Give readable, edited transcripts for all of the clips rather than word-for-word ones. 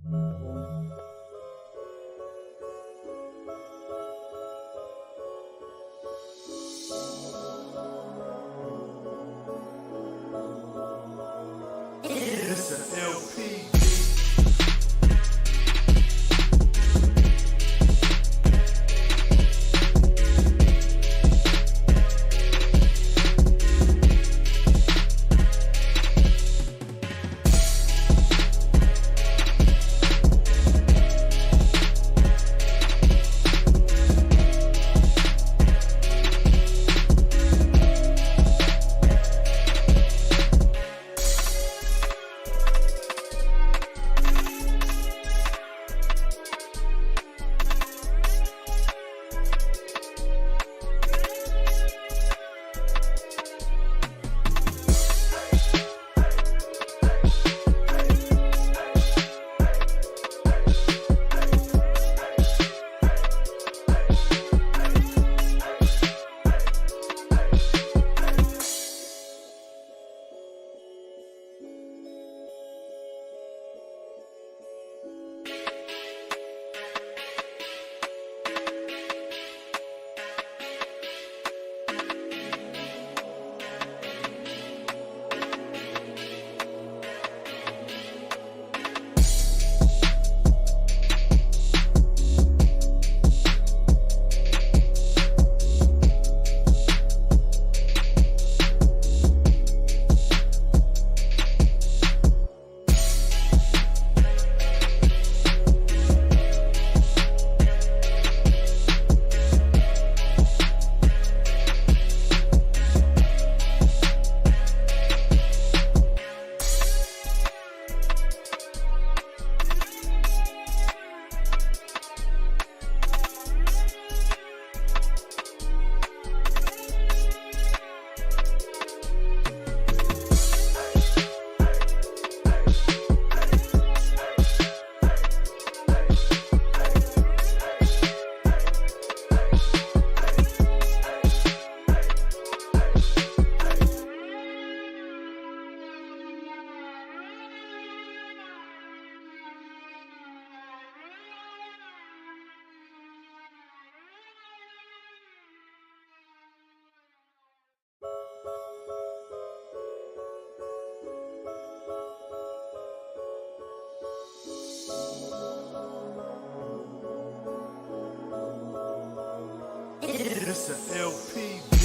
It's an LP. It's an LP.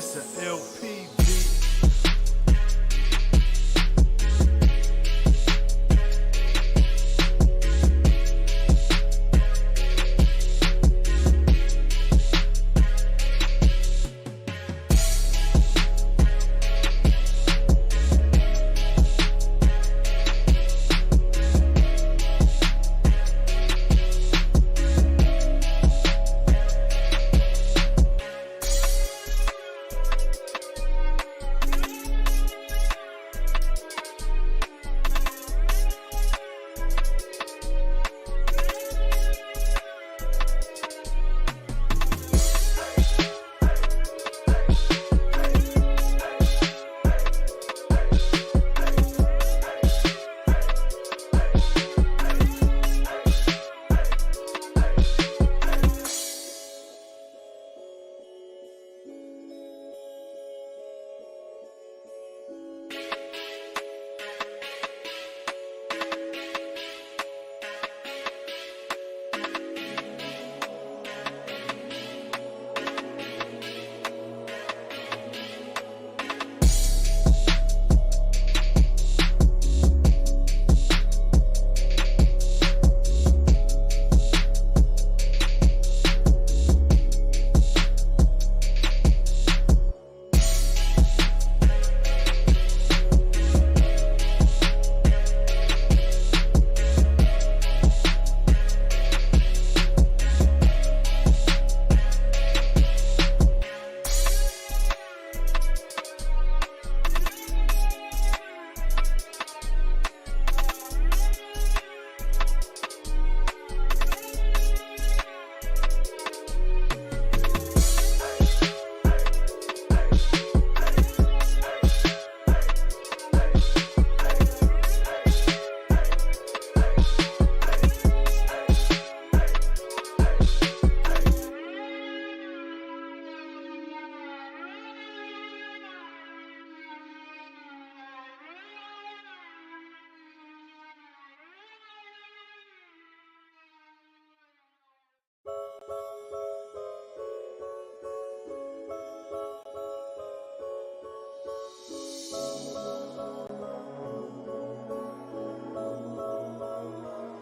It's a LP beat.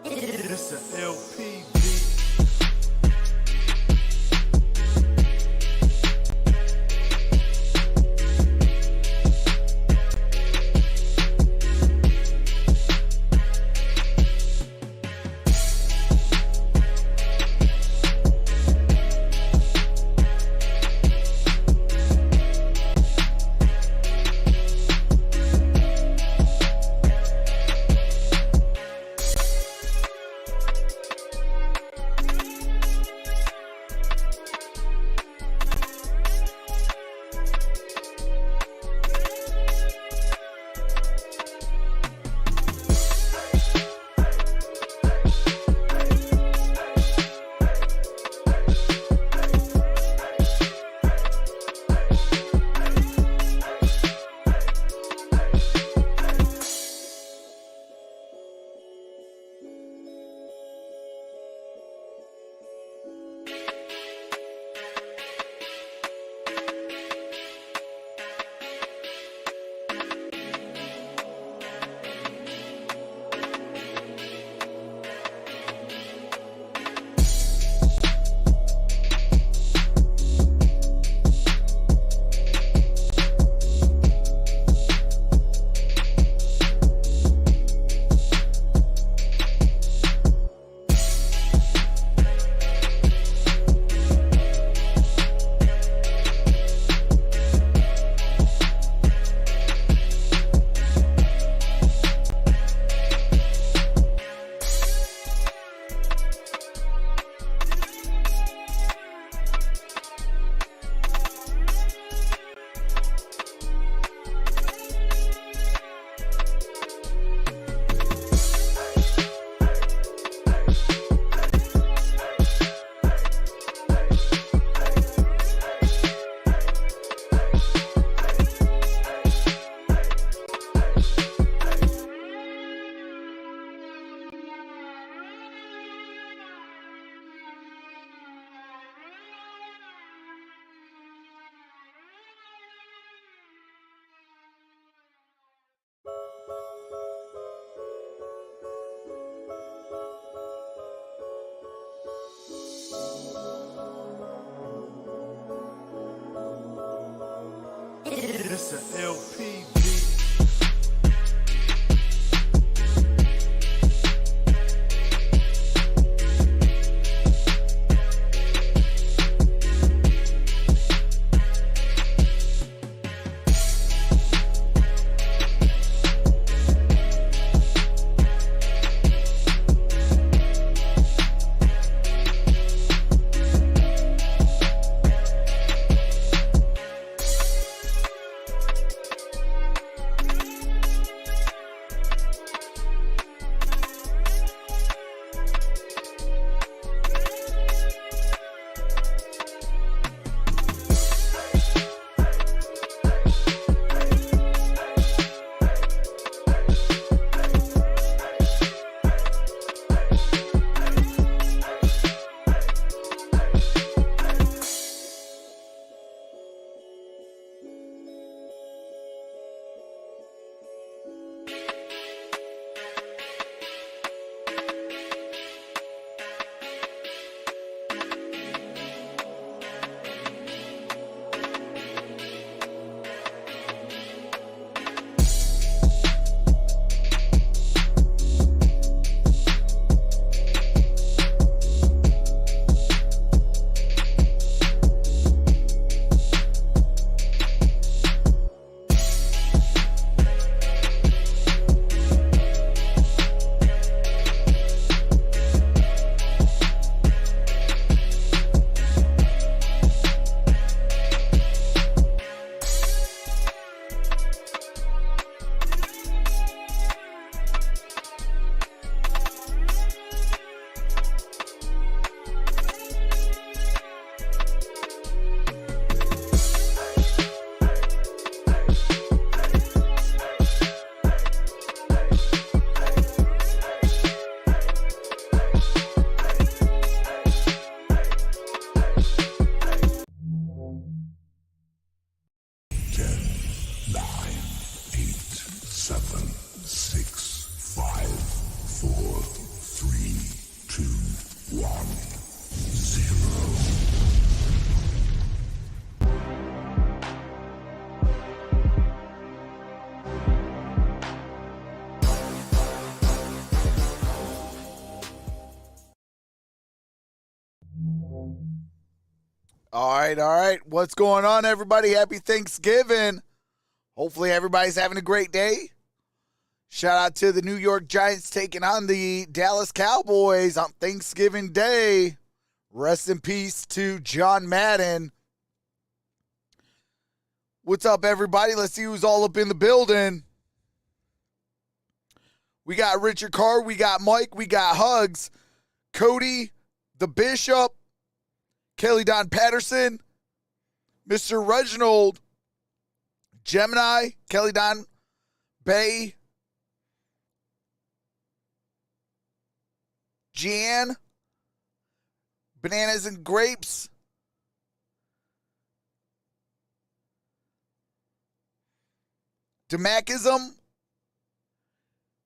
It's a LP beat. It's a LP beat. All right. What's going on, everybody? Happy Thanksgiving. Hopefully everybody's having a great day. Shout out to the New York Giants taking on the Dallas Cowboys on Thanksgiving Day. Rest in peace to John Madden. What's up, everybody? Let's see who's all up in the building. We got Richard Carr, we got Mike, we got Hugs, Cody, the Bishop, Kelly Don Patterson, Mr. Reginald, Gemini, Kelly Don Bay, Jan, Bananas and Grapes, Demakism,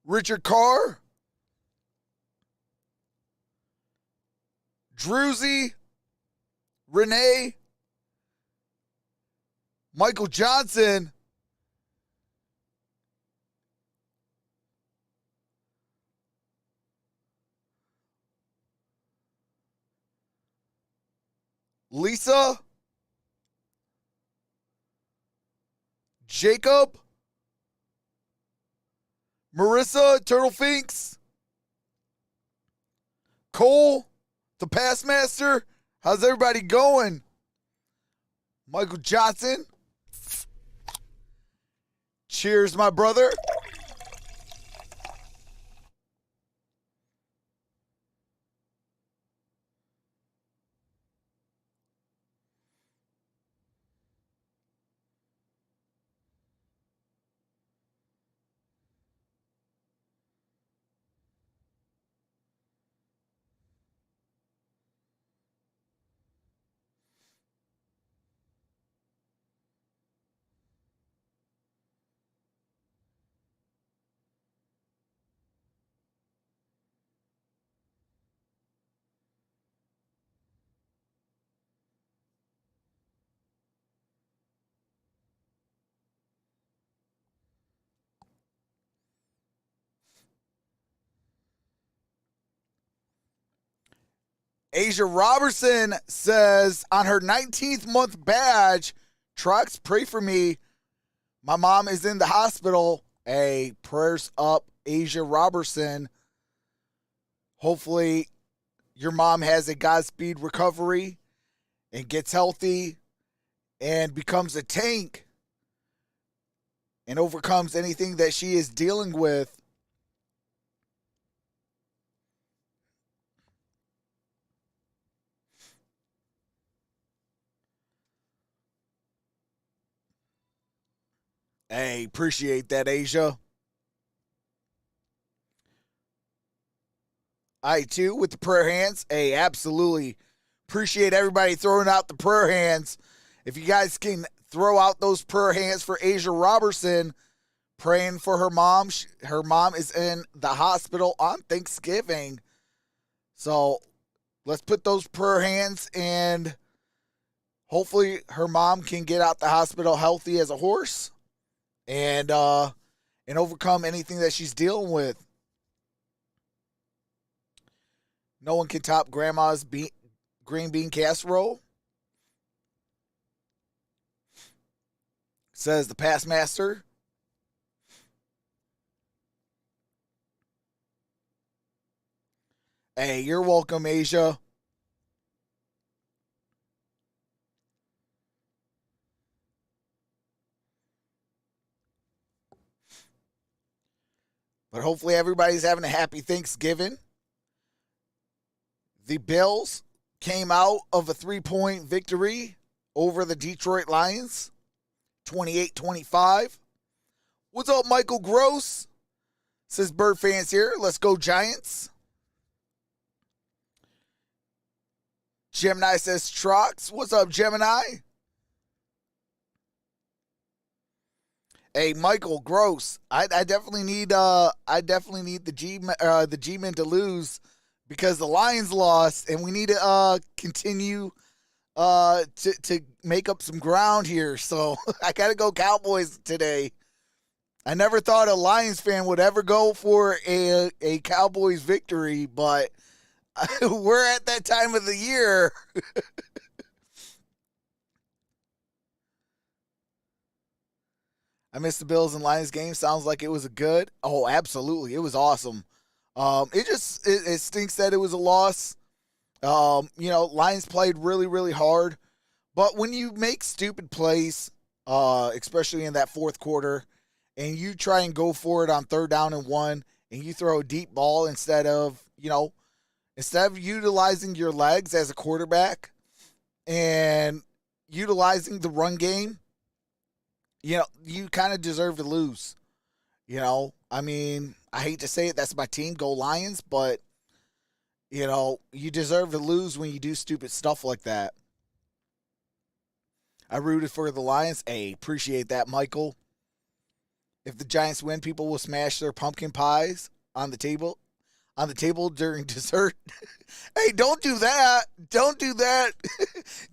Richard Carr, Druzy, Renee, Michael Johnson, Lisa, Jacob, Marissa, Turtle Finks, Cole, the Passmaster. How's everybody going? Michael Johnson. Cheers, my brother. Asia Robertson says on her 19th month badge, Trox, pray for me. My mom is in the hospital. Hey, prayers up, Asia Robertson. Hopefully your mom has a Godspeed recovery and gets healthy and becomes a tank and overcomes anything that she is dealing with. Hey, appreciate that, Asia. I too with the prayer hands. Hey, absolutely. Appreciate everybody throwing out the prayer hands. If you guys can throw out those prayer hands for Asia Robertson, praying for her mom. Her mom is in the hospital on Thanksgiving. So let's put those prayer hands, and hopefully her mom can get out the hospital healthy as a horse and overcome anything that she's dealing with. No one can top grandma's green bean casserole, says the past master. Hey, you're welcome, Asia. But hopefully everybody's having a happy Thanksgiving. The Bills came out of a 3-point victory over the Detroit Lions, 28-25. What's up, Michael Gross? Says Bird fans here. Let's go, Giants. Gemini says Trox. What's up, Gemini? Hey, Michael Gross. I definitely need the G-men to lose because the Lions lost, and we need to continue to make up some ground here. So I got to go Cowboys today. I never thought a Lions fan would ever go for a Cowboys victory, but we're at that time of the year. I missed the Bills and Lions game. Sounds like it was a good. Oh, absolutely. It was awesome. It stinks that it was a loss. Lions played really, really hard. But when you make stupid plays, especially in that fourth quarter, and you try and go for it on 3rd down and 1, and you throw a deep ball instead of utilizing your legs as a quarterback and utilizing the run game, you kind of deserve to lose. I hate to say it, that's my team, go Lions, but, you deserve to lose when you do stupid stuff like that. I rooted for the Lions. Hey, appreciate that, Michael. If the Giants win, people will smash their pumpkin pies on the table during dessert. Hey, don't do that. Don't do that.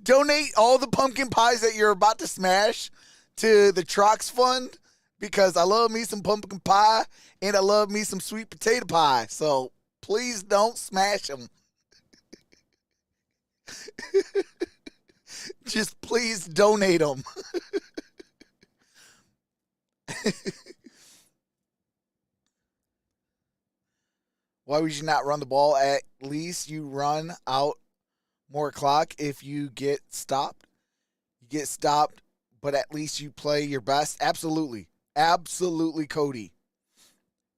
Donate all the pumpkin pies that you're about to smash to the Trox Fund, because I love me some pumpkin pie and I love me some sweet potato pie. So please don't smash them. Just please donate them. Why would you not run the ball? At least you run out more clock if you get stopped. You get stopped, but at least you play your best. Absolutely. Absolutely, Cody.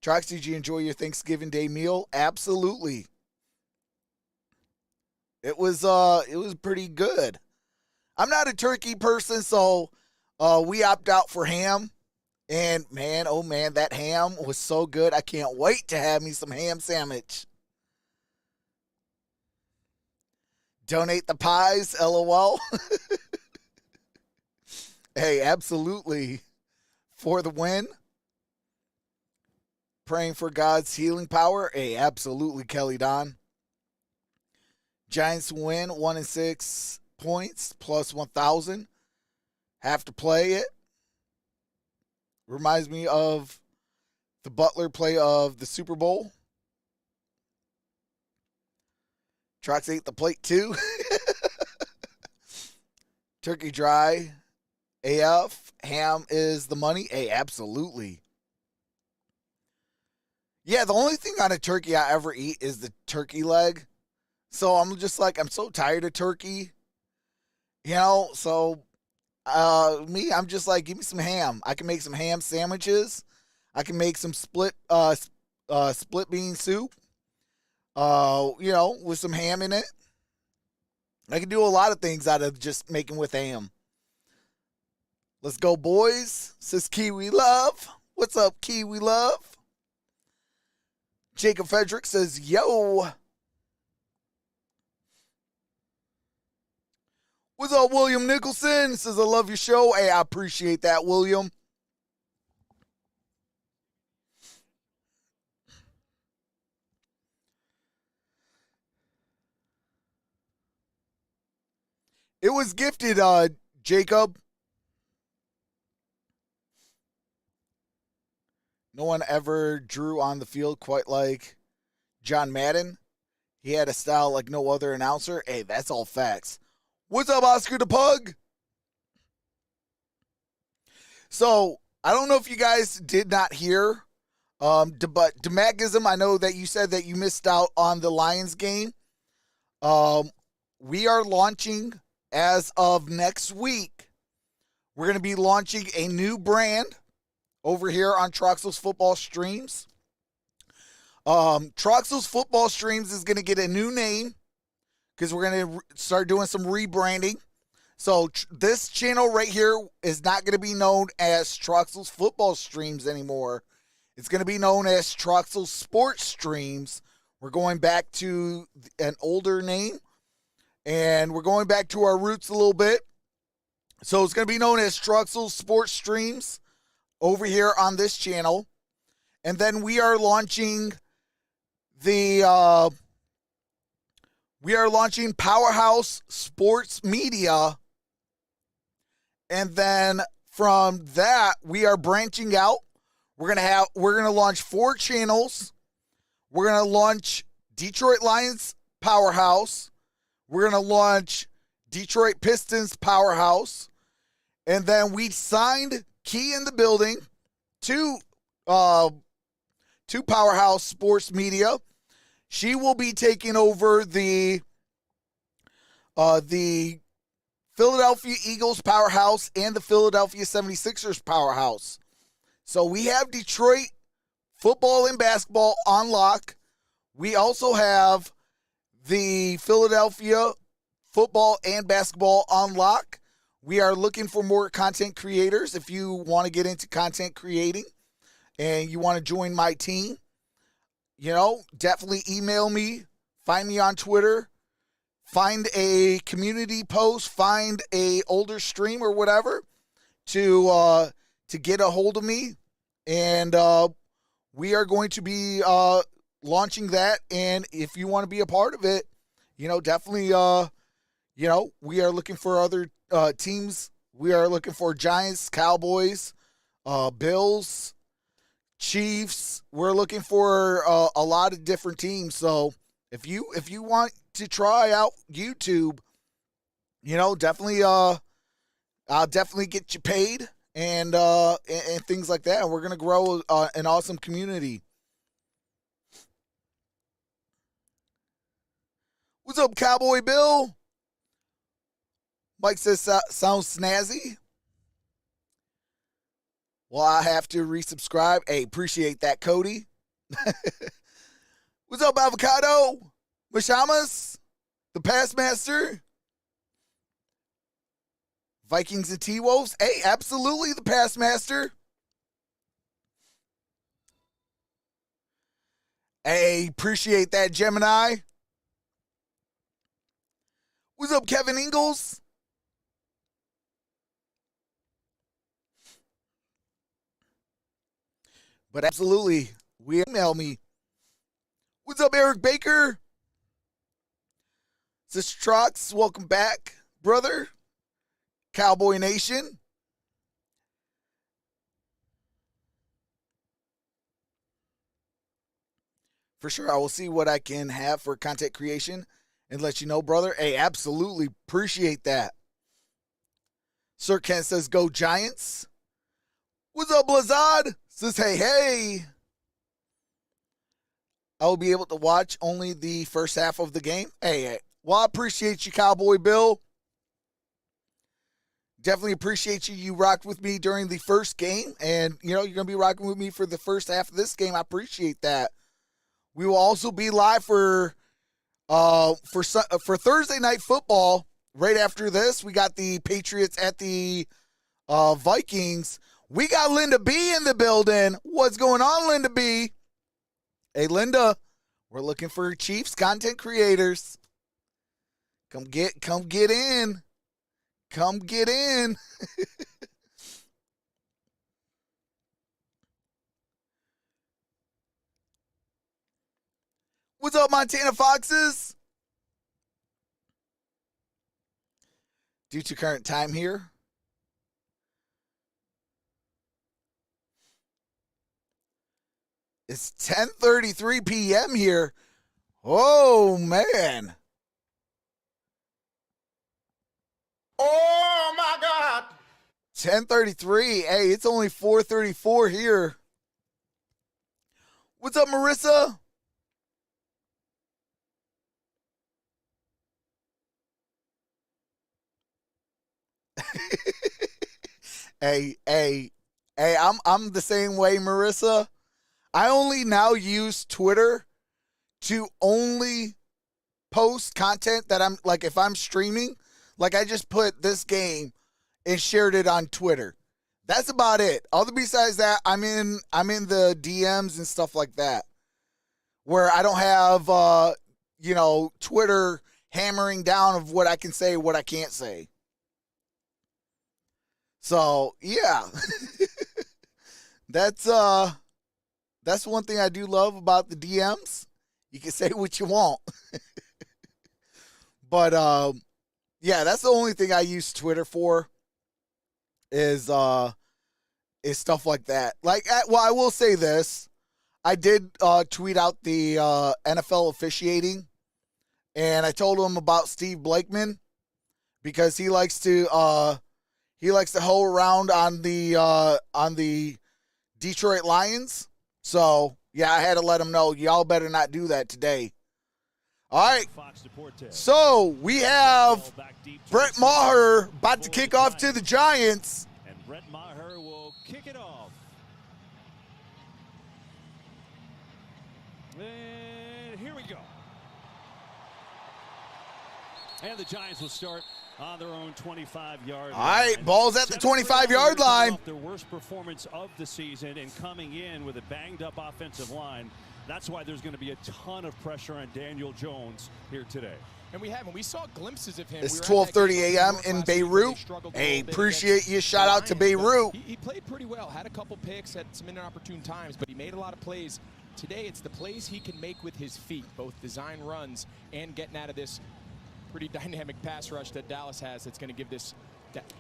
Trox, did you enjoy your Thanksgiving Day meal? Absolutely. It was pretty good. I'm not a turkey person, so we opt out for ham. And man, oh man, that ham was so good. I can't wait to have me some ham sandwich. Donate the pies, LOL. Hey, absolutely. For the win. Praying for God's healing power. Hey, absolutely, Kelly Don. Giants win 1-6 points plus 1,000. Have to play it. Reminds me of the Butler play of the Super Bowl. Trox ate the plate too. Turkey dry. AF. Ham is the money. Hey, absolutely. Yeah, the only thing on a turkey I ever eat is the turkey leg. So I'm just like, I'm so tired of turkey. So I'm just like, give me some ham. I can make some ham sandwiches. I can make some split bean soup. With some ham in it. I can do a lot of things out of just making with ham. Let's go, boys. Says Kiwi Love. What's up, Kiwi Love? Jacob Frederick says, yo. What's up, William Nicholson? Says, I love your show. Hey, I appreciate that, William. It was gifted, Jacob. No one ever drew on the field quite like John Madden. He had a style like no other announcer. Hey, that's all facts. What's up, Oscar the Pug? So, I don't know if you guys did not hear, but Demagism, I know that you said that you missed out on the Lions game. We are launching as of next week. We're going to be launching a new brand over here on Troxel's Football Streams. Troxel's Football Streams is going to get a new name because we're going to start doing some rebranding. So this channel right here is not going to be known as Troxel's Football Streams anymore. It's going to be known as Troxel's Sports Streams. We're going back to an older name, and we're going back to our roots a little bit. So it's going to be known as Troxel's Sports Streams over here on this channel. And then we are launching Powerhouse Sports Media. And then from that, we are branching out. We're going to launch 4 channels. We're going to launch Detroit Lions Powerhouse. We're going to launch Detroit Pistons Powerhouse. And then we signed Key in the Building to Powerhouse Sports Media. She will be taking over the Philadelphia Eagles Powerhouse and the Philadelphia 76ers Powerhouse. So we have Detroit football and basketball on lock. We also have the Philadelphia football and basketball on lock. We are looking for more content creators. If you want to get into content creating and you want to join my team, definitely email me, find me on Twitter, find a community post, find a older stream or whatever to get a hold of me. And we are going to be launching that. And if you want to be a part of it, definitely, we are looking for other teams. We are looking for Giants, Cowboys, Bills, Chiefs. We're looking for a lot of different teams. So if you want to try out YouTube, definitely I'll definitely get you paid and things like that. We're gonna grow an awesome community. What's up, Cowboy Bill? Mike says, sounds snazzy. Well, I have to resubscribe. Hey, appreciate that, Cody. What's up, Avocado? Mashamas? The Passmaster? Vikings and T-Wolves? Hey, absolutely, the Passmaster. Hey, appreciate that, Gemini. What's up, Kevin Ingalls? But absolutely, email me. What's up, Eric Baker? This is Trox. Welcome back, brother. Cowboy Nation. For sure, I will see what I can have for content creation. and let you know, brother. Hey, absolutely appreciate that. Sir Ken says, go Giants. What's up, Blizzard? Says, hey. I will be able to watch only the first half of the game. Hey, well, I appreciate you, Cowboy Bill. Definitely appreciate you. You rocked with me during the first game, and, you're going to be rocking with me for the first half of this game. I appreciate that. We will also be live for Thursday Night Football. Right after this, we got the Patriots at the Vikings. We got Linda B in the building. What's going on, Linda B? Hey, Linda, we're looking for Chiefs content creators. Come get in. Come get in. What's up, Montana Foxes? Due to current time here, it's 10:33 p.m. here. Oh, man. Oh, my God. 10:33. Hey, it's only 4:34 here. What's up, Marissa? Hey, I'm the same way, Marissa. I only now use Twitter to only post content that I'm, like, if I'm streaming, like, I just put this game and shared it on Twitter. That's about it. Other besides that, I'm in the DMs and stuff like that, where I don't have Twitter hammering down of what I can say, what I can't say. So, yeah. That's one thing I do love about the DMs. You can say what you want. But yeah, that's the only thing I use Twitter for is stuff like that. Like, well, I will say this. I did tweet out the NFL officiating, and I told him about Steve Blakeman because he likes to hoe around on the Detroit Lions. So, yeah, I had to let him know, y'all better not do that today. All right, so we have Brett Maher about to kick off to the Giants. And Brett Maher will kick it off. And here we go. And the Giants will start on their own 25-yard line. All right, ball's at the 25-yard line. Their worst performance of the season and coming in with a banged-up offensive line. That's why there's going to be a ton of pressure on Daniel Jones here today. And we saw glimpses of him. It's 12:30 a.m. in Beirut. Hey, appreciate you. Shout out to Beirut. He played pretty well. Had a couple picks at some inopportune times, but he made a lot of plays. Today, it's the plays he can make with his feet, both design runs and getting out of this pretty dynamic pass rush that Dallas has that's going to give this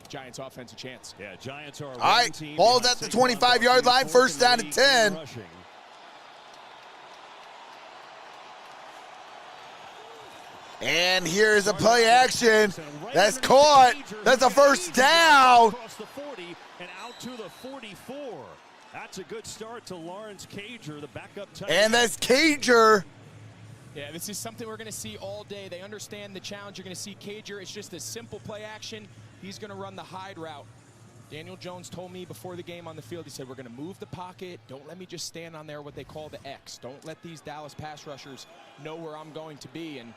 Giants offense a chance. Yeah, Giants are a all right, team. ball's at the 25-yard line, first down and 10. And here's a play action. That's caught. That's a first down. Across the 40 and out to the 44. That's a good start to Lawrence Cager, the backup tight end. And that's Cager. Yeah, this is something we're going to see all day. They understand the challenge. You're going to see Cager. It's just a simple play action. He's going to run the hide route. Daniel Jones told me before the game on the field, he said, we're going to move the pocket. Don't let me just stand on there, what they call the X. Don't let these Dallas pass rushers know where I'm going to be. And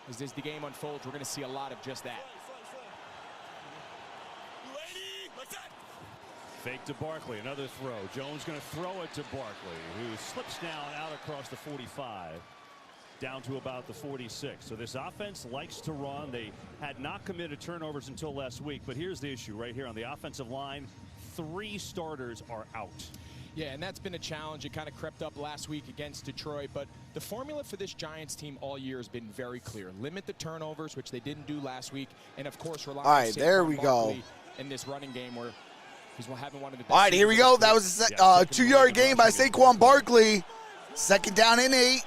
as the game unfolds, we're going to see a lot of just that. Fake to Barkley, another throw. Jones going to throw it to Barkley, who slips down out across the 45, down to about the 46. So this offense likes to run. They had not committed turnovers until last week, but here's the issue right here on the offensive line. 3 starters are out. Yeah, and that's been a challenge. It kind of crept up last week against Detroit, but the formula for this Giants team all year has been very clear. Limit the turnovers, which they didn't do last week, and of course rely on there we go. In this running game where he's having one of the best. All right, here we go. That was a 2-yard gain by Saquon Barkley. Second down and 8.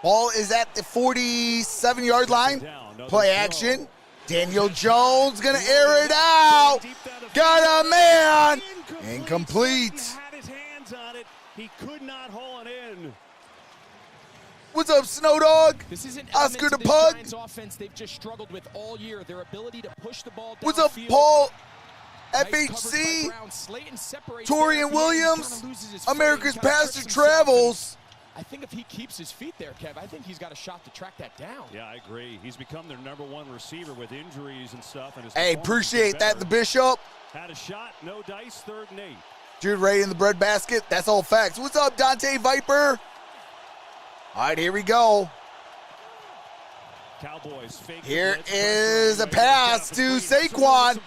Ball is at the 47-yard line. Play action. Daniel Jones going to air it out. Got a man. Incomplete. Had his hands on it. He could not haul it in. What's up, Snow Dog? This isn't Oscar the elements of this Pug. Giants offense they've just struggled with all year. Their ability to push the ball downfield. What's up, Paul? Nice FHC. FHC. Torian Williams. America's Pastor Travels. I think if he keeps his feet there, Kev, I think he's got a shot to track that down. Yeah, I agree. He's become their #1 receiver with injuries and stuff. And his Hey, performance appreciate is that, the better. Bishop. Had a shot, no dice, 3rd and 8. Jude Ray in the breadbasket. That's all facts. What's up, Dante Viper? All right, here we go. Cowboys fake. Here is a pass to Saquon.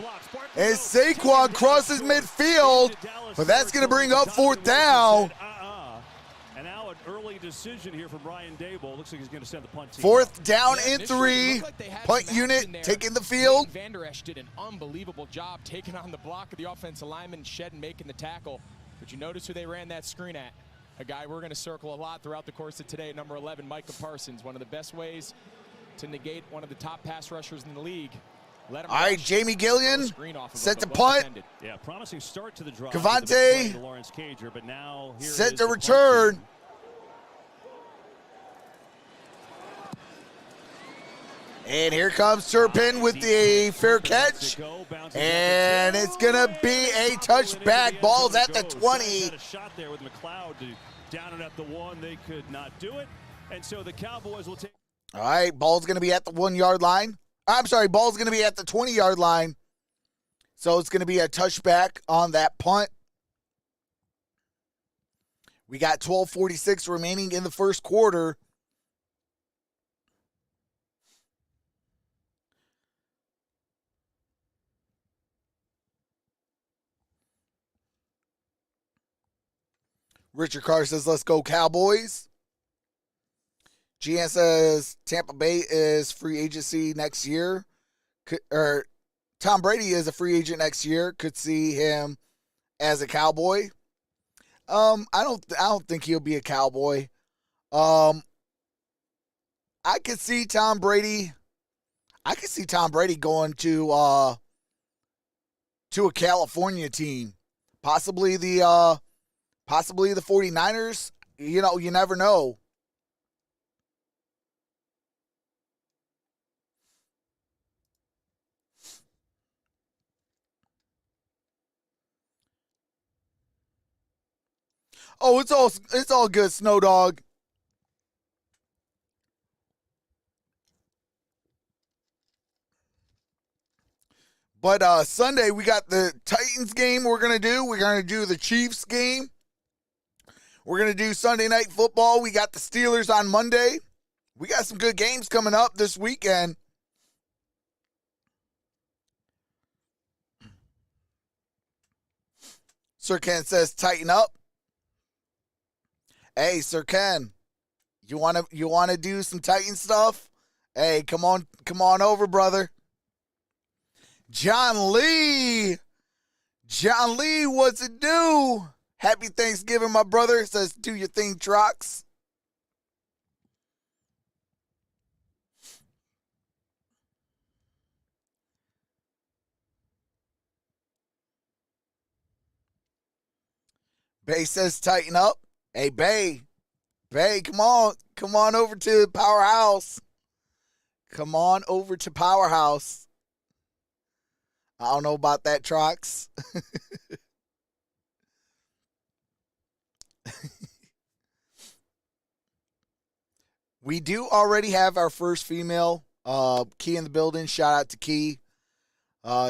As Saquon crosses midfield, but that's going to bring up 4th down. And now an early decision here for Brian Dable. Looks like he's going to send the punt team. 4th down Yeah, and initially, it 3. looked like they had Punt some unit action there. taking the field. Van Der Esch did an unbelievable job taking on the block of the offensive lineman, Shed, and making the tackle. But you notice who they ran that screen at. A guy we're going to circle a lot throughout the course of today, number 11, Micah Parsons. One of the best ways to negate one of the top pass rushers in the league. Let him All right, rush, Jamie throw Gillian the screen off of him, set but to well punt. defended. Yeah, promising start to the drive. Cavante To Lawrence Cager, but now here set is to the punt return. team. And here comes Turpin with the fair catch. And it's going to be a touchback. Ball's at the 20. Had a shot there with McLeod to down it at the 1. They could not do it. And so the Cowboys will take. All right, ball's going to be at the 1-yard line. I'm sorry, ball's going to be at the 20-yard line. So it's going to be a touchback on that punt. We got 12:46 remaining in the first quarter. Richard Carr says, let's go Cowboys. GN says Tampa Bay is free agency next year. Tom Brady is a free agent next year. Could see him as a Cowboy. I don't think he'll be a Cowboy. I could see Tom Brady. I could see Tom Brady going to a California team. Possibly the 49ers. You know, you never know. Oh, it's all good, Snow Dog. But Sunday we got the Titans game we're gonna do. We're gonna do the Chiefs game. We're gonna do Sunday night football. We got the Steelers on Monday. We got some good games coming up this weekend. Sir Ken says tighten up. Hey, Sir Ken, you wanna do some Titan stuff? Hey, come on over, brother. John Lee, what's it do? Happy Thanksgiving, my brother. Says do your thing, Trox. Bay says tighten up. Hey, Bay, come on over to Powerhouse. Come on over to Powerhouse. I don't know about that, Trox. We do already have our first female Key in the building. Shout out to Key.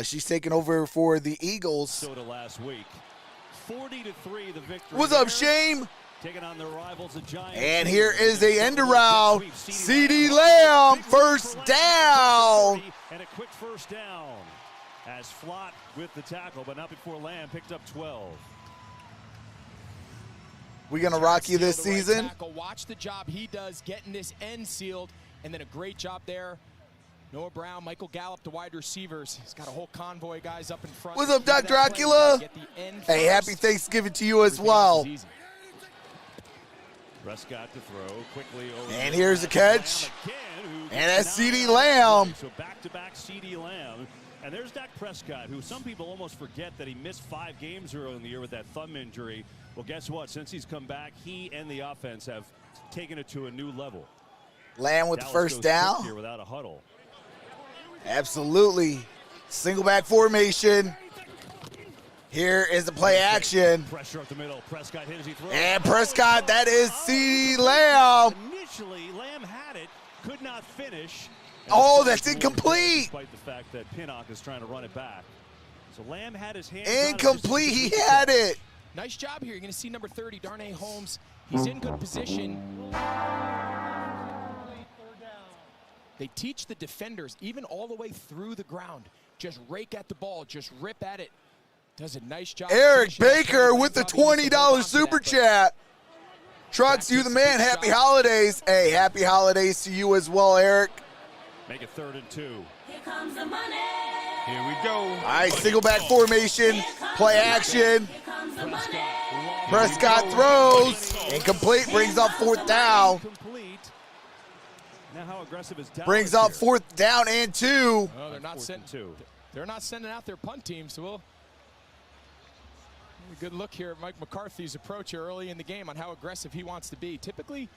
She's taking over for the Eagles. Soda last week. 40-3 the victory. What's up, Shame? Taking on their rivals, the Giants. And here is a end around. CeeDee Lamb, first down. And a quick first down as Flott with the tackle, but not before Lamb picked up 12. We're going to rock you this season. Watch the job he does getting this end sealed, and then a great job there. Noah Brown, Michael Gallup, the wide receivers. He's got a whole convoy of guys up in front. What's up, Dr. Dracula? Hey, happy Thanksgiving to you as well. Prescott to throw quickly over. And here's the catch. Again, And that's CeeDee Lamb. So back-to-back CeeDee Lamb. And there's Dak Prescott, who some people almost forget that he missed 5 games earlier in the year with that thumb injury. Well, guess what? Since he's come back, he and the offense have taken it to a new level. Lamb with the first down. Here without a huddle. Absolutely. Single back formation. Here is the play action. Pressure up the middle. Prescott hit as he throws. And Prescott, that is CeeDee Lamb. Initially, Lamb had it, could not finish. Oh, that's incomplete. Despite the fact that Pinnock is trying to run it back. So Lamb had his hands Incomplete, he had it. Nice job here. You're going to see number 30, Darnay Holmes. He's in good position. They teach the defenders, even all the way through the ground, just rake at the ball, just rip at it. Does a nice job. Eric Baker with the $20 super chat. Trucks, you the man. Happy holidays. Hey, happy holidays to you as well, Eric. Make it 3rd and 2. Here comes the money. Here we go. All right, single back formation, play action. Here comes the money. Prescott throws. Incomplete, brings up 4th down. Complete. Now how aggressive is Dallas Brings up here? 4th down and 2. Oh, they're not 4th and 2. They're not sending out their punt team, so we'll a good look here at Mike McCarthy's approach early in the game on how aggressive he wants to be. Typically,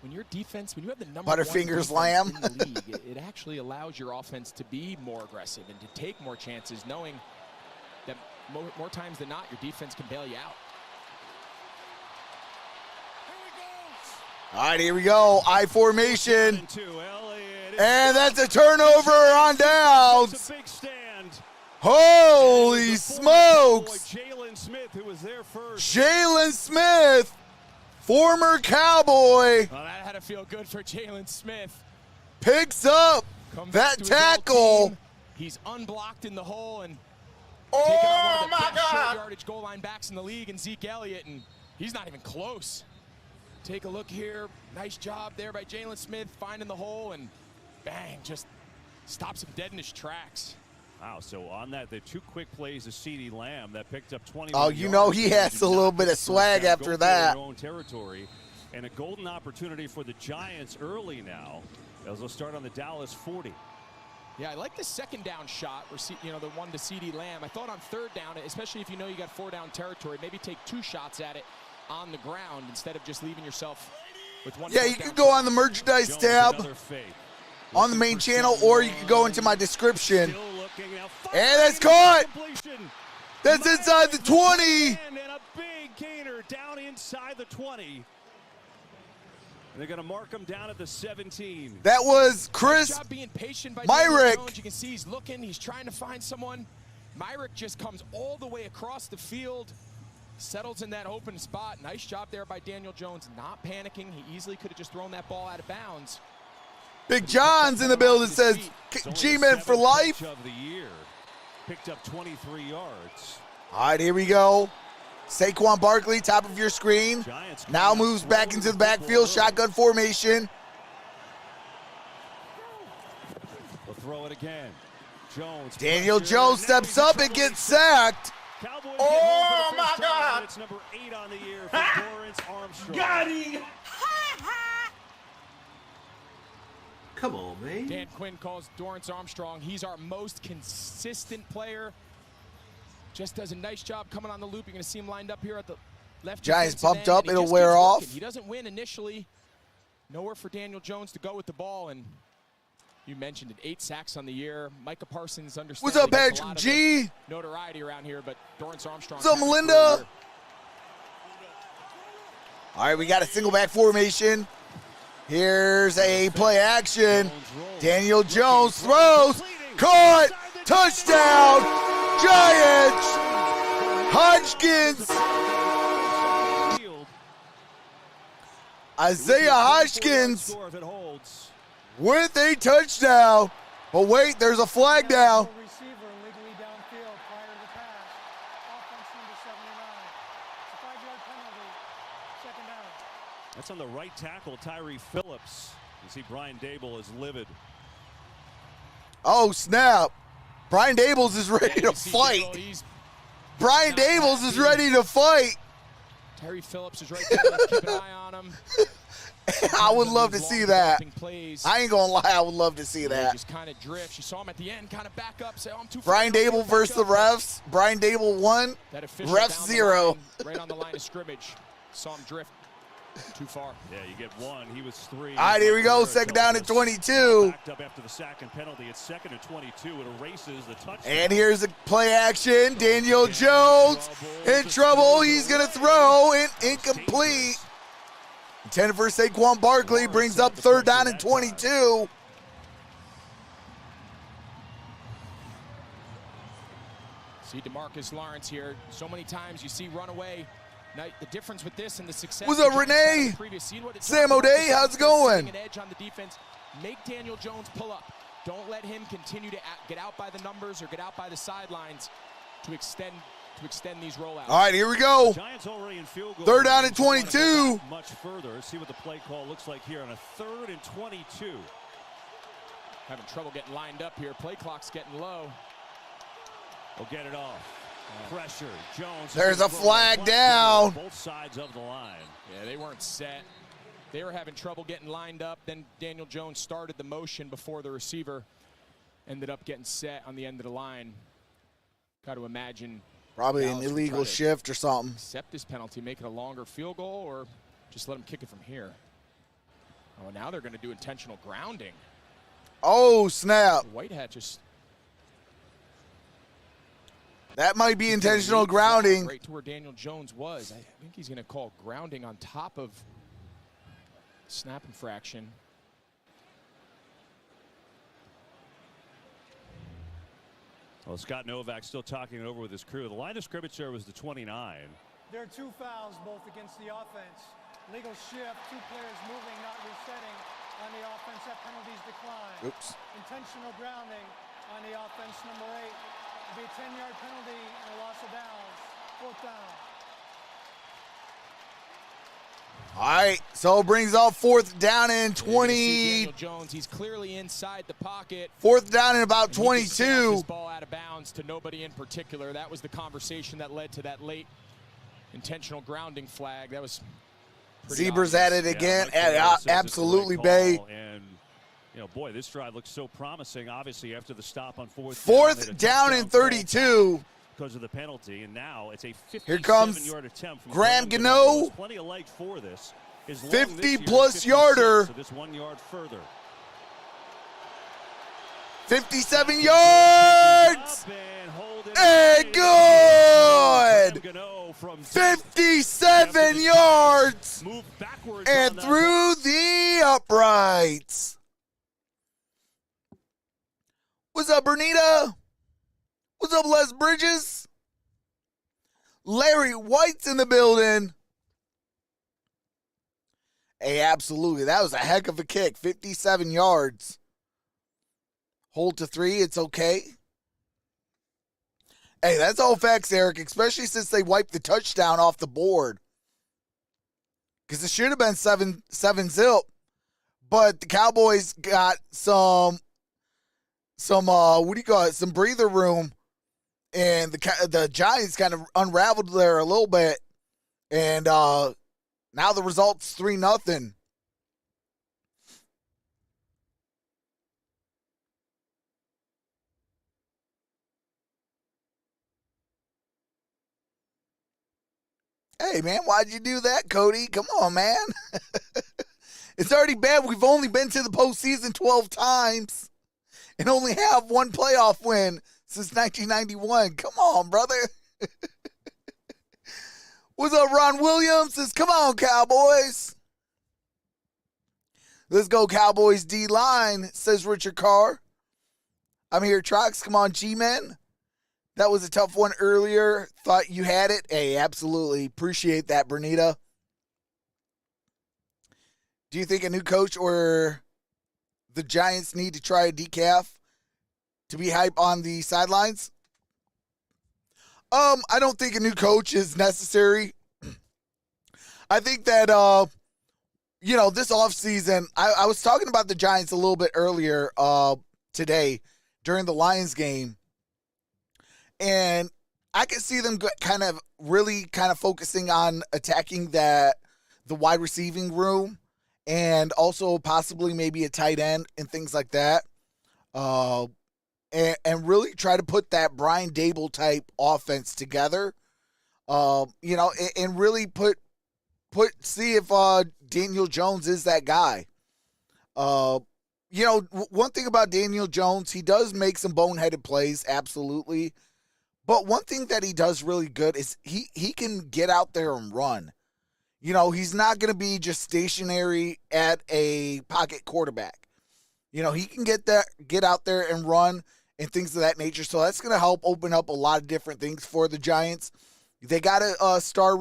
when your defense, when you have the number Butterfingers one Lamb. defense in the league, it actually allows your offense to be more aggressive and to take more chances, knowing that more times than not, your defense can bail you out. All right, here we go. I formation. 3rd and 2. Elliott. And that's a turnover on downs. It's a big stand. Holy smokes. Jalen Smith, who was there first. Jalen Smith, former Cowboy, Well, that had to feel good for Jalen Smith. picks up Comes that to his old tackle. team. He's unblocked in the hole and Oh, taking out one of the my best short God. yardage goal line backs in the league, and Zeke Elliott, and he's not even close. Take a look here. Nice job there by Jalen Smith finding the hole, and bang, just stops him dead in his tracks. Wow, so on that, the 2 quick plays of CeeDee Lamb that picked up 20. Oh, you know he has a little bit of swag after that. Own territory, and a golden opportunity for the Giants early now, as they'll start on the Dallas 40. Yeah, I like the 2nd down shot, where the one to CeeDee Lamb. I thought on 3rd down, especially if you know you got 4 down territory, maybe take 2 shots at it on the ground instead of just leaving yourself with one. Yeah, you can go on the merchandise Jones, tab another fake. on the main channel, or you can go into my description. Still looking now. And that's caught. Completion. That's inside the 20. And a big gainer down inside the 20. They're going to mark him down at the 17. That was Nice Chris job being patient by Myrick. Daniel Jones. You can see he's looking. He's trying to find someone. Myrick just comes all the way across the field, settles in that open spot. Nice job there by Daniel Jones, not panicking. He easily could have just thrown that ball out of bounds. Big John's in the building, says It's only G-Men the for 7th life. catch of the year. Picked up 23 yards. All right, here we go. Saquon Barkley, top of your screen. Giants Now moves back into the backfield, shotgun formation. They'll throw it again. Jones. Daniel pressure. Jones Now steps he's up in and gets trouble. sacked. Cowboys Oh, get home for the my first time, God. and it's number 8 on the year for Dorrance Armstrong. Got him. Come on, man. Dan Quinn calls Dorrance Armstrong. He's our most consistent player. Just does a nice job coming on the loop. You're going to see him lined up here at the left. Giants defensive bumped end, up. and he It'll just wear keeps off. working. He doesn't win initially. Nowhere for Daniel Jones to go with the ball. And you mentioned it, 8 sacks on the year. Micah Parsons understands. What's up, Patrick G? Notoriety around here, but Dorrance Armstrong. What's up, Melinda? All right, we got a single back formation. Here's a play action. Daniel Jones throws, caught, touchdown, Giants. Hodgkins, Isaiah Hodgkins Score if it holds. with a touchdown. But wait, there's a flag down. Receiver illegally downfield prior to the pass. Offense number 79. It's a 5-yard penalty. 2nd down. That's on the right tackle, Tyree Phillips. You see Brian Dable is livid. Oh, snap. Brian Dables is ready to fight. Brian Dables is ready to fight. Terry Phillips is right there. Keep an eye on him. I would love to see that. I ain't going to lie. I would love to see that. Just kind of drift. You saw him at the end, kind of back up. Say, oh, I'm too far. Brian Dable versus the refs. Brian Dable 1, refs 0. Right on the line of scrimmage. Saw him drift too far. Yeah, you get 1. He was 3. All right, here we go. Second down and 22. Backed up after the sack and penalty. It's 2nd and 22. It erases the touchdown. And here's the play action. Daniel Jones in trouble. He's going to throw it incomplete. Intended for Saquon Barkley, brings up 3rd down and 22. See DeMarcus Lawrence here. So many times you see runaway. Now, the difference with this and the success. What's up, Renee? Sam O'Day, how's it going? An edge on the defense. Make Daniel Jones pull up. Don't let him continue to get out by the numbers or get out by the sidelines to extend these rollouts. All right, here we go. Giants already in field goal. 3rd down and 22. Much further. See what the play call looks like here on a 3rd and 22. Having trouble getting lined up here. Play clock's getting low. We'll get it off. Pressure. Jones. There's a flag down. Both sides of the line. Yeah, they weren't set. They were having trouble getting lined up. Then Daniel Jones started the motion before the receiver ended up getting set on the end of the line. Got to imagine. Probably Dallas an illegal shift or something. Accept this penalty, make it a longer field goal, or just let him kick it from here. Oh, now they're going to do intentional grounding. Oh, snap. Whitehead just. That might be intentional grounding. Right to where Daniel Jones was. I think he's going to call grounding on top of snap infraction. Well, Scott Novak still talking it over with his crew. The line of scrimmage there was the 29. There are 2 fouls, both against the offense. Legal shift, 2 players moving, not resetting on the offense. That penalty's declined. Oops. Intentional grounding on the offense, number 8. It'll be a 10-yard penalty and a loss of downs. 4th down. All right, so it brings up 4th down and 20. Daniel Jones, he's clearly inside the pocket. 4th down and about And he just snapped 22. This ball out of bounds to nobody in particular. That was the conversation that led to that late intentional grounding flag. That was pretty Zebras obvious. at it again. Mike says Absolutely, it's the right Bay. call, and you know, boy, this drive looks so promising. Obviously, after the stop on 4th 4th down and 32. because of the penalty, and now it's a Here 57-yard comes attempt from Graham Gano. Gano. Plenty of legs for this. His long 50 this year is plus 56, yarder. So this 1 yard further. 57 yards. And good. 57 yards. And through the uprights. What's up, Bernita? What's up, Les Bridges? Larry White's in the building. Hey, absolutely. That was a heck of a kick. 57 yards. Hold to 3. It's okay. Hey, that's all facts, Eric, especially since they wiped the touchdown off the board. Because it should have been 7-0. But the Cowboys got some what do you call it? Some breather room. And the Giants kind of unraveled there a little bit. And now the result's 3-0. Hey, man, why'd you do that, Cody? Come on, man. It's already bad. We've only been to the postseason 12 times and only have 1 playoff win since 1991. Come on, brother. What's up, Ron Williams? Says, come on, Cowboys. Let's go, Cowboys D-line, says Richard Carr. I'm here, Trox. Come on, G-Men. That was a tough one earlier. Thought you had it. Hey, absolutely. Appreciate that, Bernita. Do you think a new coach or the Giants need to try a decaf to be hype on the sidelines? I don't think a new coach is necessary. I think that, this offseason, I was talking about the Giants a little bit earlier today during the Lions game. And I can see them kind of really kind of focusing on attacking the wide receiving room and also possibly maybe a tight end and things like that. And really try to put that Brian Dable type offense together. And really see if Daniel Jones is that guy. One thing about Daniel Jones, he does make some boneheaded plays, absolutely. But one thing that he does really good is he can get out there and run. He's not going to be just stationary at a pocket quarterback. He can get out there and run and things of that nature. So that's going to help open up a lot of different things for the Giants. They got a star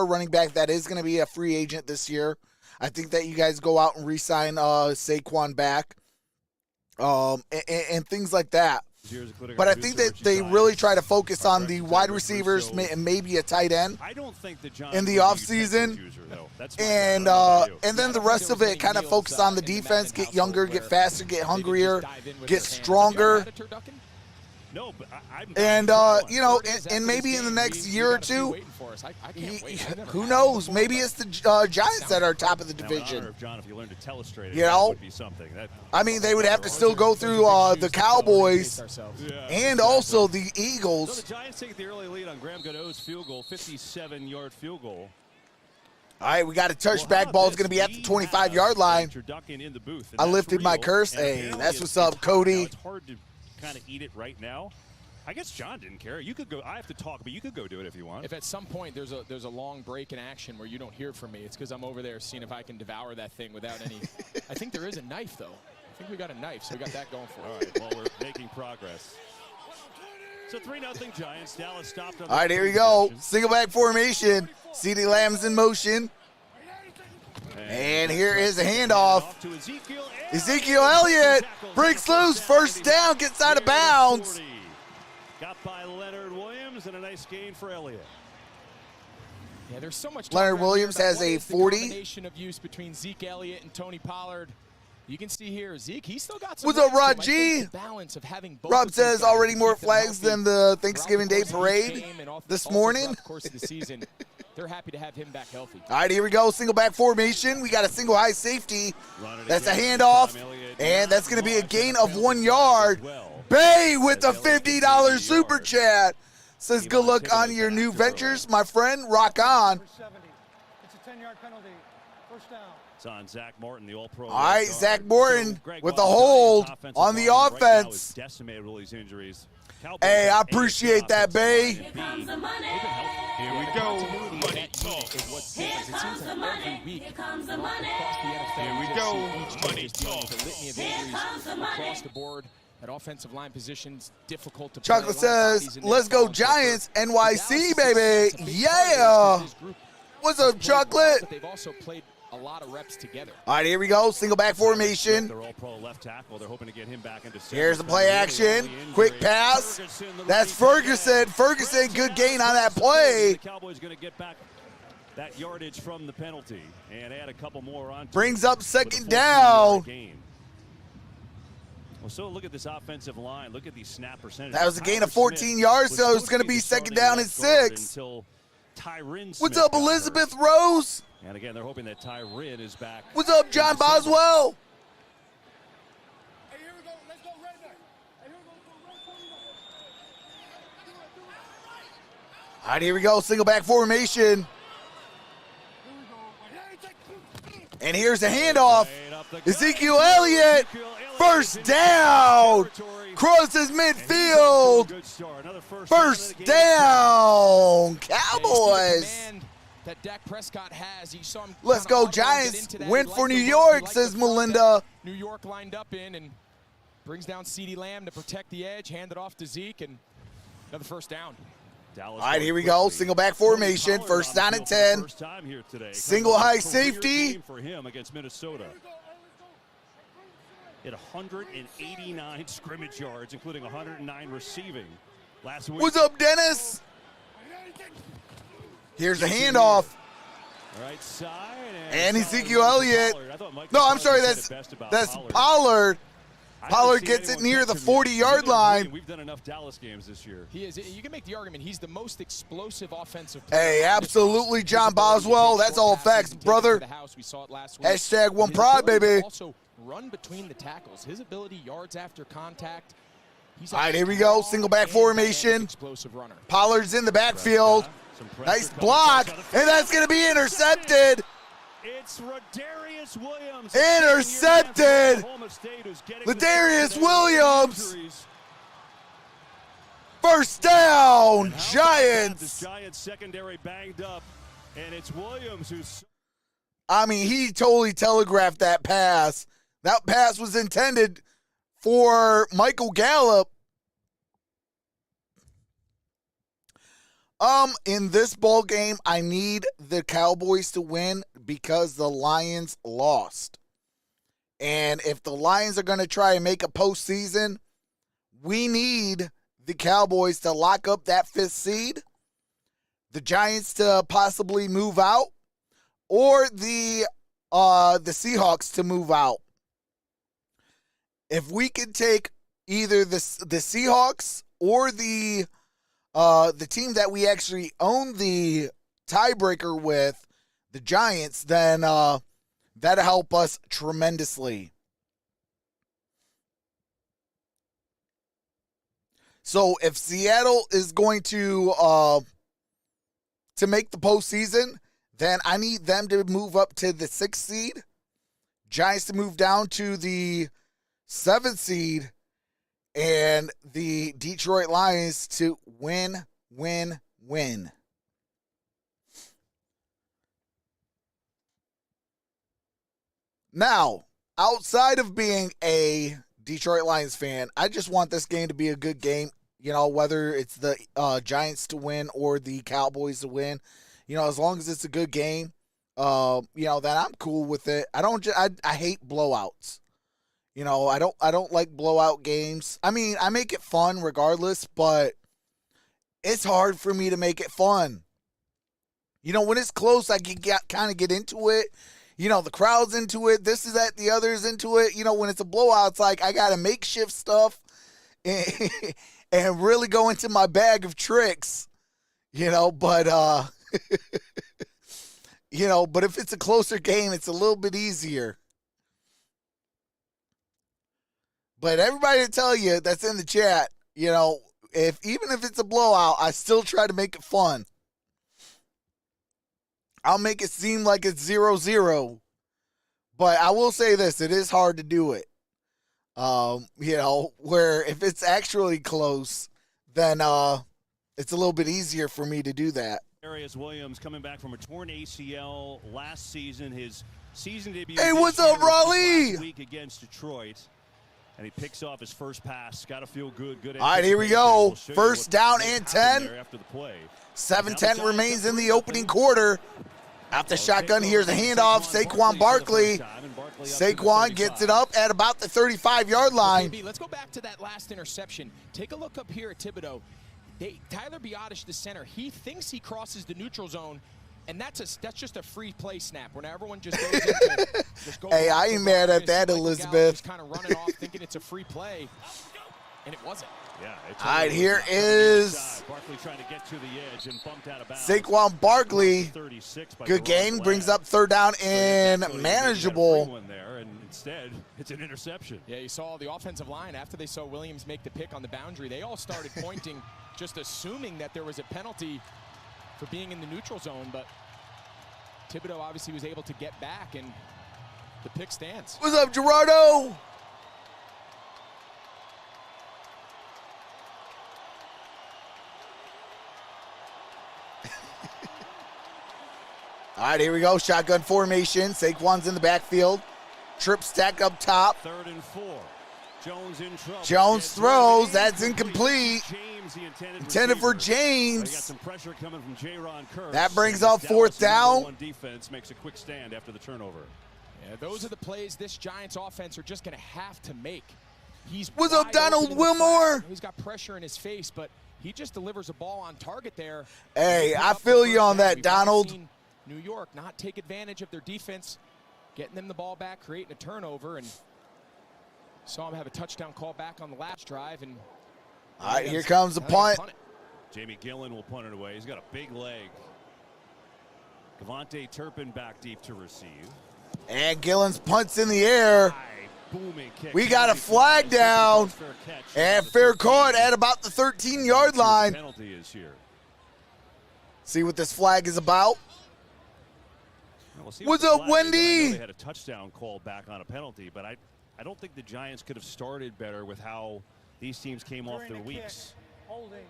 running back that is going to be a free agent this year. I think that you guys go out and re-sign Saquon back and things like that. But I think that they really try to focus on the wide receivers and maybe a tight end in the offseason. And then the rest of it kind of focus on the defense, get younger, get faster, get hungrier, get stronger. And maybe in the next year or two, who knows? Maybe it's the Giants that are top of the division. I mean, they would have to still go through the Cowboys and also the Eagles. The Giants take the early lead on Graham Gano's field goal, 57-yard field goal. All right, we got a touchback. Ball's going to be at the 25-yard line. I lifted my curse. Hey, that's what's up, Cody. It's hard to kind of eat it right now. I guess John didn't care. You could go. I have to talk, but you could go do it if you want. If at some point there's a long break in action where you don't hear from me, it's because I'm over there seeing if I can devour that thing without any. I think there is a knife though. I think we got a knife, so we got that going for us. All right. Well, we're making progress. So 3-0 Giants. Dallas stopped on. All right, here we go. Single back formation. CeeDee Lamb's in motion. And here is a handoff. Ezekiel Elliott breaks loose. First down, gets out of bounds. Got by Leonard Williams and a nice gain for Elliott. Yeah, there's so much. Leonard Williams has a 40. Combination of use between Zeke Elliott and Tony Pollard. You can see here, Zeke, he's still got some. What's up, Rod G? Rob says already more flags than the Thanksgiving Day parade this morning. Course of the season, they're happy to have him back healthy. All right, here we go. Single back formation. We got a single high safety. That's a handoff, and that's going to be a gain of 1 yard. Bay with the $50 super chat. Says good luck on your new ventures, my friend. Rock on. It's a 10-yard penalty. First down. It's on Zach Morton, the All-Pro. All right, Zach Morton with the hold on the offense. Decimated with all these injuries. Hey, I appreciate that, Bay. Here comes the money. Here we go. Money talk. Here comes the money. Here comes the money. Here we go. Money talk. Here comes the money. Across the board. At offensive line positions, difficult to play. Chocolate says, let's go Giants, NYC, baby. Yeah. What's up, Chocolate? But they've also played a lot of reps together. All right, here we go. Single back formation. They're All-Pro left tackle. They're hoping to get him back into. Here's the play action. Quick pass. That's Ferguson. Ferguson, good gain on that play. The Cowboys going to get back that yardage from the penalty and add a couple more on. Brings up second down. Well, so look at this offensive line. Look at these snap percentages. That was a gain of 14 yards, so it's going to be second down and 6. What's up, Elizabeth Rose? And again, they're hoping that Tyrin is back. What's up, John Boswell? Hey, here we go. Let's go right back. Hey, here we go. All right, here we go. Single back formation. And here's a handoff. Ezekiel Elliott. First down. Crosses midfield. First down. Cowboys. That Dak Prescott has. You saw him. Let's go Giants. Win for New York, says Melinda. New York lined up in and brings down CeeDee Lamb to protect the edge. Hand it off to Zeke and another first down. All right, here we go. Single back formation. First down and 10. Single high safety. For him against Minnesota. At 189 scrimmage yards, including 109 receiving last week. What's up, Dennis? Here's a handoff. Right side and Ezekiel Elliott. No, I'm sorry, that's Pollard. Pollard gets it near the 40-yard line. We've done enough Dallas games this year. He is. You can make the argument he's the most explosive offensive player. Hey, absolutely, John Boswell. That's all facts, brother. We saw it last week. Hashtag one His pride, ability to baby. Also run between the tackles. His ability yards after contact. He's All right, here we go. Single back formation. Explosive runner. Pollard's in the backfield. Nice block, and that's going to be intercepted. It's Ladarius Williams. Intercepted. Ladarius Williams. First down, Giants. The Giants secondary banged up, and it's Williams who's. I mean, he totally telegraphed that pass. That pass was intended for Michael Gallup. In this ball game, I need the Cowboys to win because the Lions lost. And if the Lions are going to try and make a postseason, we need the Cowboys to lock up that 5th seed, the Giants to possibly move out, or the Seahawks to move out. If we can take either the Seahawks or the team that we actually own the tiebreaker with, the Giants, then that'll help us tremendously. So if Seattle is going to make the postseason, then I need them to move up to the 6th seed, Giants to move down to the 7th seed, and the Detroit Lions to win. Now, outside of being a Detroit Lions fan, I just want this game to be a good game. You know, whether it's the Giants to win or the Cowboys to win, you know, as long as it's a good game, you know, then I'm cool with it. I hate blowouts. You know, I don't like blowout games. I mean, I make it fun regardless, but it's hard for me to make it fun. You know, when it's close, I can kind of get into it. You know, the crowd's into it. This is that, the other's into it. You know, when it's a blowout, it's like I got to makeshift stuff and really go into my bag of tricks. You know, but you know, but if it's a closer game, it's a little bit easier. But everybody to tell you that's in the chat, you know, even if it's a blowout, I still try to make it fun. I'll make it seem like it's 0-0. But I will say this, it is hard to do it. You know, where if it's actually close, then it's a little bit easier for me to do that. Ladarius Williams coming back from a torn ACL last season. His season debut. Hey, what's up, Raleigh? Last week against Detroit. And he picks off his first pass. Got to feel good. Good. All right, here we go. We'll First down and 10. After the play. 7:10 remains in the opening quarter. Out the shotgun, here's a handoff. Saquon Barkley. Saquon gets it up at about the 35-yard line. Let's go back to that last interception. Take a look up here at Thibodeau. Tyler Biotish, the center, he thinks he crosses the neutral zone, and that's just a free play snap when everyone just goes into Hey, I ain't mad at that, Elizabeth. Just kind of running off thinking it's a free play, and it wasn't. Yeah, all right, here is Barkley trying to get to the edge and bumped out of bounds. Saquon Barkley. Good gain, brings up 3rd down and manageable. There, and instead, it's an interception. Yeah, you saw the offensive line after they saw Williams make the pick on the boundary. They all started pointing, just assuming that there was a penalty for being in the neutral zone, but Thibodeau obviously was able to get back, and the pick stands. What's up, Gerardo? All right, here we go. Shotgun formation. Saquon's in the backfield. Trip stack up top. 3rd and 4. Jones in trouble. Jones throws. That's incomplete. James, the intended for James. Got some pressure coming from J-Ron Kurtz. That brings up 4th down. Defense makes a quick stand after the turnover. Yeah, those are the plays this Giants offense are just going to have to make. What's up, Donald Wilmore? He's got pressure in his face, but he just delivers a ball on target there. Hey, I feel you on that, Donald. New York not take advantage of their defense, getting them the ball back, creating a turnover, and Saw him have a touchdown call back on the last drive, and All right, here comes the punt. Jamie Gillen will punt it away. He's got a big leg. Devontae Turpin back deep to receive. And Gillen's punts in the air. Booming kick. We got a flag down. And fair caught at about the 13-yard line. Penalty is here. See what this flag is about? We'll see What's what the up, flag is. I know Wendy? They had a touchdown call back on a penalty, but I don't think the Giants could have started better with how these teams came off During their the kick, weeks. Holding.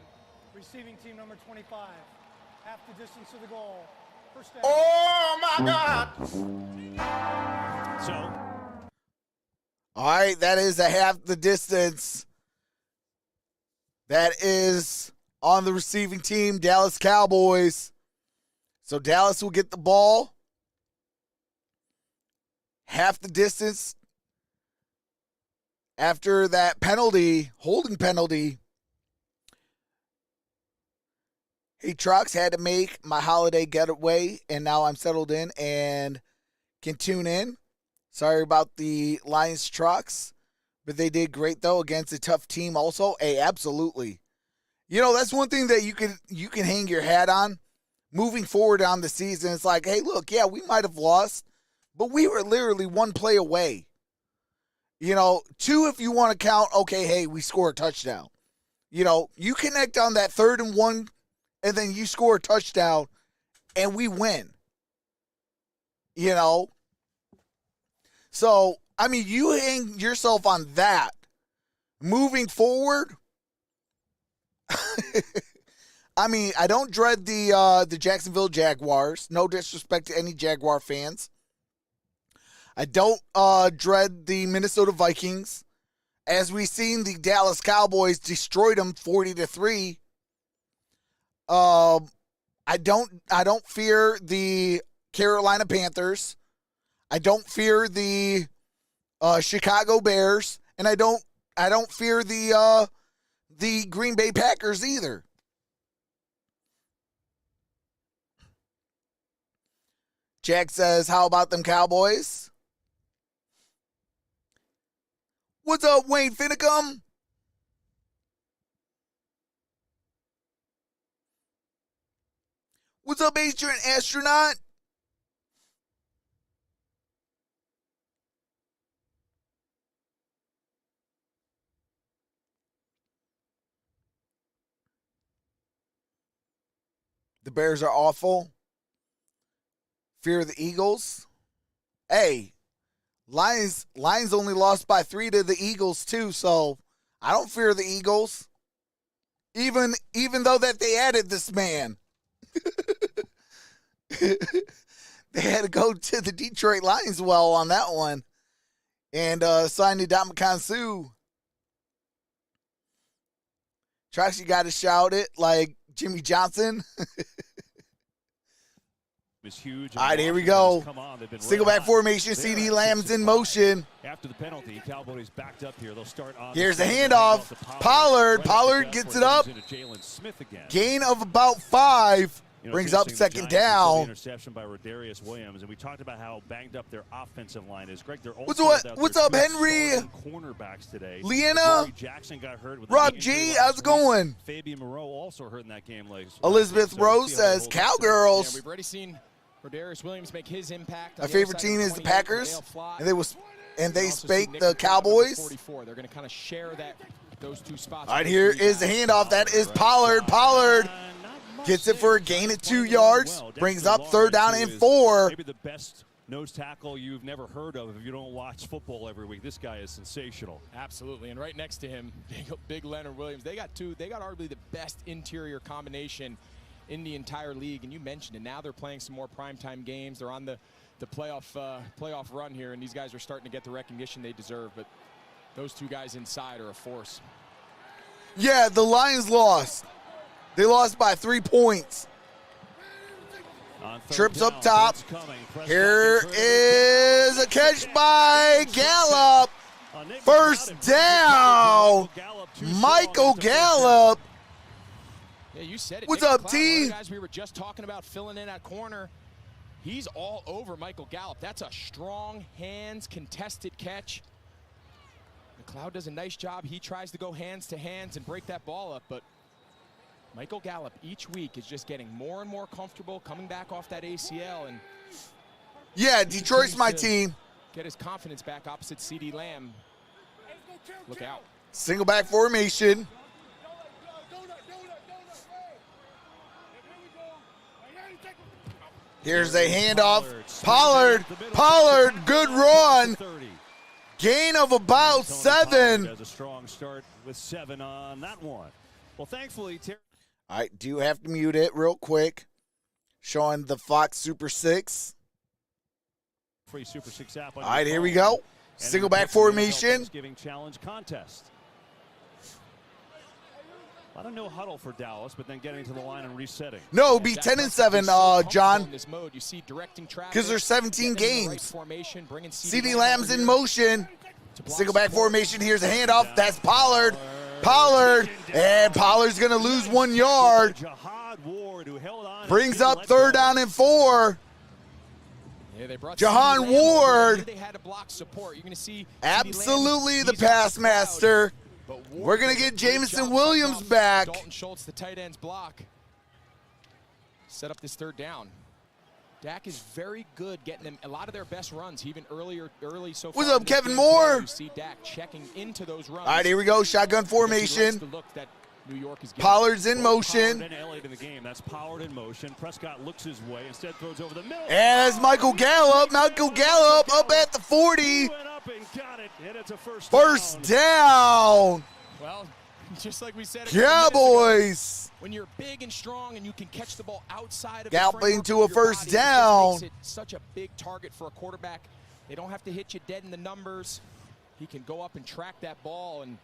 Receiving team number 25. Half the distance to the goal. First down. Oh, my God. So, All right, that is a half the distance. That is on the receiving team, Dallas Cowboys. So Dallas will get the ball. Half the distance after that penalty, holding penalty. Hey, Trox, had to make my holiday getaway, and now I'm settled in and can tune in. Sorry about the Lions, Trox, but they did great, though, against a tough team also. Hey, absolutely. You know, that's one thing that you can hang your hat on. Moving forward on the season, it's like, hey, look, yeah, we might have lost, but we were literally one play away. You know, two if you want to count, okay, hey, we score a touchdown. You know, you connect on that 3rd and 1, and then you score a touchdown, and we win. You know? So, I mean, you hang yourself on that. Moving forward, I mean, I don't dread the Jacksonville Jaguars. No disrespect to any Jaguar fans. I don't dread the Minnesota Vikings. As we've seen, the Dallas Cowboys destroyed them 40-3. I don't fear the Carolina Panthers. I don't fear the Chicago Bears, and I don't fear the Green Bay Packers either. Jack says, how about them Cowboys? What's up, Wayne Finicum? What's up, Adrian Astronaut? The Bears are awful. Fear the Eagles. Hey, Lions only lost by 3 to the Eagles too, so I don't fear the Eagles. Even though that they added this man. They had to go to the Detroit Lions well on that one. And signed Ndamukong Suh. Trox, you got to shout it like Jimmy Johnson. is huge. All right, here we go. Single back formation. CD Lamb's in motion. After the penalty, Cowboys backed up here. They'll start on. Here's the handoff. Pollard gets it up. Gain of about 5. Brings up second down. Interception by Rodarius Williams, and we talked about how banged up their offensive line is. Greg, they're what's up, Henry? Cornerbacks today. Leanna. Jackson got hurt with Rob G, how's it going? Fabian Moreau also hurt in that game. Elizabeth Rose says, Cowgirls. Yeah, we've already seen Rodarius Williams make his impact. My favorite team is the Packers, and they spanked the Cowboys. They're going to kind of share those two spots. All right, here is the handoff. That is Pollard. Pollard gets it for a gain of 2 yards. Brings up 3rd down and 4. Maybe the best nose tackle you've never heard of if you don't watch football every week. This guy is sensational. Absolutely, and right next to him, big Leonard Williams. They got arguably the best interior combination in the entire league, and you mentioned it. Now they're playing some more primetime games. They're on the playoff run here, and these guys are starting to get the recognition they deserve. But those two guys inside are a force. Yeah, the Lions lost. They lost by 3 points. Trips up top. Here is a catch by Gallup. First down. Michael Gallup. Yeah, you said it. What's up, T? Guys, we were just talking about filling in at corner. He's all over Michael Gallup. That's a strong hands contested catch. McLeod does a nice job. He tries to go hands to hands and break that ball up, but Michael Gallup each week is just getting more and more comfortable coming back off that ACL, and Yeah, Detroit's my team. get his confidence back opposite CeeDee Lamb. Look out. Single back formation. Here's a handoff. Pollard, good run. Gain of about 7. Has a strong start with 7 on that one. Well, thankfully, All right, do have to mute it real quick. Showing the Fox Super 6. free Super 6 app on All right, your here we phone. go. Single back formation. Thanksgiving Challenge contest. A lot of no huddle for Dallas, but then getting to the line and resetting. No, it'll be 10 and 7, John, In this mode, you see directing traffic, because there's 17 getting in the right games. formation, bringing CeeDee Lamb's in motion. to block Single back support. formation. Here's a handoff. That's Pollard. Pollard. And Pollard's going to lose 1 yard. Jahad Ward, who held on and Brings didn't up let 3rd go. down and 4. Yeah, they brought Jahan CeeDee Lamb Ward. over. They had to block support. You're going to see Absolutely CeeDee the Lamb, he's off pass the master. crowd, but Ward We're going to does a get great Jamison job Williams cutting off back. Dalton Schultz, the tight end's block. Set up this 3rd down. Dak is very good getting them a lot of their best runs, even early so far. What's up, in this Kevin game Moore? today. You see Dak checking into those runs. All right, here we go. Shotgun Because he likes formation. the look that New York is getting. Pollard's in Pollard motion. and Elliott in the game. That's Pollard in motion. Prescott looks his way. Instead throws over the middle. And that's Michael Gallup. Michael Gallup up at the 40. Went up and got it. And it's a first Down. Well, just like we said, a couple minutes ago, Cowboys. when you're big and strong and you can catch the ball outside of Gallup the framework into of a your first body, it just down. makes it such a big target for a quarterback. They don't have to hit you dead in the numbers. He can go up and track that ball, and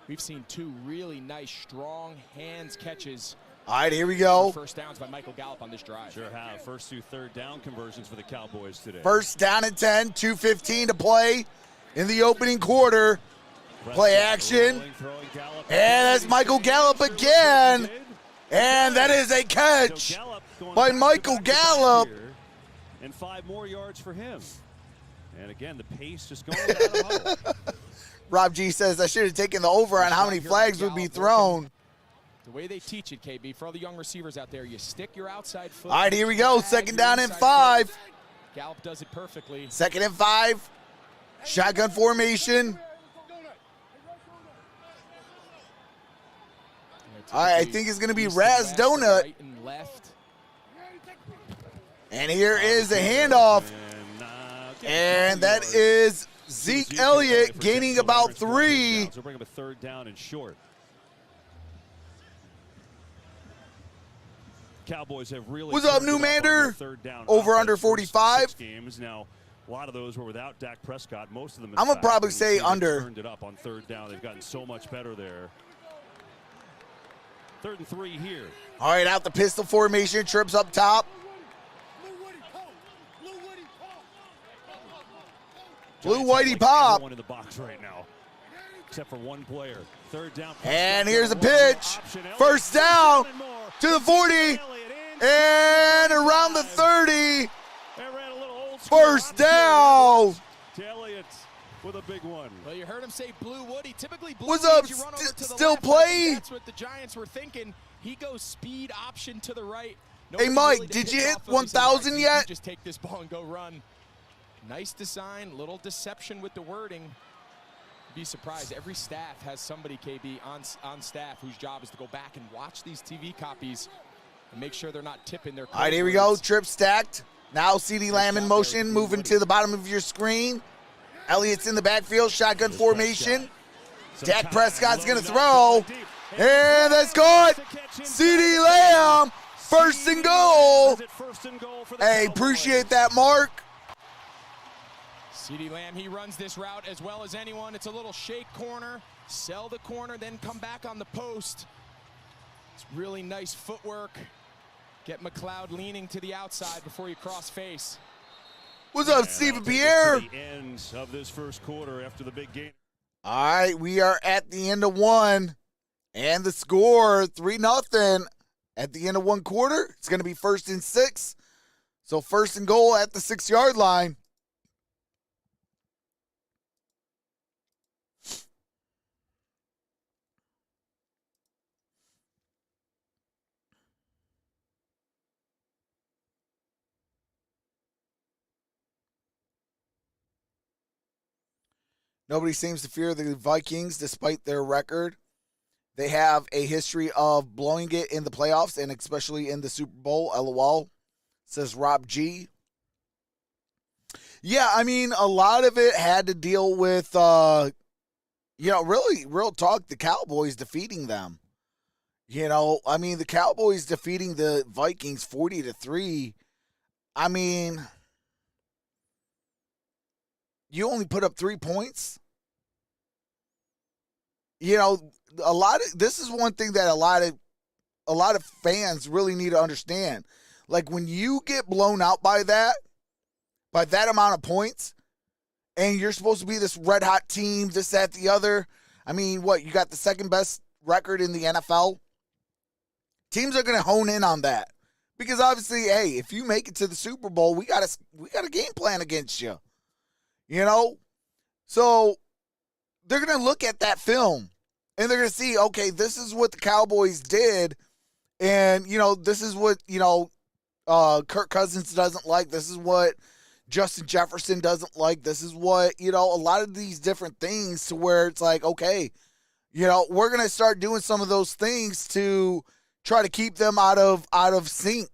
we've seen 2 really nice, strong hands catches. All right, here we go. First downs by Michael Gallup on this drive. Sure have. First 2 third down conversions for the Cowboys today. First down and 10. 2:15 to play in the opening quarter. Play action. Rolling, throwing, Gallup. And that's Michael Gallup again. And that is a So catch Gallup going by back to Michael back to back Gallup. here, and 5 more yards for him. And again, the pace just going out of huddle. Rob G says I should have taken the over on how many flags would be thrown. The way they teach it, KB, for all the young receivers out there, you stick your outside foot. All right, here we go. flag, 2nd your down and inside 5. foot. Gallup does it perfectly. 2nd and 5. Shotgun formation. All right, I think it's going to be East and Raz west, Donut. Right and left. And here is a handoff. And that is Zeke Elliott gaining about 3. So bring up a 3rd down and short. Cowboys have really. What's up, turned it on Newmander? their 3rd down Over offense. under First 45. 6 games now. A lot of those were without Dak Prescott. Most of them. in I'ma fact, probably and say they've under. Turned it up on 3rd down. They've gotten so much better there. 3rd and 3 here. All right, out the pistol formation. Trips up top. Blue Giants Whitey have, like, Pop. everyone in the box right now, except for 1 player. 3rd down. And Prescott here's a got 1 more pitch. option. Elliott First down seven more. to the 40. Elliott in. And around the 30. They ran a little old school First option. down. To Elliott with a big one. Well, you heard him say Blue Woody. Typically, Blue What's means up? you run over to the Still left. I play? think that's what the Giants were thinking. He goes speed option to the right. Hey, Nobody Mike, really to did you pitch hit off of. He said, 1,000 "Mike, yet?" you just take this ball and go run. Nice design, little deception with the wording. Be surprised. Every staff has somebody, KB, on staff whose job is to go back and watch these TV copies and make sure they're not tipping their. All right, here we go. Trip stacked. Now CeeDee Lamb in motion, moving to the bottom of your screen. Elliott's in the backfield, shotgun formation. Dak Prescott's going to throw. And that's caught. CeeDee Lamb, 1st and goal. Hey, appreciate that, Mark. CeeDee Lamb, he runs this route as well as anyone. It's a little shake corner, sell the corner, then come back on the post. It's really nice footwork. Get McLeod leaning to the outside before you cross face. What's up, Stephen Pierre? The end of this first quarter after the big game. All right, we are at the end of 1. And the score, 3-0 at the end of 1 quarter. It's going to be 1st and 6. So 1st and goal at the 6-yard line. Nobody seems to fear the Vikings despite their record. They have a history of blowing it in the playoffs and especially in the Super Bowl. LOL, says Rob G. Yeah, I mean, a lot of it had to deal with, really, real talk, the Cowboys defeating them. I mean, the Cowboys defeating the Vikings 40-3. I mean, you only put up 3 points. This is one thing that a lot of fans really need to understand. Like, when you get blown out by that amount of points, and you're supposed to be this red hot team, this, that, the other. I mean, you got the second best record in the NFL? Teams are going to hone in on that. Because obviously, hey, if you make it to the Super Bowl, we got a game plan against you. So they're going to look at that film and they're going to see, okay, this is what the Cowboys did. And, this is what, Kirk Cousins doesn't like. This is what Justin Jefferson doesn't like. This is what, a lot of these different things to where it's like, okay, we're going to start doing some of those things to try to keep them out of sync.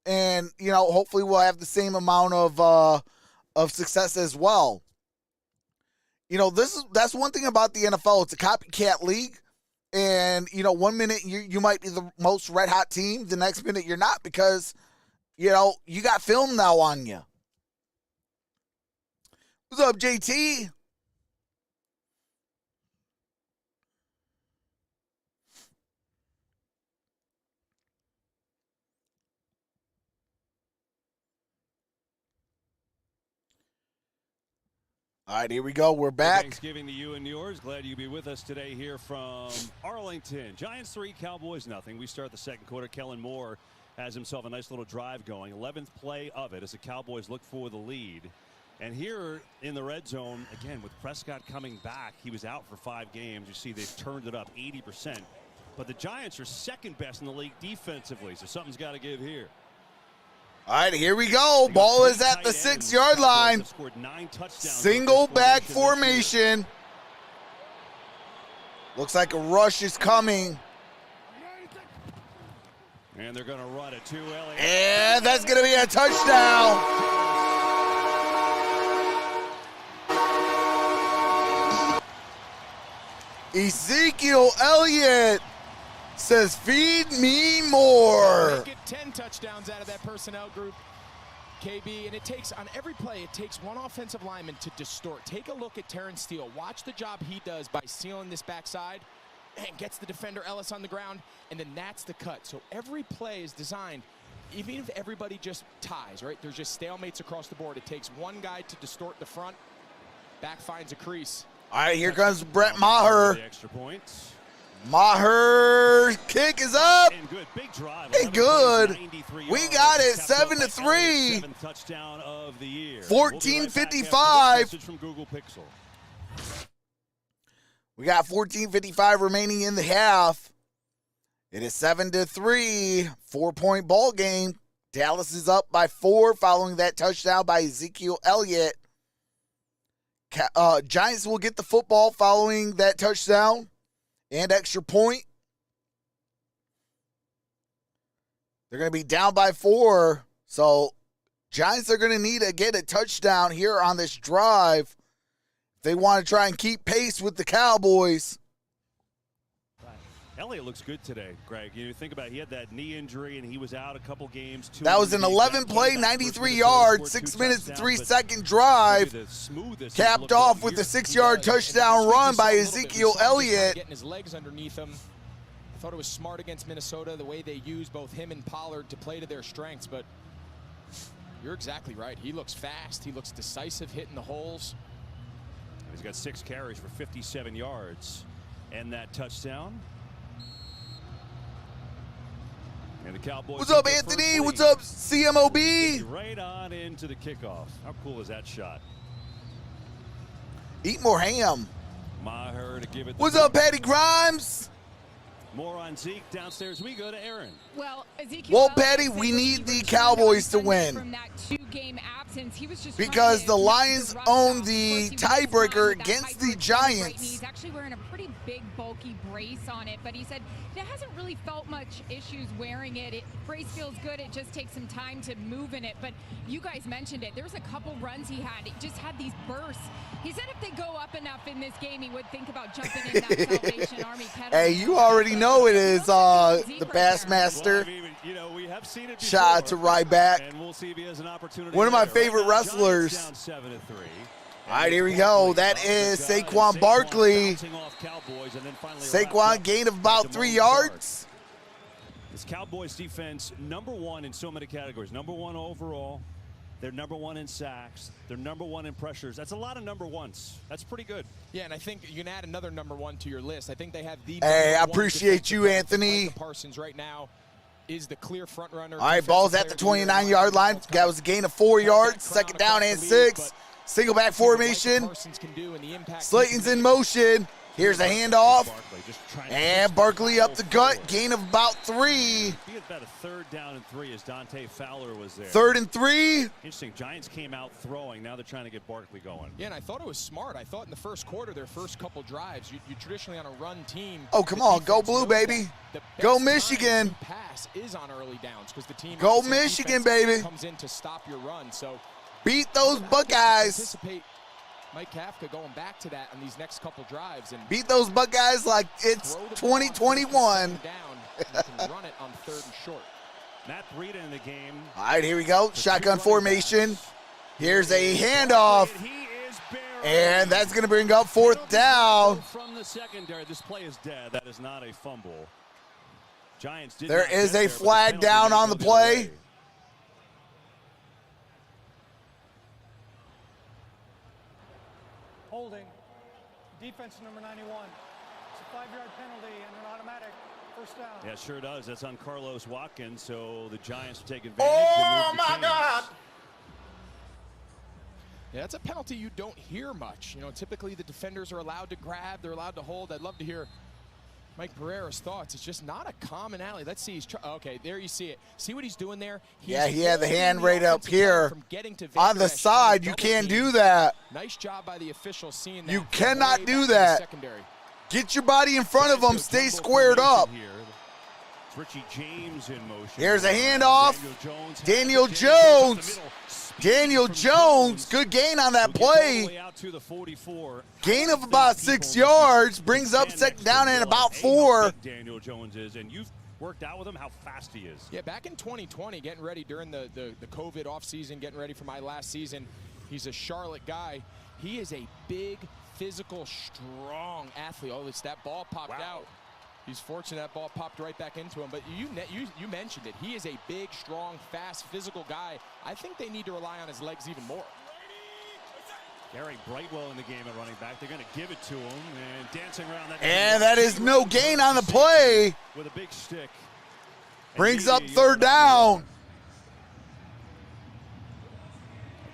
And, hopefully we'll have the same amount of success as well. That's one thing about the NFL. It's a copycat league. And, 1 minute you might be the most red hot team. The next minute you're not because, you got film now on you. What's up, JT? All right, here we go. We're back. Thanksgiving to you and yours. Glad you be with us today here from Arlington. Giants 3, Cowboys nothing. We start the second quarter. Kellen Moore has himself a nice little drive going. 11th play of it as the Cowboys look for the lead. And here in the red zone, again, with Prescott coming back, he was out for 5 games. You see they've turned it up 80%. But the Giants are second best in the league defensively, so something's got to give here. All right, here we go. Ball is at the 6-yard line. Single back formation. Looks like a rush is coming. And they're going to run it to Elliott. And that's going to be a touchdown. Ezekiel Elliott says, feed me more. Get 10 touchdowns out of that personnel group, KB, and it takes, on every play, it takes one offensive lineman to distort. Take a look at Terrence Steele. Watch the job he does by sealing this backside and gets the defender Ellis on the ground, and then that's the cut. So every play is designed, even if everybody just ties, right? There's just stalemates across the board. It takes one guy to distort the front. Back finds a crease. All right, here comes Brett Maher. Extra points. Maher kick is up. And good. Big drive. And good. We got it 7-3. 7th touchdown of the year. 14:55. From Google Pixel. We got 14:55 remaining in the half. It is 7-3. 4-point ball game. Dallas is up by 4 following that touchdown by Ezekiel Elliott. Giants will get the football following that touchdown and extra point. They're going to be down by 4. So Giants are going to need to get a touchdown here on this drive if they want to try and keep pace with the Cowboys. Elliott looks good today, Greg. You think about it, he had that knee injury and he was out a couple games. That was an 11-play, 93-yard, 6 minutes and 3-second drive, capped off with a 6-yard touchdown run by Ezekiel Elliott. Getting his legs underneath him. I thought it was smart against Minnesota, the way they use both him and Pollard to play to their strengths, but you're exactly right. He looks fast. He looks decisive, hitting the holes. He's got 6 carries for 57 yards. And that touchdown. And the Cowboys. What's up, Anthony? What's up, CMOB? Right on into the kickoff. How cool is that shot? Eat more ham. Maher to give it. What's up, Patty Grimes? More on Zeke. Downstairs we go to Aaron. Well, Ezekiel Patty, we need the Cowboys to win. From that 2-game absence. since he was just because trying to the knock Lions rust own off. the Of course, he was tiebreaker fine with that against tight the versus right knee. Giants. He's actually wearing a pretty big, bulky brace on it, but he said he hasn't really felt much issues wearing it. Brace feels good. It just takes some time to move in it. But you guys mentioned it. There was a couple runs he had. It just had these bursts. He said if they go up enough in this game, he would think about jumping in that Salvation Army pedal. Hey, you already know it is the Bassmaster. We have seen it before. Shout out to Ryback. And we'll see if he has an opportunity. One of my there. favorite Right now, wrestlers. Giants down 7-3. All right, here we go. That is Saquon Barkley. Saquon, gain of about 3 yards. This Cowboys defense, #1 in so many categories. #1 overall. They're #1 in sacks. They're #1 in pressures. That's a lot of #1s. That's pretty good. Yeah, and I think you can add another #1 to your list. I think they have the Hey, I #1 appreciate you, defensive back. Anthony. Micah Parsons right now is the clear front runner. All right, ball's at the 29-yard line. That was a gain of 4 yards. Second down and 6. Single back formation. Slayton's in motion. Here's a handoff. And Barkley up the gut. Gain of about 3. He had about a 3rd down and 3 as Dante Fowler was there. 3rd and 3. Interesting. Giants came out throwing. Now they're trying to get Barkley going. Yeah, and I thought it was smart. I thought in the first quarter, their first couple drives, you traditionally on a run team. Oh, come on. Go blue, baby. Go Michigan. Pass is on early downs because the team. Go Michigan, baby. Comes in to stop your run. So beat those Buckeyes. Anticipate Mike Kafka going back to that on these next couple drives and beat those Buckeyes like it's 2021. Down, you can run it on 3rd and short. Matt Breida in the game. All right, here we go. Shotgun formation. Here's a handoff. And that's going to bring up 4th down. From the secondary, this play is dead. That is not a fumble. Giants did there is a flag down on the play. Holding. Defense number 91. It's a 5-yard penalty and an automatic first down. Yeah, sure does. That's on Carlos Watkins, so the Giants take advantage. Oh, my God. Yeah, that's a penalty you don't hear much. Typically the defenders are allowed to grab. They're allowed to hold. I'd love to hear Mike Pereira's thoughts. It's just not a commonality. Let's see. Okay, there you see it. See what he's doing there? He had the hand right up here. On the side, you can't do that. Nice job by the officials seeing that. You cannot do that. Get your body in front of them. Stay squared up. Richie James in motion. Here's a handoff. Daniel Jones. Daniel Jones, good gain on that play. Gain of about 6 yards, brings up 2nd down and about 4. Daniel Jones is, and you've worked out with him how fast he is. Yeah, back in 2020, getting ready during the COVID offseason, getting ready for my last season, he's a Charlotte guy. He is a big, physical, strong athlete. Oh, that ball popped out. He's fortunate that ball popped right back into him. But you mentioned it. He is a big, strong, fast, physical guy. I think they need to rely on his legs even more. Gary Brightwell in the game at running back. They're going to give it to him and dancing around that. And that is no gain on the play. With a big stick. Brings up 3rd down.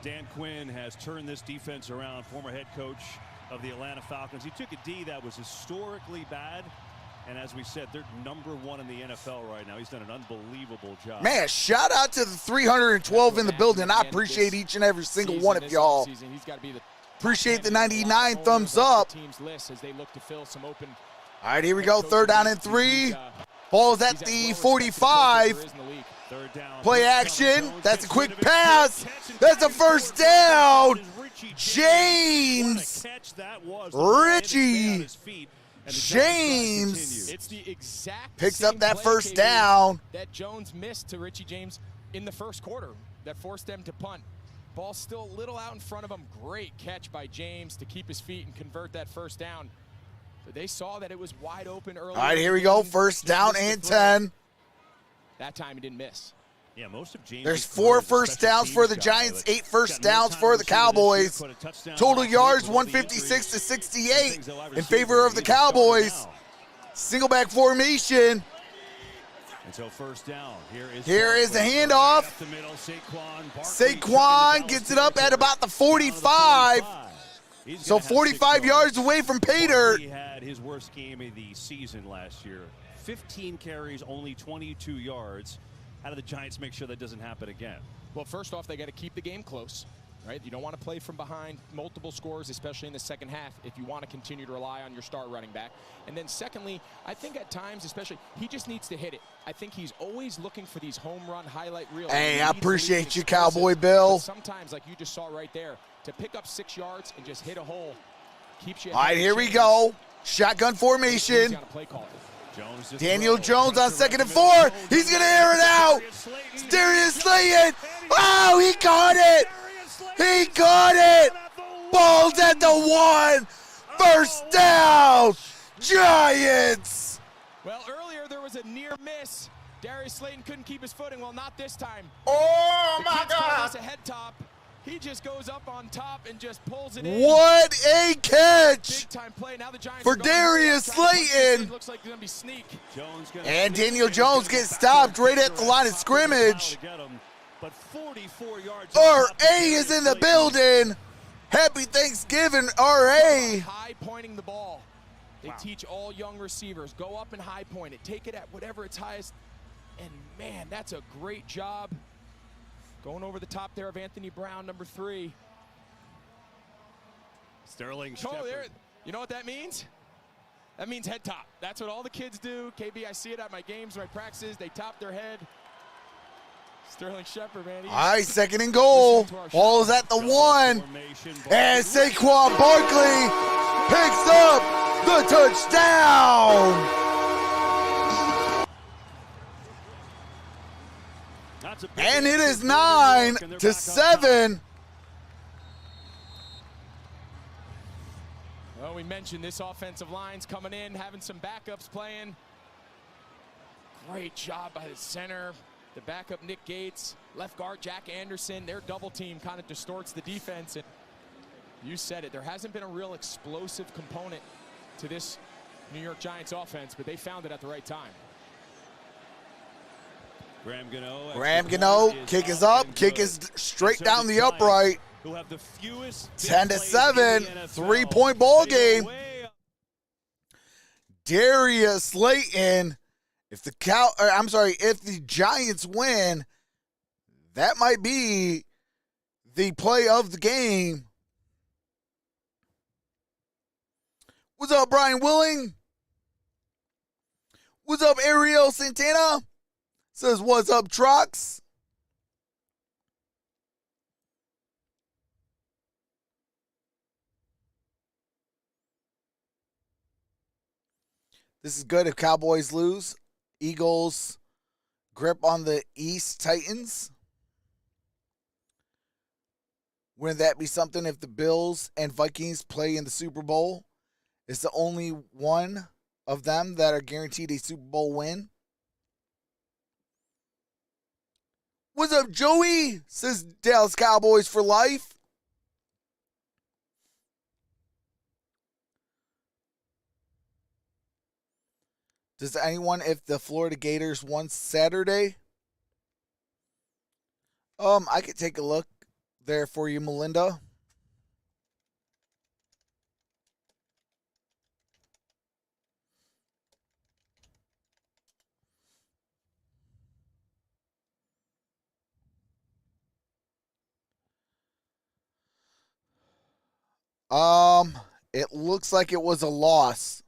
Dan Quinn has turned this defense around, former head coach of the Atlanta Falcons. He took a D that was historically bad. And as we said, they're #1 in the NFL right now. He's done an unbelievable job. Man, shout out to the 312 in the building. I appreciate each and every single one of y'all. Appreciate the 99 thumbs up. All right, here we go. 3rd down and 3. Ball's at the 45. Play action. That's a quick pass. That's a 1st down. James. Richie James it's the exact picks up that play, 1st down that Jones missed to Richie James in the first quarter that forced them to punt. Ball still a little out in front of him. Great catch by James to keep his feet and convert that 1st down. But they saw that it was wide open early. All right, here we go. 1st down and 10. That time he didn't miss. Yeah, most of James. There's 4 1st downs for the Giants, 8 1st downs for the Cowboys. Total yards 156 to 68 in favor of the Cowboys. Single back formation. And so 1st down. Here is the handoff. Saquon gets it up at about the 45. So 45 yards away from pay dirt. He had his worst game of the season last year. 15 carries, only 22 yards. How do the Giants make sure that doesn't happen again? Well, first off, they got to keep the game close, right? You don't want to play from behind multiple scores, especially in the second half, if you want to continue to rely on your star running back. And then secondly, I think at times, especially, he just needs to hit it. I think he's always looking for these home run highlight reels. Hey, He I needs to appreciate be you, explosive, Cowboy Bill. but sometimes, like you just saw right there, to pick up 6 yards and just hit a hole keeps you. All right, here we go. Shotgun formation. Daniel Jones on 2nd and 4. He's going to air it out. Darius Slayton. Oh, he caught it. He caught it. Ball's at the 1. First down. Giants. Well, earlier there was a near miss. Darius Slayton couldn't keep his footing. Well, not this time. Oh, The my kids call God. this a head top. He just goes up on top and just pulls it in. What a catch Big time play. Now the Giants for are going Darius trying to push this Slayton. in. Looks like it's going to be sneak. And Daniel Jones gets stopped right at the line of scrimmage. RA is in the building. Happy Thanksgiving, RA. High pointing the ball. They teach all young receivers, go up and high point it. Take it at whatever its highest. And man, that's a great job. Going over the top there of Anthony Brown, number 3. Sterling Oh, there, Shepard. you know what that means? That means head top. That's what all the kids do. KB, I see it at my games, my practices. They top their head. Sterling Shepard, man. All right, 2nd and goal. Ball is at the 1. And Saquon Barkley picks up the touchdown. And it is 9-7. Well, we mentioned this offensive line's coming in, having some backups playing. Great job by the center. The backup, Nick Gates. Left guard, Jack Anderson. Their double team kind of distorts the defense. And you said it. There hasn't been a real explosive component to this New York Giants offense, but they found it at the right time. Graham Gano, kick is up. Kick is straight down the upright. 10-7, 3-point ball game. Darius Slayton. If the Giants win, that might be the play of the game. What's up, Brian Willing? What's up, Ariel Santana? Says, what's up, Trox? This is good if Cowboys lose. Eagles grip on the East Titans. Wouldn't that be something if the Bills and Vikings play in the Super Bowl? It's the only one of them that are guaranteed a Super Bowl win. What's up, Joey? Says Dallas Cowboys for life. Does anyone, if the Florida Gators won Saturday? I could take a look there for you, Melinda. It looks like it was a loss.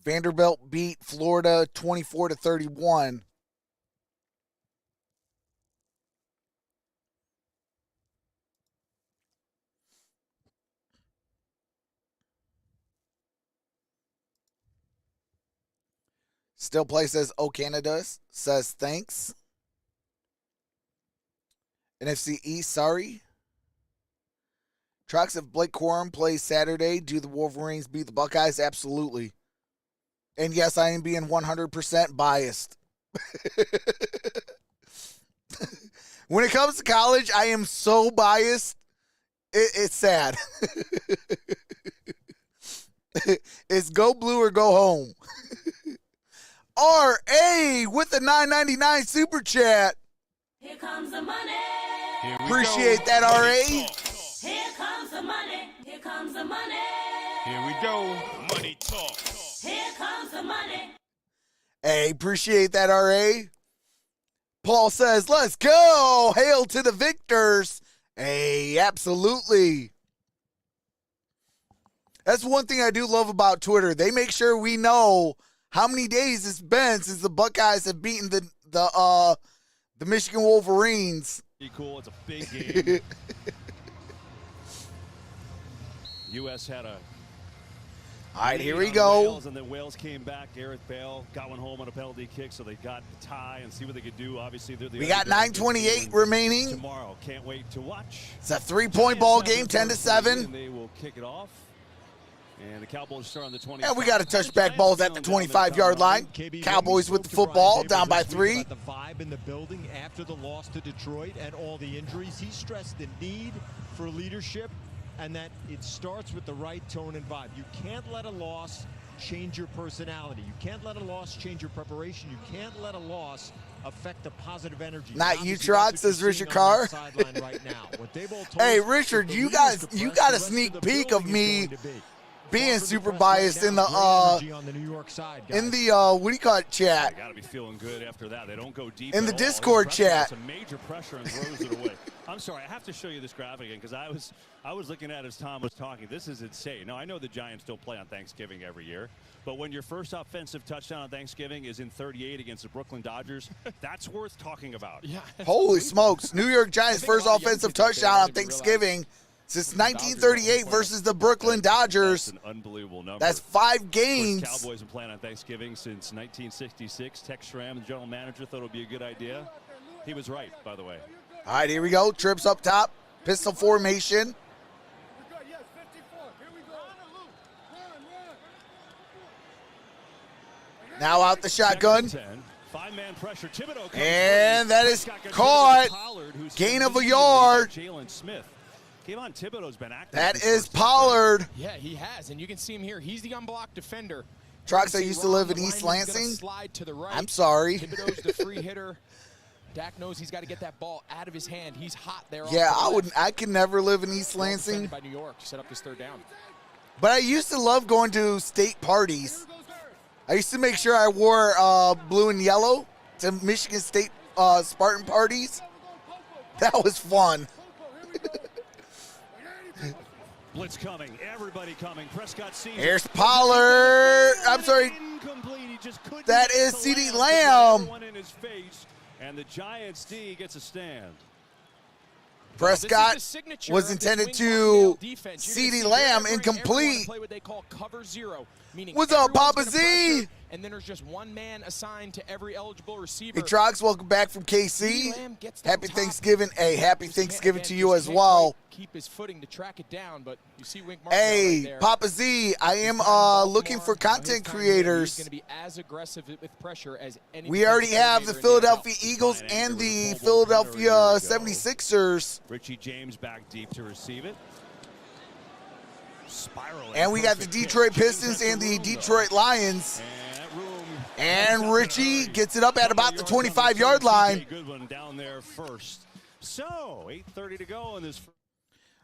Vanderbilt beat Florida 24-31. Still Play says, "Oh, Canada," says thanks. NFC East, sorry. Trox, if Blake Corum plays Saturday, do the Wolverines beat the Buckeyes? Absolutely. And yes, I am being 100% biased. When it comes to college, I am so biased. It's sad. It's go blue or go home. RA with the $9.99 super chat. Here comes the money. Appreciate that, RA. Here comes the money. Here comes the money. Here we go. Money talk. Here comes the money. Hey, appreciate that, RA. Paul says, let's go. Hail to the victors. Hey, absolutely. That's one thing I do love about Twitter. They make sure we know how many days it's been since the Buckeyes have beaten the Michigan Wolverines. Pretty cool. It's a big game. U.S. had a All right, here we on go. Wales, and then Wales came back. Gareth Bale got one home on a penalty kick, so they got the tie and see what they could do. Obviously, they're the We got underdog 9:28 remaining. tomorrow. Can't wait to watch. It's a 3-point ball game, 10-7. And they will kick it off. And the Cowboys start on the 20. And we got to touch back balls at the 25-yard line. Cowboys with the football, down by 3. The vibe in the building after the loss to Detroit and all the injuries. He stressed the need for leadership and that it starts with the right tone and vibe. You can't let a loss change your personality. You can't let a loss change your preparation. You can't let a loss affect the positive energy. Not you, Trox, says Richard Carr. Hey, Richard, you got a sneak peek of me being super biased in the what do you call it, chat? They got to be feeling good after that. They don't go deep in the at all. Discord chat. Some major pressure and throws it away. I'm sorry, I have to show you this graphic again because I was looking at it as Tom was talking. This is insane. Now I know the Giants don't play on Thanksgiving every year, but when your first offensive touchdown on Thanksgiving is in 38 against the Brooklyn Dodgers, that's worth talking about. Yeah. Holy smokes! New York Giants first offensive touchdown on Thanksgiving since 1938 versus the Brooklyn Dodgers. That's an unbelievable number. That's 5 games. Cowboys have played on Thanksgiving since 1966. Tex Schramm, the general manager, thought it would be a good idea. He was right, by the way. All right, here we go. Trips up top. Pistol formation. Now out the shotgun. Five-man pressure. Thibodeau And that is caught. Gain of a yard. Jalen Smith. Kayvon Thibodeau's been active. That is Pollard. Yeah, he has, and you can see him here. He's the unblocked defender. Trox, I used to live in East Lansing. Slide to the right. I'm sorry. Thibodeau's the free hitter. Dak knows he's got to get that ball out of his hand. He's hot there. Yeah, I could never live in East Lansing. By New York to set up this third down. But I used to love going to state parties. I used to make sure I wore blue and yellow to Michigan State Spartan parties. That was fun. Blitz coming. Everybody coming. Prescott sees. Here's Pollard. I'm sorry. Incomplete. He just couldn't That get is to CeeDee Lamb. Lamb. In his face, and the Giants D gets a stand. Prescott was intended to CeeDee Lamb, incomplete. What's up, Papa Z? And then there's just one man assigned to every eligible receiver. Hey, Trox, welcome back from KC. Happy Thanksgiving. Hey, happy Thanksgiving to you as well. Keep his footing to track it down, but you see Wink Hey, right there. Papa Z, I am looking for content creators. He's going to be as aggressive with pressure as any. We already have the Philadelphia Eagles and the Philadelphia 76ers. Richie James back deep to receive it. Spiraling. And we got the Detroit Pistons and the Detroit Lions. And Richie gets it up at about the 25-yard line. Good one down there first. So, 8:30 to go in this.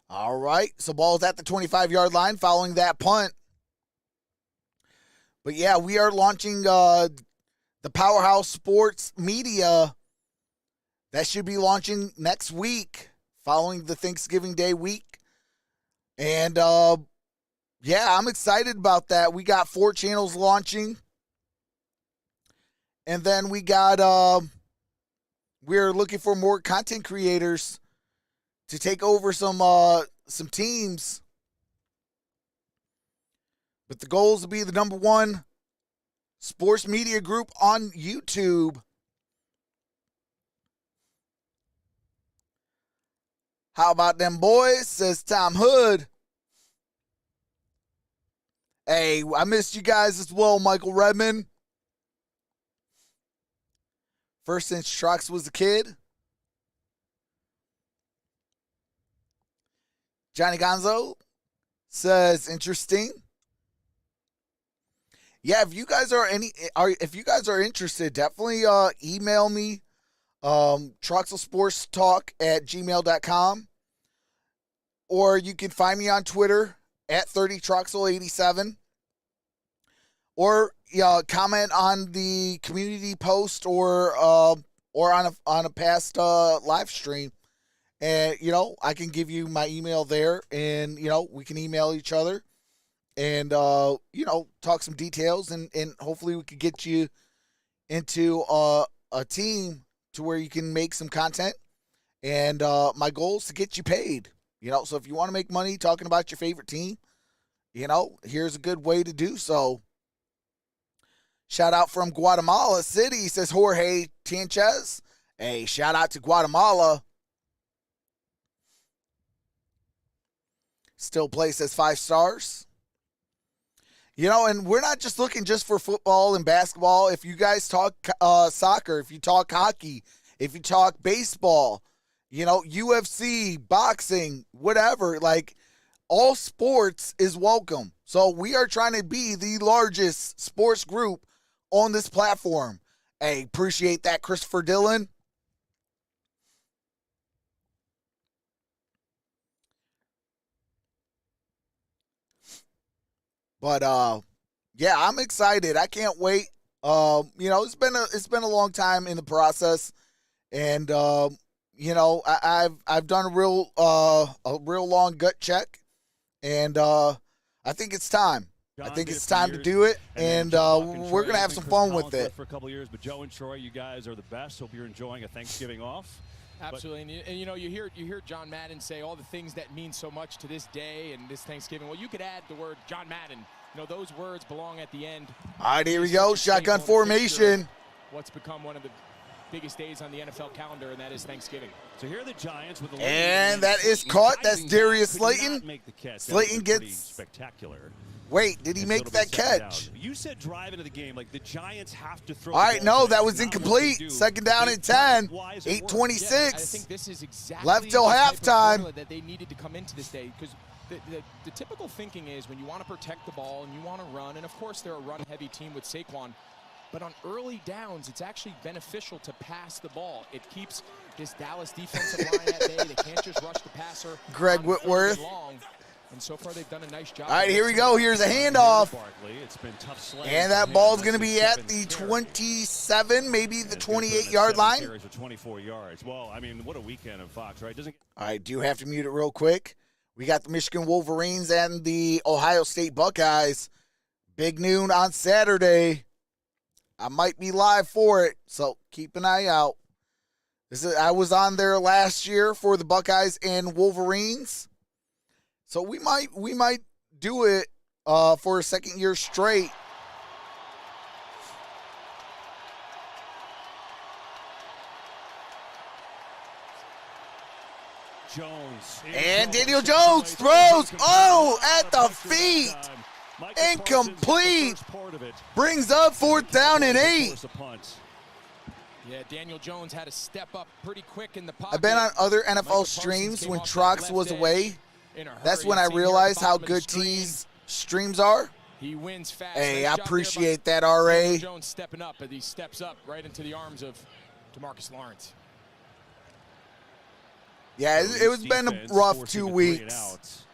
All right, so ball's at the 25-yard line following that punt. But yeah, we are launching the Powerhouse Sports Media. That should be launching next week following the Thanksgiving Day week. And yeah, I'm excited about that. We got 4 channels launching. And then we got, we're looking for more content creators to take over some teams. But the goal is to be the #1 sports media group on YouTube. How about them boys, says Tom Hood. Hey, I missed you guys as well, Michael Redmond. First since Trox was a kid. Johnny Gonzo says interesting. Yeah, if you guys are interested, definitely email me troxelsportstalk@gmail.com, or you can find me on Twitter at 30troxel87, or comment on the community post or or on a past live stream. And, you know, I can give you my email there, and, you know, we can email each other and, you know, talk some details, and hopefully we could get you into a team to where you can make some content. And my goal is to get you paid, you know. So if you want to make money talking about your favorite team, you know, here's a good way to do so. Shout out from Guatemala City, says Jorge Sanchez. Hey, shout out to Guatemala. Still plays says 5 stars. You know, and we're not just looking just for football and basketball. If you guys talk soccer, if you talk hockey, if you talk baseball, you know, UFC, boxing, whatever, like, all sports is welcome. So we are trying to be the largest sports group on this platform. Hey, appreciate that, Christopher Dillon. But yeah, I'm excited. I can't wait. You know, it's been a long time in the process, and you know, I've done a real long gut check, and I think it's time. I think it's time to do it, and we're gonna have some fun with it. For a couple of years, but Joe and Troy, you guys are the best. Hope you're enjoying a Thanksgiving off. Absolutely, and you know, you hear John Madden say all the things that mean so much to this day and this Thanksgiving. Well, you could add the word John Madden. You know, those words belong at the end. All right, here we go. Shotgun formation. What's become one of the biggest days on the NFL calendar, and that is Thanksgiving. So here are the Giants with the and that is caught. That's Darius Slayton. Slayton gets spectacular. Wait, did he make that catch? You said drive into the game, like the Giants have to throw. All right, no, that was incomplete. Second down and 10, 8:26. Yeah, I think this is exactly left till the type of halftime formula that they needed to come into this day, because the typical thinking is when you want to protect the ball and you want to run, and of course they're a run-heavy team with Saquon, but on early downs, it's actually beneficial to pass the ball. It keeps this Dallas defensive line at bay. They can't just rush the passer. Greg Whitworth. And so far, they've done a nice job. All right, here we go. Here's a handoff. It's been tough, and that ball's going to be at the 27, maybe the 28-yard line. 24 yards. Well, I mean, what a weekend of Fox, right? All right, do have to mute it real quick. We got the Michigan Wolverines and the Ohio State Buckeyes. Big noon on Saturday. I might be live for it, so keep an eye out. I was on there last year for the Buckeyes and Wolverines. So we might do it for a second year straight. Jones. And Daniel Jones throws. Oh, at the feet. Incomplete. Brings up 4th down and 8. Yeah, Daniel Jones had to step up pretty quick in the pocket. I've been on other NFL streams when Trox was away. That's when I realized how good T's streams are. He wins fast. Hey, I appreciate that, RA. Jones stepping up, but he steps up right into the arms of DeMarcus Lawrence. Yeah, it was been a rough 2 weeks.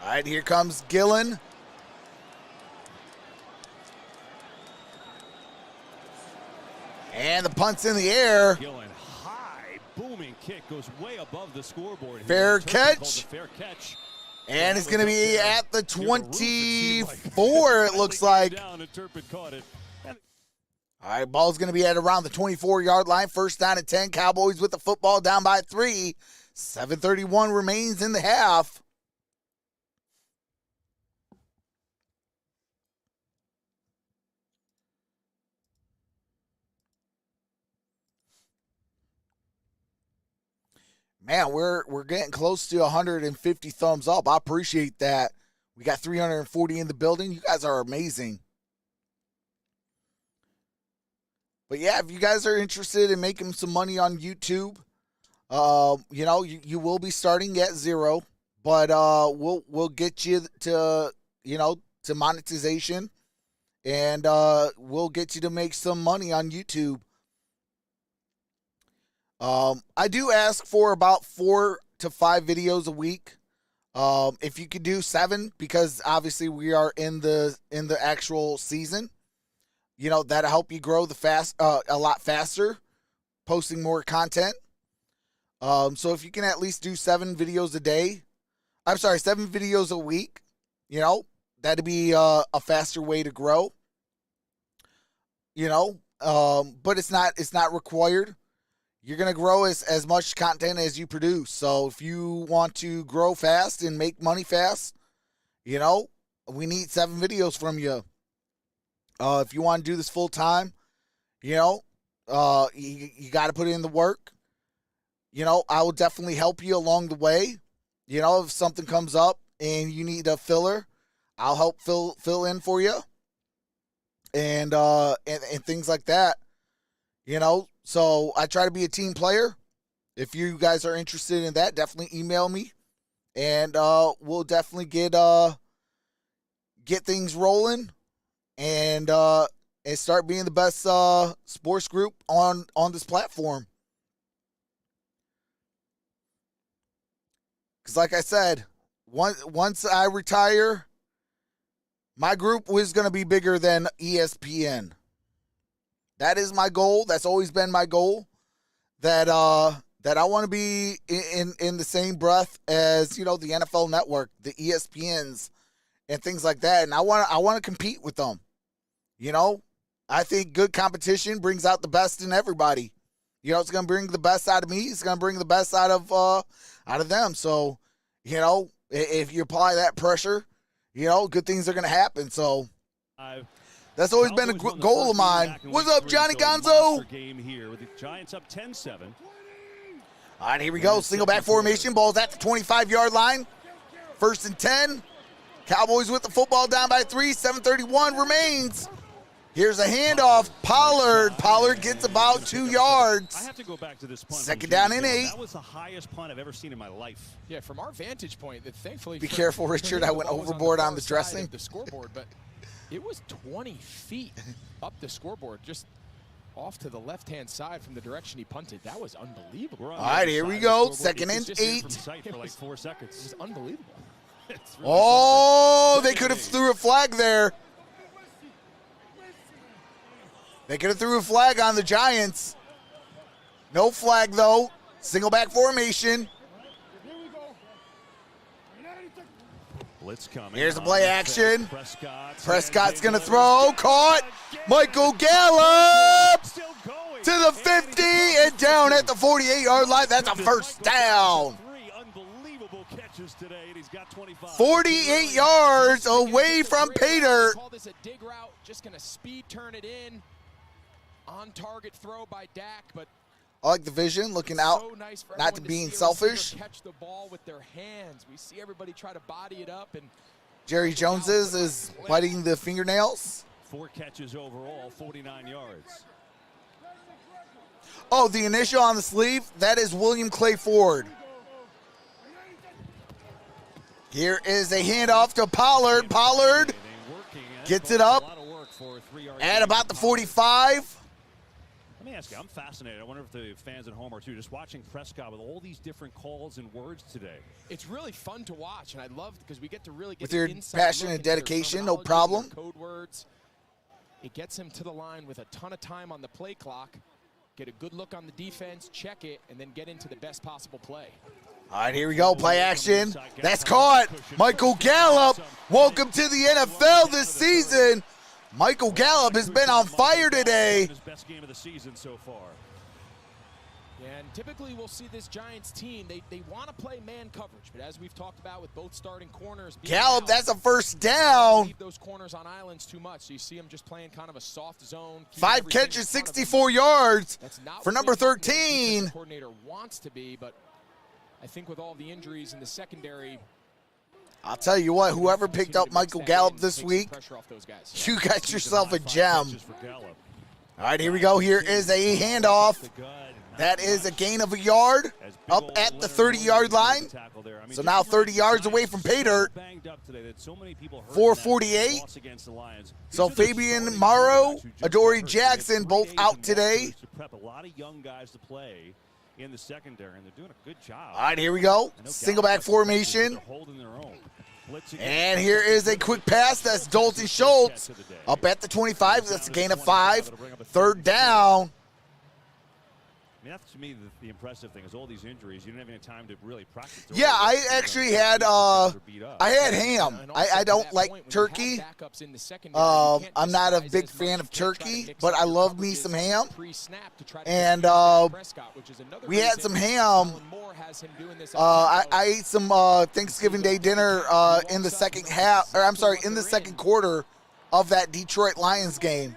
All right, here comes Gillen. And the punt's in the air. Gillen, high, booming kick goes way above the scoreboard. Fair catch. And it's going to be at the 24, it looks like. All right, ball's going to be at around the 24-yard line. 1st down and 10. Cowboys with the football, down by 3. 7:31 remains in the half. Man, we're getting close to 150 thumbs up. I appreciate that. We got 340 in the building. You guys are amazing. But yeah, if you guys are interested in making some money on YouTube, you know, you will be starting at 0, but we'll get you to, you know, to monetization, and we'll get you to make some money on YouTube. I do ask for about 4 to 5 videos a week. If you could do 7, because obviously we are in the actual season, that'll help you grow a lot faster, posting more content. So if you can at least do 7 videos a day, 7 videos a week, that'd be a faster way to grow. But it's not required. You're going to grow as much content as you produce. So if you want to grow fast and make money fast, we need 7 videos from you. If you want to do this full time, you got to put in the work. I will definitely help you along the way. If something comes up and you need a filler, I'll help fill in for you. And things like that. So I try to be a team player. If you guys are interested in that, definitely email me, and we'll definitely get things rolling, and start being the best sports group on this platform. Because like I said, once I retire, my group was going to be bigger than ESPN. That is my goal. That's always been my goal. That I want to be in the same breath as the NFL Network, the ESPNs, and things like that. And I want to compete with them. I think good competition brings out the best in everybody. It's going to bring the best out of me. It's going to bring the best out of them. So, if you apply that pressure, good things are going to happen. So that's always been a goal of mine. What's up, Johnny Gonzo? Game here with the Giants up 10-7. All right, here we go. Single back formation. Ball's at the 25-yard line. 1st and 10. Cowboys with the football down by 3. 7:31 remains. Here's a handoff. Pollard gets about 2 yards. I have to go back to this punt. 2nd down and 8. That was the highest punt I've ever seen in my life. Yeah, from our vantage point, thankfully. Be careful, Richard. I went overboard on the dressing. The scoreboard, but it was 20 feet up the scoreboard, just off to the left-hand side from the direction he punted. That was unbelievable. All right, here we go. 2nd and 8. For like 4 seconds. It's unbelievable. It's really they could have threw a flag there. They could have threw a flag on the Giants. No flag, though. Single back formation. Blitz coming. Here's the play action. Prescott's going to throw. Caught. Michael Gallup to the 50 and down at the 48-yard line. That's a 1st down. 48 yards away from Pater. Call this a dig route. Just going to speed turn it in. On target throw by Dak, but I like the vision, looking out, so nice for not to everyone being see a selfish. receiver catch the ball with their hands. We see everybody try to body it up, and Jerry Jones's is biting the fingernails. 4 catches overall, 49 yards. Oh, the initial on the sleeve, that is William Clay Ford. Here is a handoff to Pollard. Pollard gets it up at about the 45. Let me ask you, I'm fascinated. I wonder if the fans at home are too, just watching Prescott with all these different calls and words today. It's really fun to watch, and I love because we get to really get with your inside passion look and into their dedication, no terminology, problem. their code words. It gets him to the line with a ton of time on the play clock. Get a good look on the defense, check it, and then get into the best possible play. All right, here we go. Play action. That's caught. Michael Gallup. Welcome to the NFL this season. Michael Gallup has been on fire today. His best game of the season so far. And typically we'll see this Giants team, they want to play man coverage, but as we've talked about with both starting corners being Gallup, out, that's a 1st down. Leave those corners on islands too much, so you see them just playing kind of a soft zone. 5 catches, 64 yards for number 13. The coordinator wants to be, but I think with all the injuries in the secondary, I'll tell you what, whoever picked up Michael Gallup this week, you got yourself a gem. All right, here we go. Here is a handoff. That is a gain of a yard up at the 30-yard line. So now 30 yards away from pay dirt. 4:48. So Fabian Morrow, Adoree Jackson, both out today. A lot of young guys to play in the secondary, and they're doing a good job. All right, here we go. Single back formation. They're holding their own. And here is a quick pass. That's Dalton Schultz up at the 25. That's a gain of 5. Third down. I mean, that's to me the impressive thing is all these injuries. You don't have any time to really practice. Yeah, I actually had ham. I don't like turkey. I'm not a big fan of turkey, but I love me some ham. And we had some ham. I ate some Thanksgiving Day dinner in the second half, or I'm sorry, in the second quarter of that Detroit Lions game.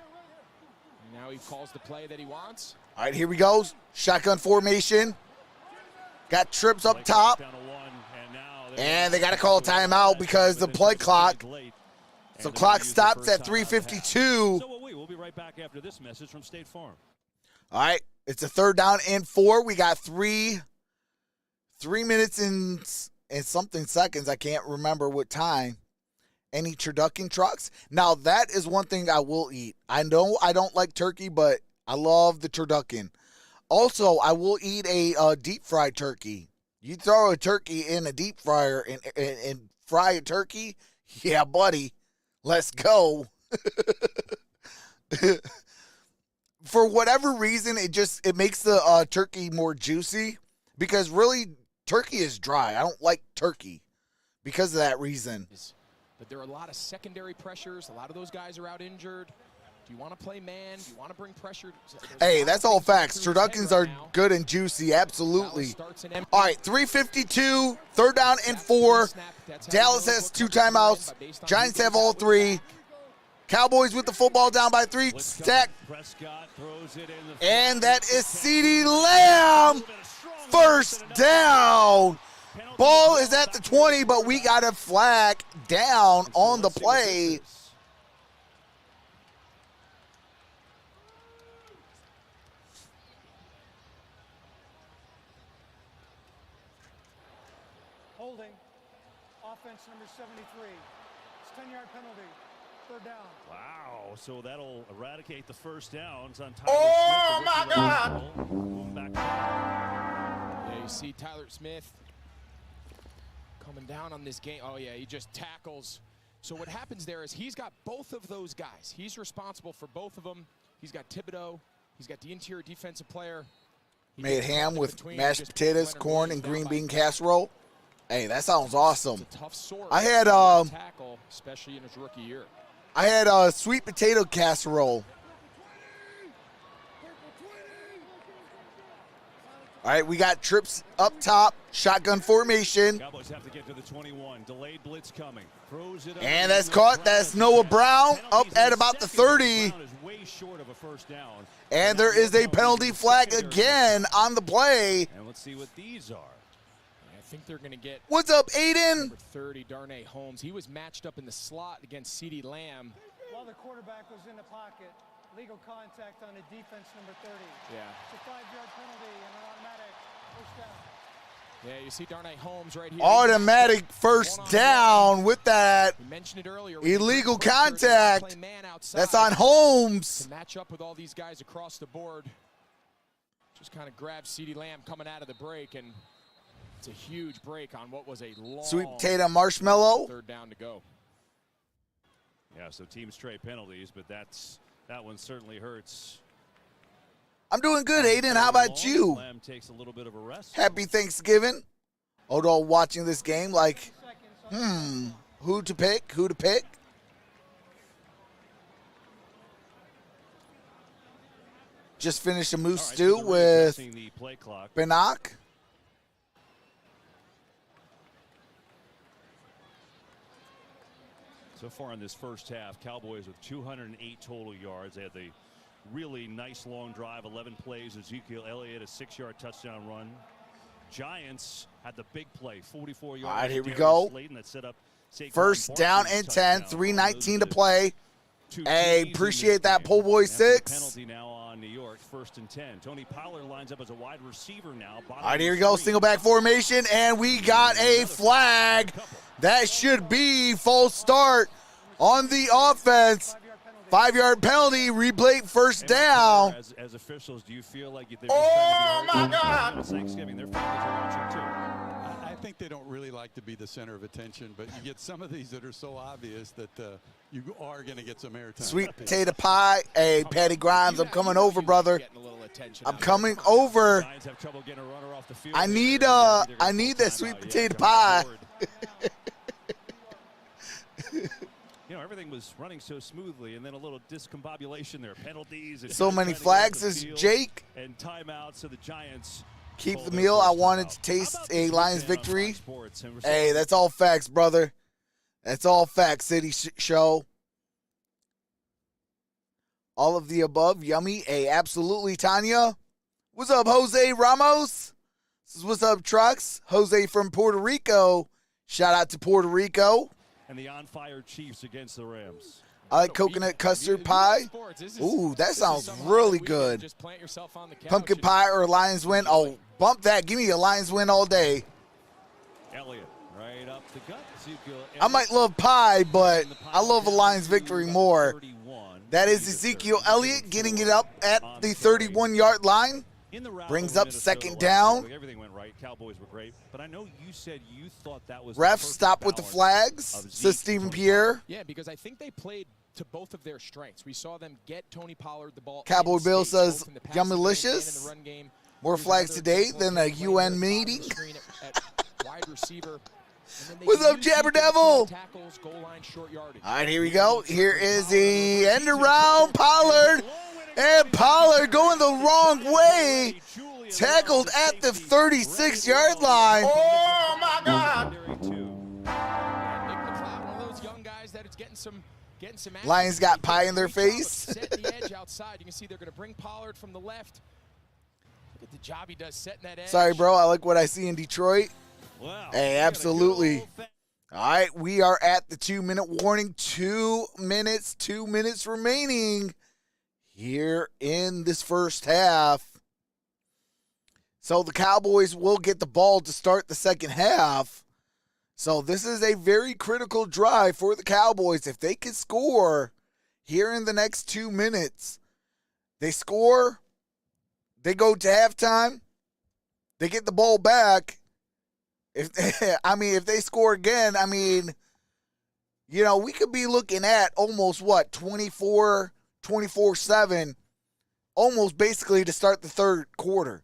Now he calls the play that he wants. All right, here we go. Shotgun formation. Got trips up top. And they got to call a timeout because the play clock. So clock stops at 3:52. We'll be right back after this message from State Farm. All right, it's a third down and 4. We got 3 minutes and something seconds. I can't remember what time. Any turducken trucks? Now, that is one thing I will eat. I know I don't like turkey, but I love the turducken. Also, I will eat a deep-fried turkey. You throw a turkey in a deep fryer and fry a turkey? Yeah, buddy. Let's go. For whatever reason, it makes the turkey more juicy because really turkey is dry. I don't like turkey because of that reason. But there are a lot of secondary pressures. A lot of those guys are out injured. Do you want to play man? Do you want to bring pressure? Hey, that's all facts. Turduckens are good and juicy, absolutely. All right, 3:52, third down and 4. Dallas has 2 timeouts. Giants have all 3. Cowboys with the football down by 3. Stack. And that is CeeDee Lamb. First down. Ball is at the 20, but we got a flag down on the play. Holding. Offense number 73. It's 10-yard penalty. Third down. Wow, so that'll eradicate the first downs on Tyler Oh, Smith. my God. Yeah, you see Tyler Smith coming down on this game. Oh, yeah, he just tackles. So what happens there is he's got both of those guys. He's responsible for both of them. He's got Thibodeau. He's got the interior defensive player. Made ham with mashed potatoes, corn, and green bean casserole. Hey, that sounds awesome. It's a tough sort. I had tackle, especially in his rookie year. I had sweet potato casserole. All right, we got trips up top, shotgun formation. Cowboys have to get to the 21. Delayed blitz coming. Throws it up. And that's caught. That's Noah Brown up at about the 30. Brown is way short of a first down. And there is a penalty flag again on the play. And let's see what these are. I think they're going to get. What's up, Aiden? Number 30, Darnay Holmes. He was matched up in the slot against CeeDee Lamb. While the quarterback was in the pocket, legal contact on a defense number 30. Yeah. It's a 5-yard penalty and an automatic first down. Yeah, you see Darnay Holmes right here. Automatic first down with that we mentioned it earlier. illegal contact. That's on Holmes. To match up with all these guys across the board. Just kind of grabs CeeDee Lamb coming out of the break, and it's a huge break on what was a long Sweet potato marshmallow. third down to go. Yeah, so teams trade penalties, but that one certainly hurts. I'm doing good, Aiden. How about you? Lamb takes a little bit of a rest. Happy Thanksgiving. Although watching this game like, who to pick? Who to pick? Just finished a moose stew with The play clock. Bannock. So far in this first half, Cowboys with 208 total yards. They had the really nice long drive, 11 plays. Ezekiel Elliott, a 6-yard touchdown run. Giants had the big play, 44 yards. All right, here we go. That set up First down and 10, 3:19 to play. Hey, appreciate that, Pole Boy 6. Penalty now on New York, 1st and 10. Tony Pollard lines up as a wide receiver now. All right, here we go, single back formation, and we got a flag. That should be false start on the offense. 5-yard penalty, replay first down. As officials, do you feel like they're just trying to be heard? My God. It's Thanksgiving. Their families are watching too. think they don't really like to be the center of attention, but you get some of these that are so obvious that you are going to get some airtime. Sweet potato pie. Hey, Patty Grimes, I'm coming over, brother. I'm coming over. I need that sweet potato pie. You know, everything was running so smoothly, and then a little discombobulation there. Penalties. And so many flags. This is Jake. And timeouts, so the Giants keep the meal. I wanted to taste a Lions victory. Hey, that's all facts, brother. That's all facts, City Show. All of the above. Yummy. Hey, absolutely, Tanya. What's up, Jose Ramos? This is what's up, Trox. Jose from Puerto Rico. Shout out to Puerto Rico. And the on-fire Chiefs against the Rams. I like coconut custard pie. Ooh, that sounds really good. Pumpkin pie or Lions win. Oh, bump that. Give me a Lions win all day. Elliott, right up the gut. I might love pie, but I love a Lions victory more. That is Ezekiel Elliott getting it up at the 31-yard line. Brings up second down. Everything went right. Cowboys were great, but I know you said you thought that was refs stop with the flags, says Stephen Pierre. Yeah, because I think they played to both of their strengths. We saw them get Tony Pollard the ball. Cowboy Bill says Yummylicious. More flags today than a UN meeting. What's up, Jabber Devil? All right, here we go. Here is the end around Pollard. And Pollard going the wrong way. Tackled at the 36-yard line. Oh, my God. Lions got pie in their face. You can see they're going to bring Pollard from the left. Look at the job he does setting that edge. Sorry, bro. I like what I see in Detroit. Wow. Hey, absolutely. All right, we are at the 2-minute warning. 2 minutes remaining here in this first half. So the Cowboys will get the ball to start the second half. So this is a very critical drive for the Cowboys. If they can score here in the next 2 minutes, they score, they go to halftime, they get the ball back. If they score again, we could be looking at almost 24-7, almost basically to start the third quarter.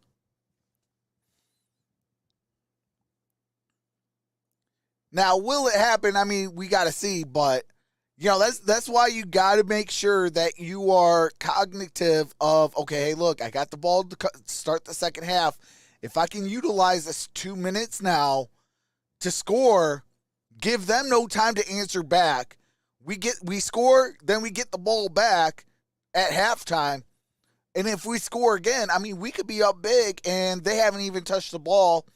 Now, will it happen? We got to see, but that's why you got to make sure that you are cognitive of, okay, hey, look, I got the ball to start the second half. If I can utilize this 2 minutes now to score, give them no time to answer back. We score, then we get the ball back at halftime. And if we score again, we could be up big, and they haven't even touched the ball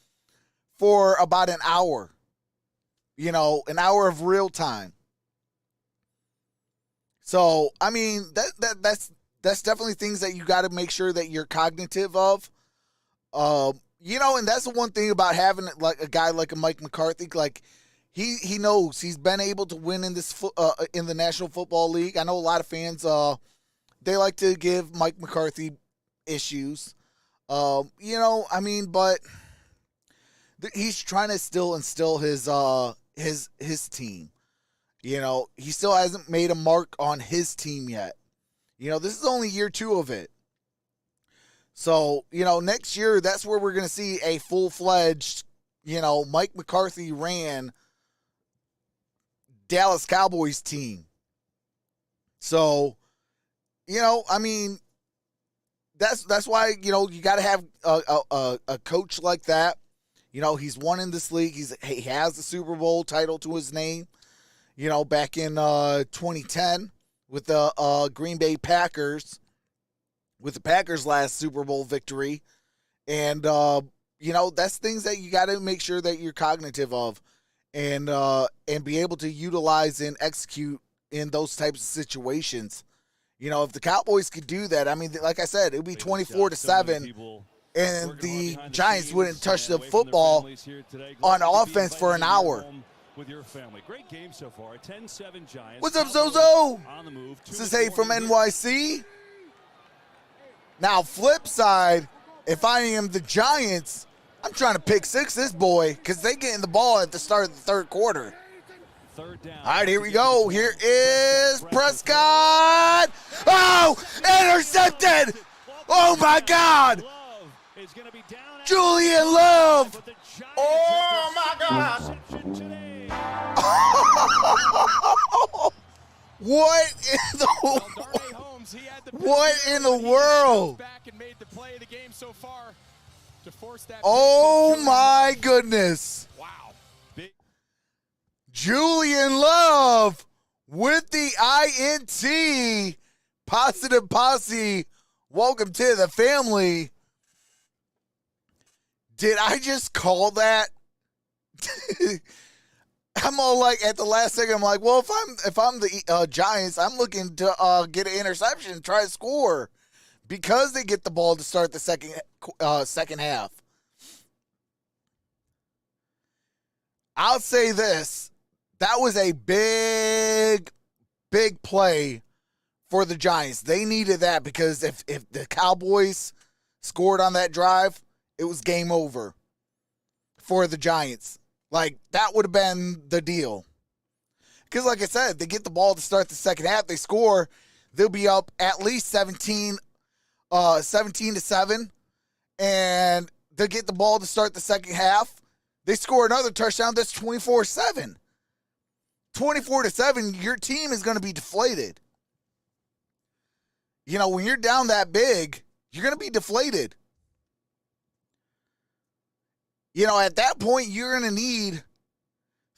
for about an hour. An hour of real time. So, that's definitely things that you got to make sure that you're cognitive of. And that's the one thing about having like a guy like a Mike McCarthy. Like he knows he's been able to win in this in the National Football League. I know a lot of fans they like to give Mike McCarthy issues. But he's trying to still instill his team. He still hasn't made a mark on his team yet. This is only year 2 of it. So, next year, that's where we're going to see a full-fledged, Mike McCarthy ran Dallas Cowboys team. So, that's why, you got to have a coach like that. He's won in this league. He has the Super Bowl title to his name, back in 2010 with the Green Bay Packers. With the Packers' last Super Bowl victory. And, that's things that you got to make sure that you're cognitive of and be able to utilize and execute in those types of situations. If the Cowboys could do that, like I said, it would be 24-7, and the Giants wouldn't touch the football on offense for an hour. With your family. Great game so far. 10-7 Giants. What's up, Zozo? On the move. This is Hey from NYC. Now, flip side, if I am the Giants, I'm trying to pick six this boy because they getting the ball at the start of the third quarter. Third down. All right, here we go. Here is Prescott. Oh, intercepted. Oh, my God. Julian Love. Oh, my God. What in the what in the world? Oh my goodness. Wow. Julian Love with the INT. Positive Posse. Welcome to the family. Did I just call that? I'm all like at the last second. I'm like, well, if I'm the Giants, I'm looking to get an interception, try to score, because they get the ball to start the second half. I'll say this: that was a big play for the Giants. They needed that because if the Cowboys scored on that drive, it was game over for the Giants. Like, that would have been the deal. Because, like I said, they get the ball to start the second half. They score. They'll be up at least 17-7. And they'll get the ball to start the second half. They score another touchdown. That's 24-7. 24-7, your team is going to be deflated. You know, when you're down that big, you're going to be deflated. You know, at that point, you're going to need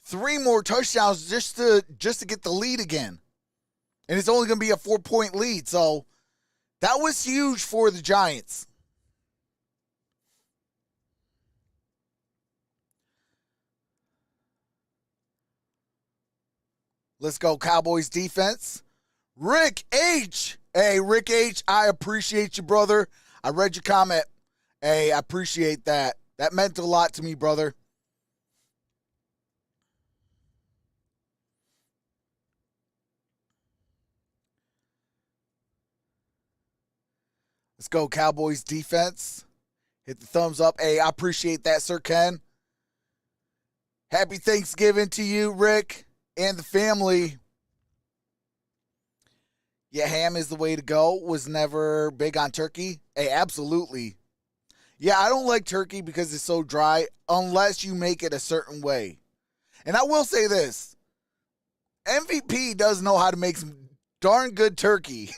3 more touchdowns just to get the lead again. And it's only going to be a 4-point lead. So that was huge for the Giants. Let's go, Cowboys defense. Rick H. Hey, Rick H., I appreciate you, brother. I read your comment. Hey, I appreciate that. That meant a lot to me, brother. Let's go, Cowboys defense. Hit the thumbs up. Hey, I appreciate that, Sir Ken. Happy Thanksgiving to you, Rick, and the family. Yeah, ham is the way to go. Was never big on turkey. Hey, absolutely. Yeah, I don't like turkey because it's so dry unless you make it a certain way. And I will say this. MVP does know how to make some darn good turkey.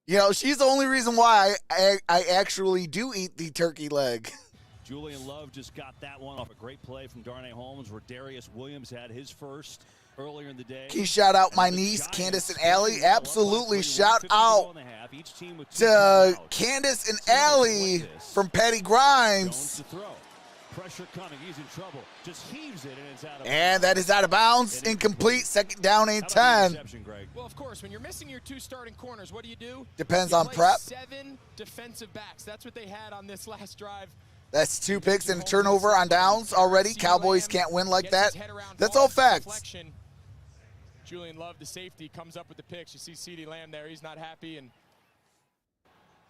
You know, she's the only reason why I actually do eat the turkey leg. Julian Love just got that one off a great play from Darnay Holmes, where Darius Williams had his first earlier in the day. Can you shout out my niece, Candace and Allie? Absolutely. Shout out to Candace and Allie from Patty Grimes. Pressure coming. He's in trouble. Just heaves it, and it's out of bounds. And that is out of bounds. Incomplete. Second down and 10. Well, of course, when you're missing your 2 starting corners, what do? Depends you on play prep. 7 defensive backs. That's what they had on this last drive. That's 2 picks and a turnover on downs already. Cowboys can't win like that. That's all facts. Julian Love, the safety, comes up with the picks. You see CeeDee Lamb there. He's not happy. And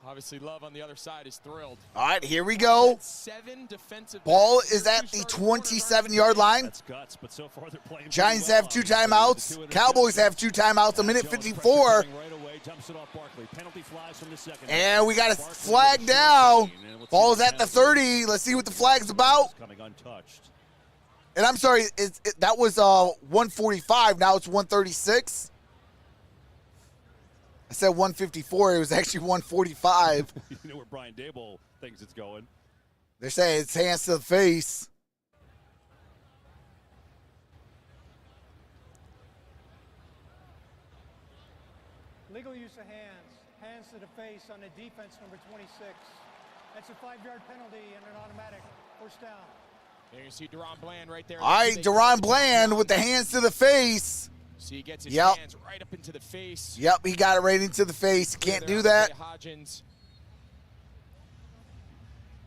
obviously, Love on the other side is thrilled. All right, here we go. 7 defensive Ball backs. is at the 27-yard line. That's guts, but so far they're playing Giants well. have 2 timeouts. Cowboys have 2 timeouts. A minute 54. And we got a flag down. Ball is at the 30. Let's see what the flag's about. Coming untouched. And I'm sorry, that was 145. Now it's 136. I said 154. It was actually 145. You know where Brian Daboll thinks it's going. They're saying it's hands to the face. Legal use of hands. Hands to the face on the defense, number 26. That's a 5-yard penalty and an automatic first down. There you see Deron Bland right there. All right, Deron Bland with the hands to the face. So he gets his hands right up into the face. Yep, he got it right into the face. Can't do that. Hodgins.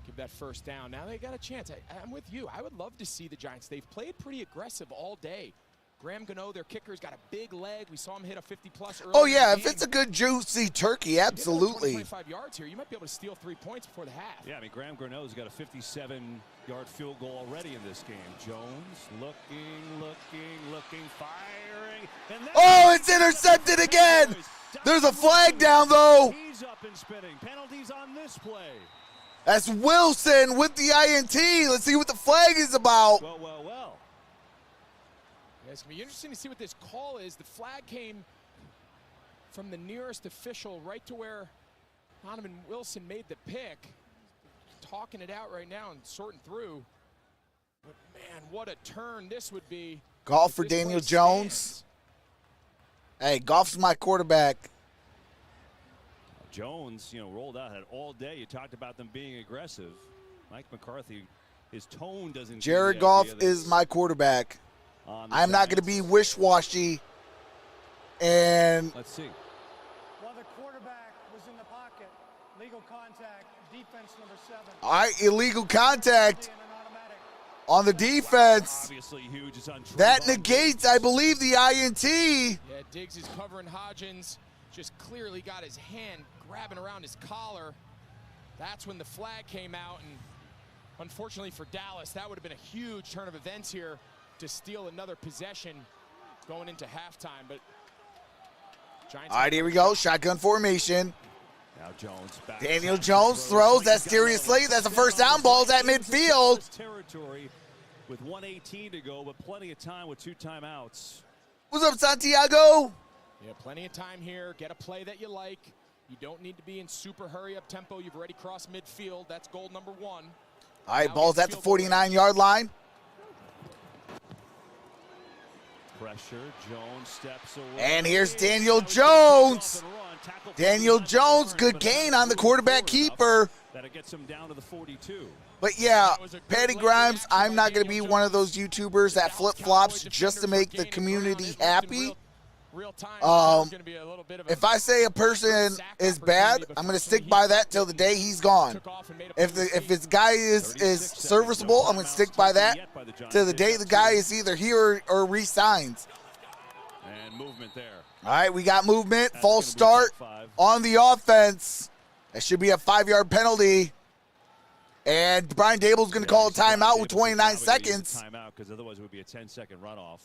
Give that first down. Now they got a chance. I'm with you. I would love to see the Giants. They've played pretty aggressive all day. Graham Gano, their kicker's got a big leg. We saw him hit a 50-plus earlier. Oh, yeah, in the if game. it's a good, juicy turkey, absolutely. 25 yards here. You might be able to steal 3 points before the half. Yeah, I mean, Graham Gano's got a 57-yard field goal already in this game. Jones looking, firing. And Oh, it's intercepted again. There's a flag down, though. He's up and spinning. Penalties on this play. That's Wilson with the INT. Let's see what the flag is about. Well. Yeah, it's going to be interesting to see what this call is. The flag came from the nearest official right to where Donovan Wilson made the pick. Talking it out right now and sorting through. But, man, what a turn this would be. Golf if for this play Daniel Jones. stands. Hey, Goff's my quarterback. Jones, rolled out, had all day. You talked about them being aggressive. Mike McCarthy, his tone doesn't. Jared Goff is my quarterback. I'm not going to be wish-washy. And let's see. While the quarterback was in the pocket, legal contact, defense number 7. all right, illegal contact And an automatic. on the defense. Obviously huge. It's on That Trayvon negates, I believe, the INT. Yeah, Diggs is covering Hodgins. Just clearly got his hand grabbing around his collar. That's when the flag came out. And unfortunately for Dallas, that would have been a huge turn of events here to steal another possession going into halftime. But Giants. All right, here we go. Shotgun formation. Now Jones back. Daniel Jones throws. That's seriously. That's a first down. Ball's at midfield. Territory with 1:18 to go, but plenty of time with 2 timeouts. What's up, Santiago? Yeah, plenty of time here. Get a play that you like. You don't need to be in super hurry-up tempo. You've already crossed midfield. That's goal number 1. All right, ball's at the 49-yard line. Pressure. Jones steps away. And here's Daniel Jones. Daniel Jones, good gain on the quarterback keeper. That gets him down to the 42. But yeah, Patty Grimes, I'm not going to be one of those YouTubers that flip-flops just to make the community happy. If I say a person is bad, I'm going to stick by that till the day he's gone. If this guy is serviceable, I'm going to stick by that till the day the guy is either here or re-signs. And movement there. All right, we got movement, false start on the offense. That should be a 5-yard penalty. And Brian Dable's going to call a timeout with 29 seconds. Timeout because otherwise it would be a 10-second runoff.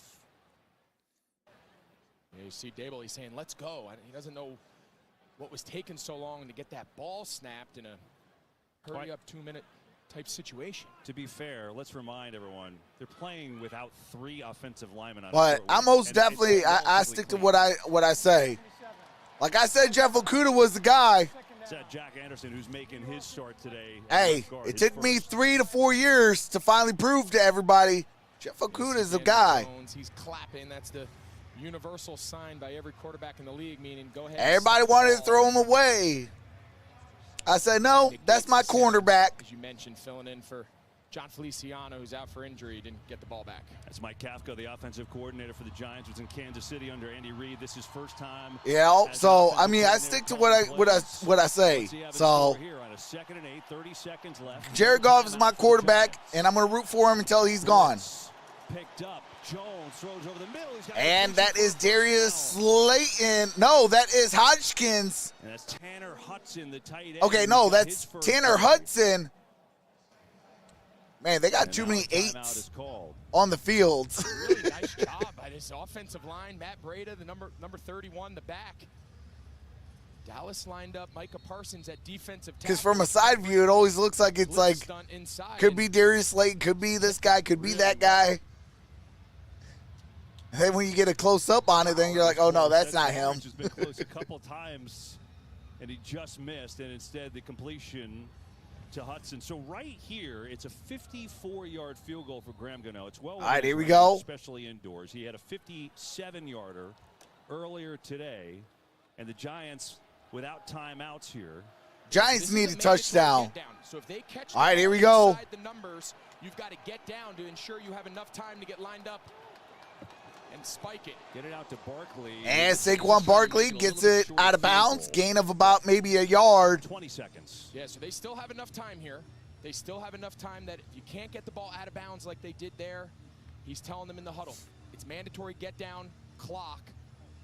Yeah, you see Dable, he's saying, let's go. He doesn't know what was taking so long to get that ball snapped in a hurry-up 2-minute type situation. To be fair, let's remind everyone, they're playing without 3 offensive linemen on But I'm most definitely, I stick to what I say. Like I said, Jeff Okudah was the guy. It's that Jack Anderson who's making his start today. Hey, it took me 3 to 4 years to finally prove to everybody Jeff Okudah is the guy. He's clapping. That's the universal sign by every quarterback in the league, meaning go ahead. Everybody wanted to throw him away. I said, no, that's my cornerback. As you mentioned, filling in for John Feliciano, who's out for injury, didn't get the ball back. That's Mike Kafka, the offensive coordinator for the Giants, was in Kansas City under Andy Reid. This is first time. Yeah, so I mean, I stick to what I say. So Here on a 2nd and 8, 30 seconds left. Jared Goff is my quarterback, and I'm going to root for him until he's gone. Picked up. Jones throws over the middle. And that is Darius Slayton. No, that is Hodgkins. And that's Tanner Hudson, the tight end. Okay, no, that's Tanner Hudson. Man, they got too many 8s on the field. Really nice job by this offensive line. Matt Breida, the number 31, the back. Dallas lined up Micah Parsons at defensive tackle. Because from a side view, it always looks like it's like, could be Darius Slayton, could be this guy, could be that guy. And then when you get a close-up on it, then you're like, oh, no, that's not him. Has been close a couple times, and he just missed, and instead the completion to Hudson. So right here, it's a 54-yard field goal for Graham Gano. It's well. All right, here we go. Especially indoors. He had a 57-yarder earlier today, and the Giants without timeouts here. Giants need a touchdown. So if they catch all right, here we go. inside the numbers, you've got to get down to ensure you have enough time to get lined up and spike it. Get it out to Barkley. And Saquon Barkley gets it out of bounds. Gain of about maybe a yard. 20 seconds. Yeah, so they still have enough time here. They still have enough time that if you can't get the ball out of bounds like they did there, he's telling them in the huddle, It's mandatory get down clock.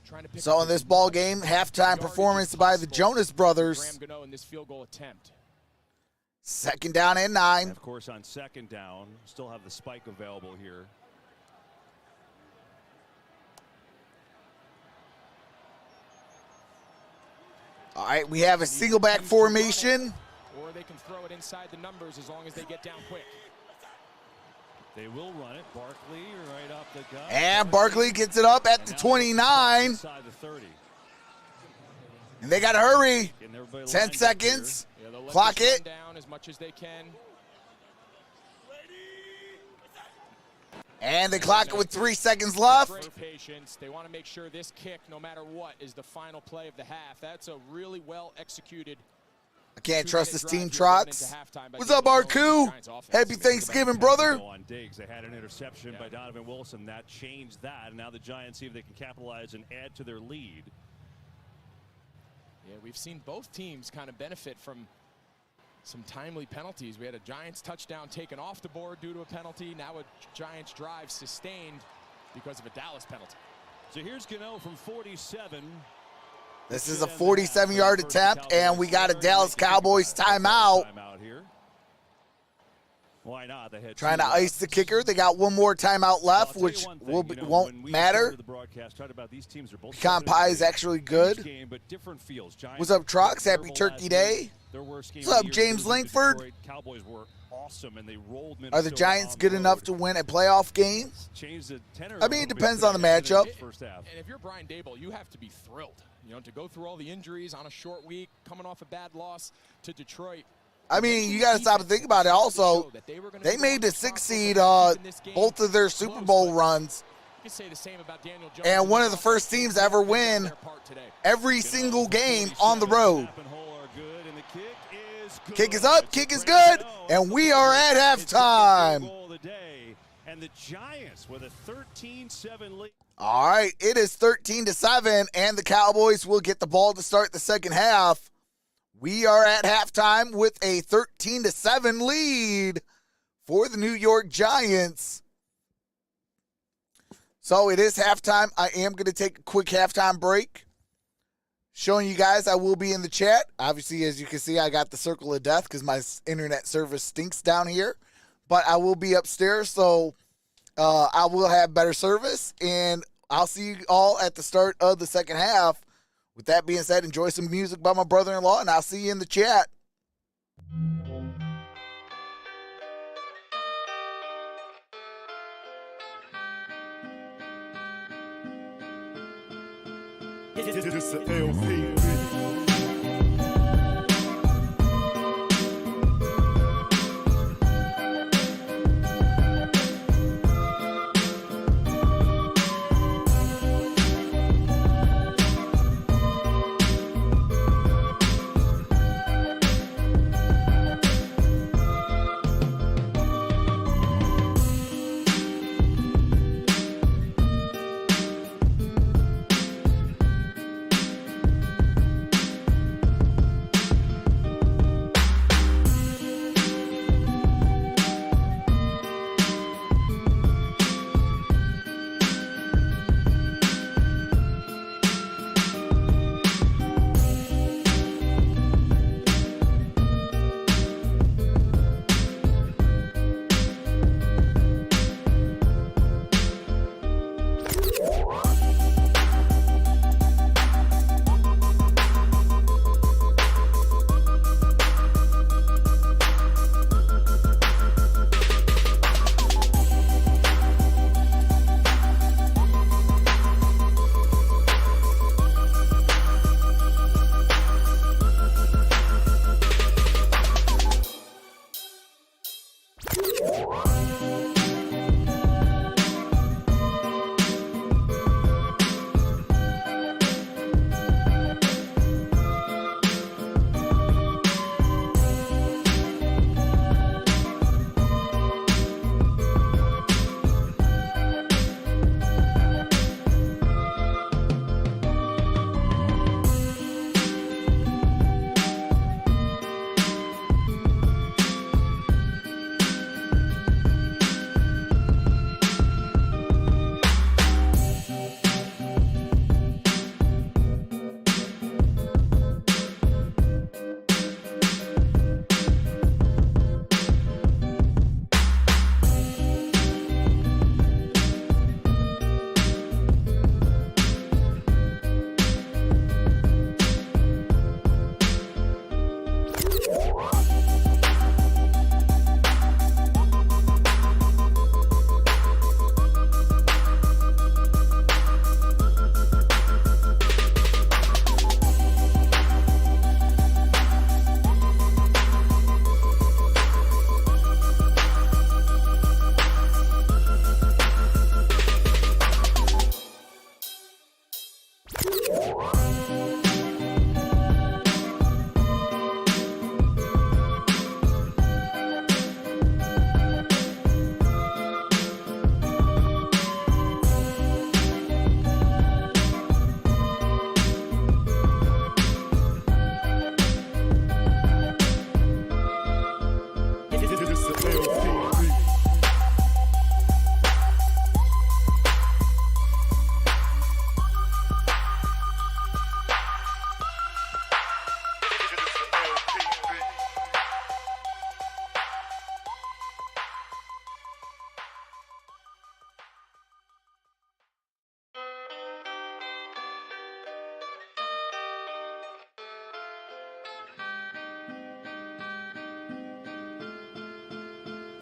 Trying to pick So up in this as ball much game, halftime yardage as performance by the possible Jonas for Brothers. Graham Gano in this field goal attempt. 2nd down and 9. And of course, on 2nd down, still have the spike available here. All right, we have a single back formation. Or they can throw it inside the numbers as long as they get down quick. They will run it. Barkley right off the gut. And Barkley gets it up at the 29. Inside the 30. And they got to hurry. Getting everybody 10 lined up seconds. Yeah, they'll let Clock this run it. down as much as they can. And they clock it with 3 seconds left. Great patience. They want to make sure this kick, no matter what, is the final play of the half. That's a really well executed. I can't trust this team, drive here Trox. going into halftime by What's up, Daniel RQ? Jones and the Giants offense. Happy Thanksgiving, brother. On Diggs, they had an interception by Donovan Wilson. That changed that. And now the Giants see if they can capitalize and add to their lead. Yeah, we've seen both teams kind of benefit from some timely penalties. We had a Giants touchdown taken off the board due to a penalty. Now a Giants drive sustained because of a Dallas penalty. So here's Gano from 47. This is a 47-yard attempt, and we got a Dallas Cowboys timeout. Here. Why not? They had Trying to ice the kicker. They got one more timeout left, which won't matter. Pecan pie is actually good. What's up, Trox? Happy Turkey Day. What's up, James Langford? Cowboys were awesome, and they rolled Are the Giants good enough to win a playoff game? I mean, it depends on the matchup. And if you're Brian Daboll, you have to be thrilled. You know, to go through all the injuries on a short week, coming off a bad loss to Detroit. I mean, you got to stop and think about it. Also, they made the 6th seed both of their Super Bowl runs. And one of the first teams to ever win every single game on the road. Kick is up, kick is good, and we are at halftime. And the Giants with a 13-7 lead. All right, it is 13-7, and the Cowboys will get the ball to start the second half. We are at halftime with a 13-7 lead for the New York Giants. So it is halftime. I am going to take a quick halftime break. Showing you guys I will be in the chat. Obviously, as you can see, I got the circle of death because my internet service stinks down here. But I will be upstairs, so I will have better service. And I'll see you all at the start of the second half. With that being said, enjoy some music by my brother-in-law, and I'll see you in the chat. This is LP.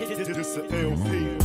This the LP.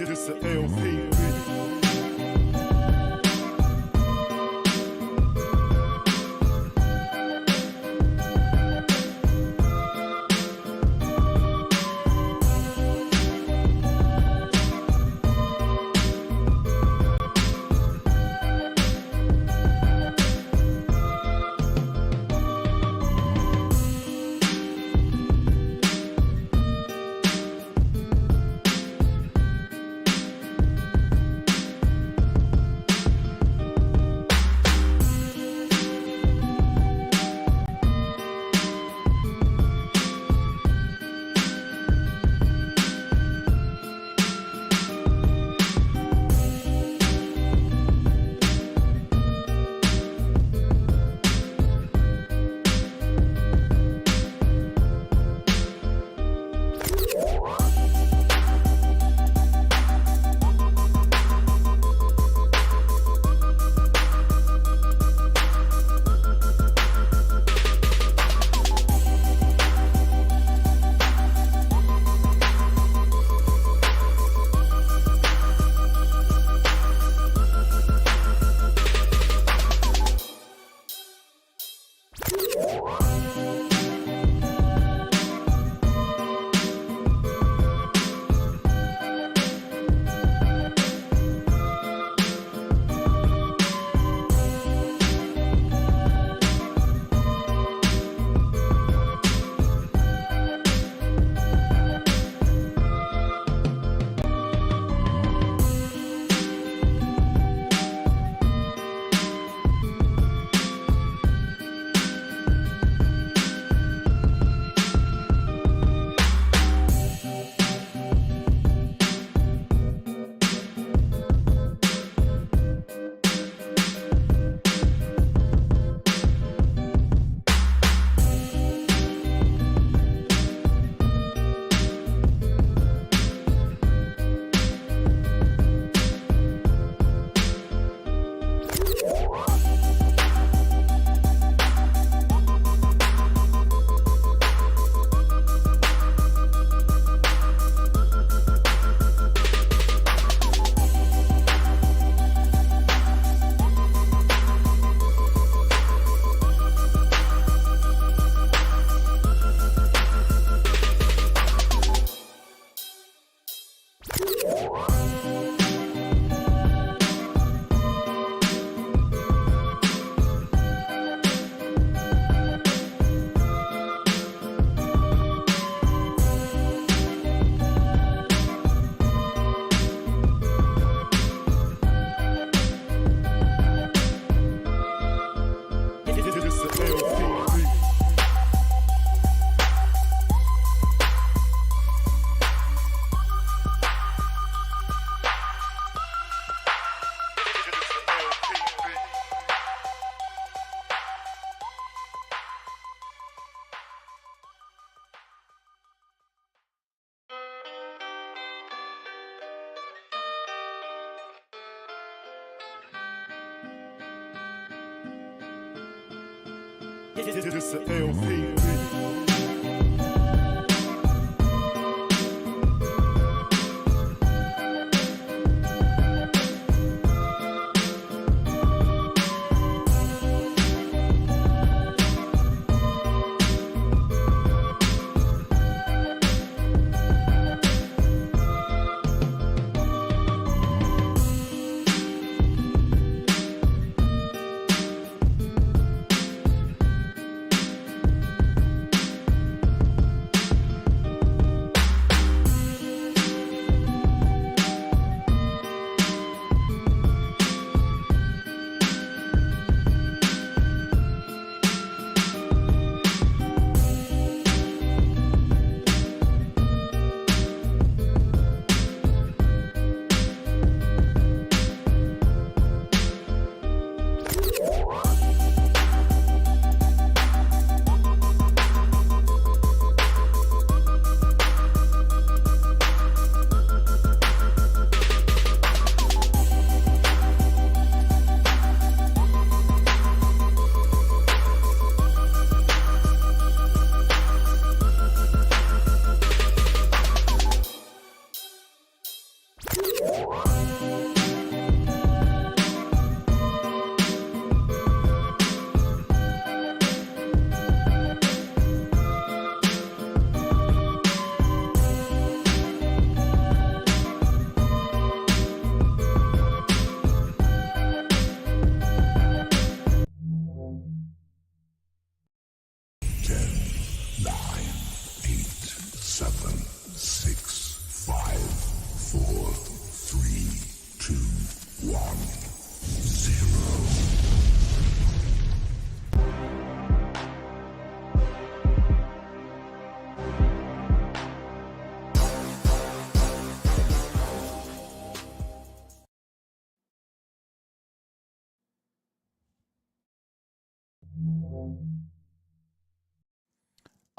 This the LP. This the LP.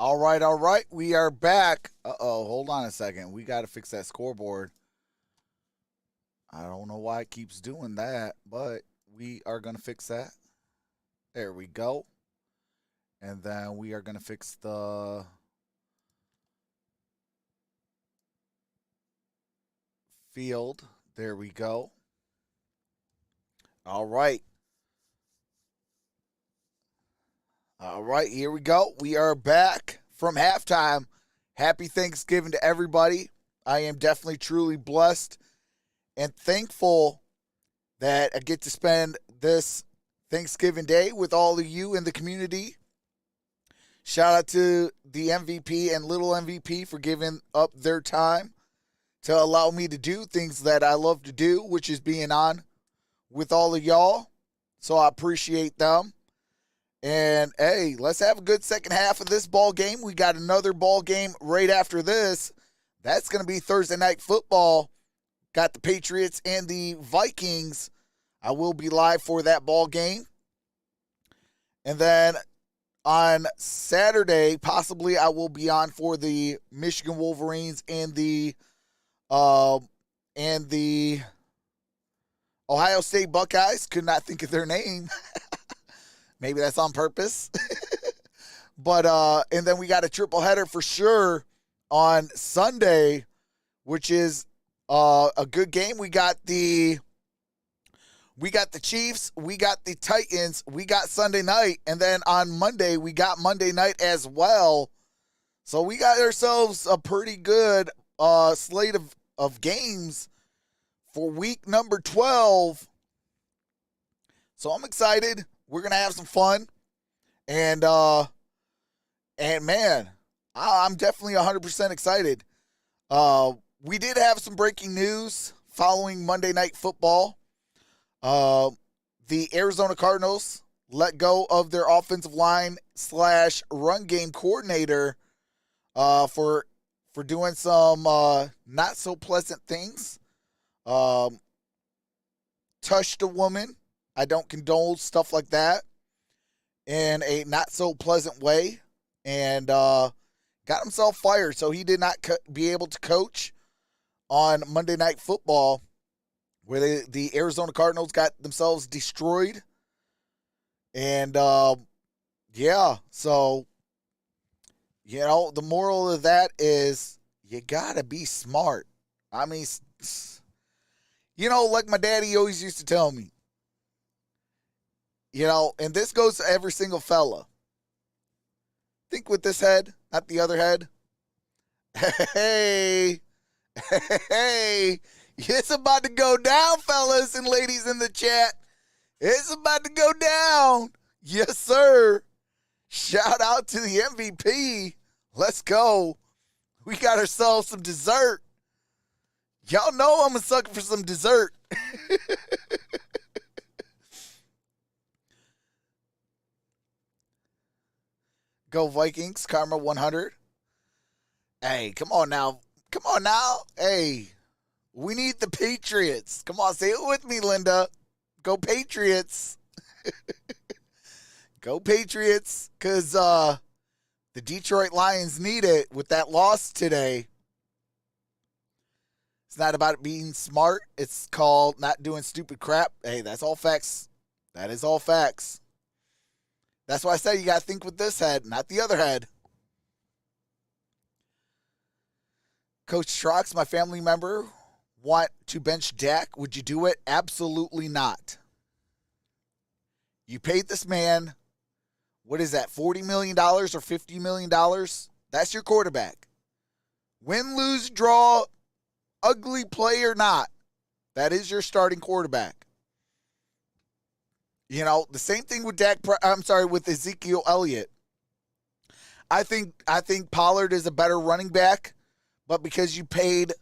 All right, all right. We are back. Uh-oh, hold on a second. We got to fix that scoreboard. I don't know why it keeps doing that, but we are going to fix that. There we go. And then we are going to fix the field. There we go. All right. All right, here we go. We are back from halftime. Happy Thanksgiving to everybody. I am definitely truly blessed and thankful that I get to spend this Thanksgiving Day with all of you in the community. Shout out to the MVP and little MVP for giving up their time to allow me to do things that I love to do, which is being on with all of y'all. So I appreciate them. And, hey, let's have a good second half of this ball game. We got another ball game right after this. That's going to be Thursday Night Football. Got the Patriots and the Vikings. I will be live for that ball game. And then on Saturday, possibly I will be on for the Michigan Wolverines and the Ohio State Buckeyes. Could not think of their name. Maybe that's on purpose. But and then we got a triple header for sure on Sunday, which is a good game. We got the Chiefs, we got the Titans, we got Sunday night, and then on Monday we got Monday night as well. So we got ourselves a pretty good slate of games for week number 12. So I'm excited. We're going to have some fun. And man, I'm definitely 100% excited. We did have some breaking news following Monday Night Football. The Arizona Cardinals let go of their offensive line / run game coordinator for doing some not so pleasant things. Touched a woman. I don't condone stuff like that in a not so pleasant way, and got himself fired. So he did not be able to coach on Monday Night Football, where the Arizona Cardinals got themselves destroyed. And Yeah, so, the moral of that is you got to be smart. I mean, like my daddy always used to tell me, and this goes to every single fella. Think with this head, not the other head. Hey, it's about to go down, fellas and ladies in the chat. It's about to go down. Yes, sir. Shout out to the MVP. Let's go. We got ourselves some dessert. Y'all know I'm a sucker for some dessert. Go Vikings, Karma 100. Hey, come on now. Come on now. Hey, we need the Patriots. Come on, say it with me, Linda. Go Patriots. Go Patriots, because the Detroit Lions need it with that loss today. It's not about being smart. It's called not doing stupid crap. Hey, that's all facts. That is all facts. That's why I said you got to think with this head, not the other head. Coach Trox, my family member, want to bench Dak. Would you do it? Absolutely not. You paid this man, what is that, $40 million or $50 million? That's your quarterback. Win, lose, draw, ugly play or not, that is your starting quarterback. The same thing with with Ezekiel Elliott. I think Pollard is a better running back, but because you paid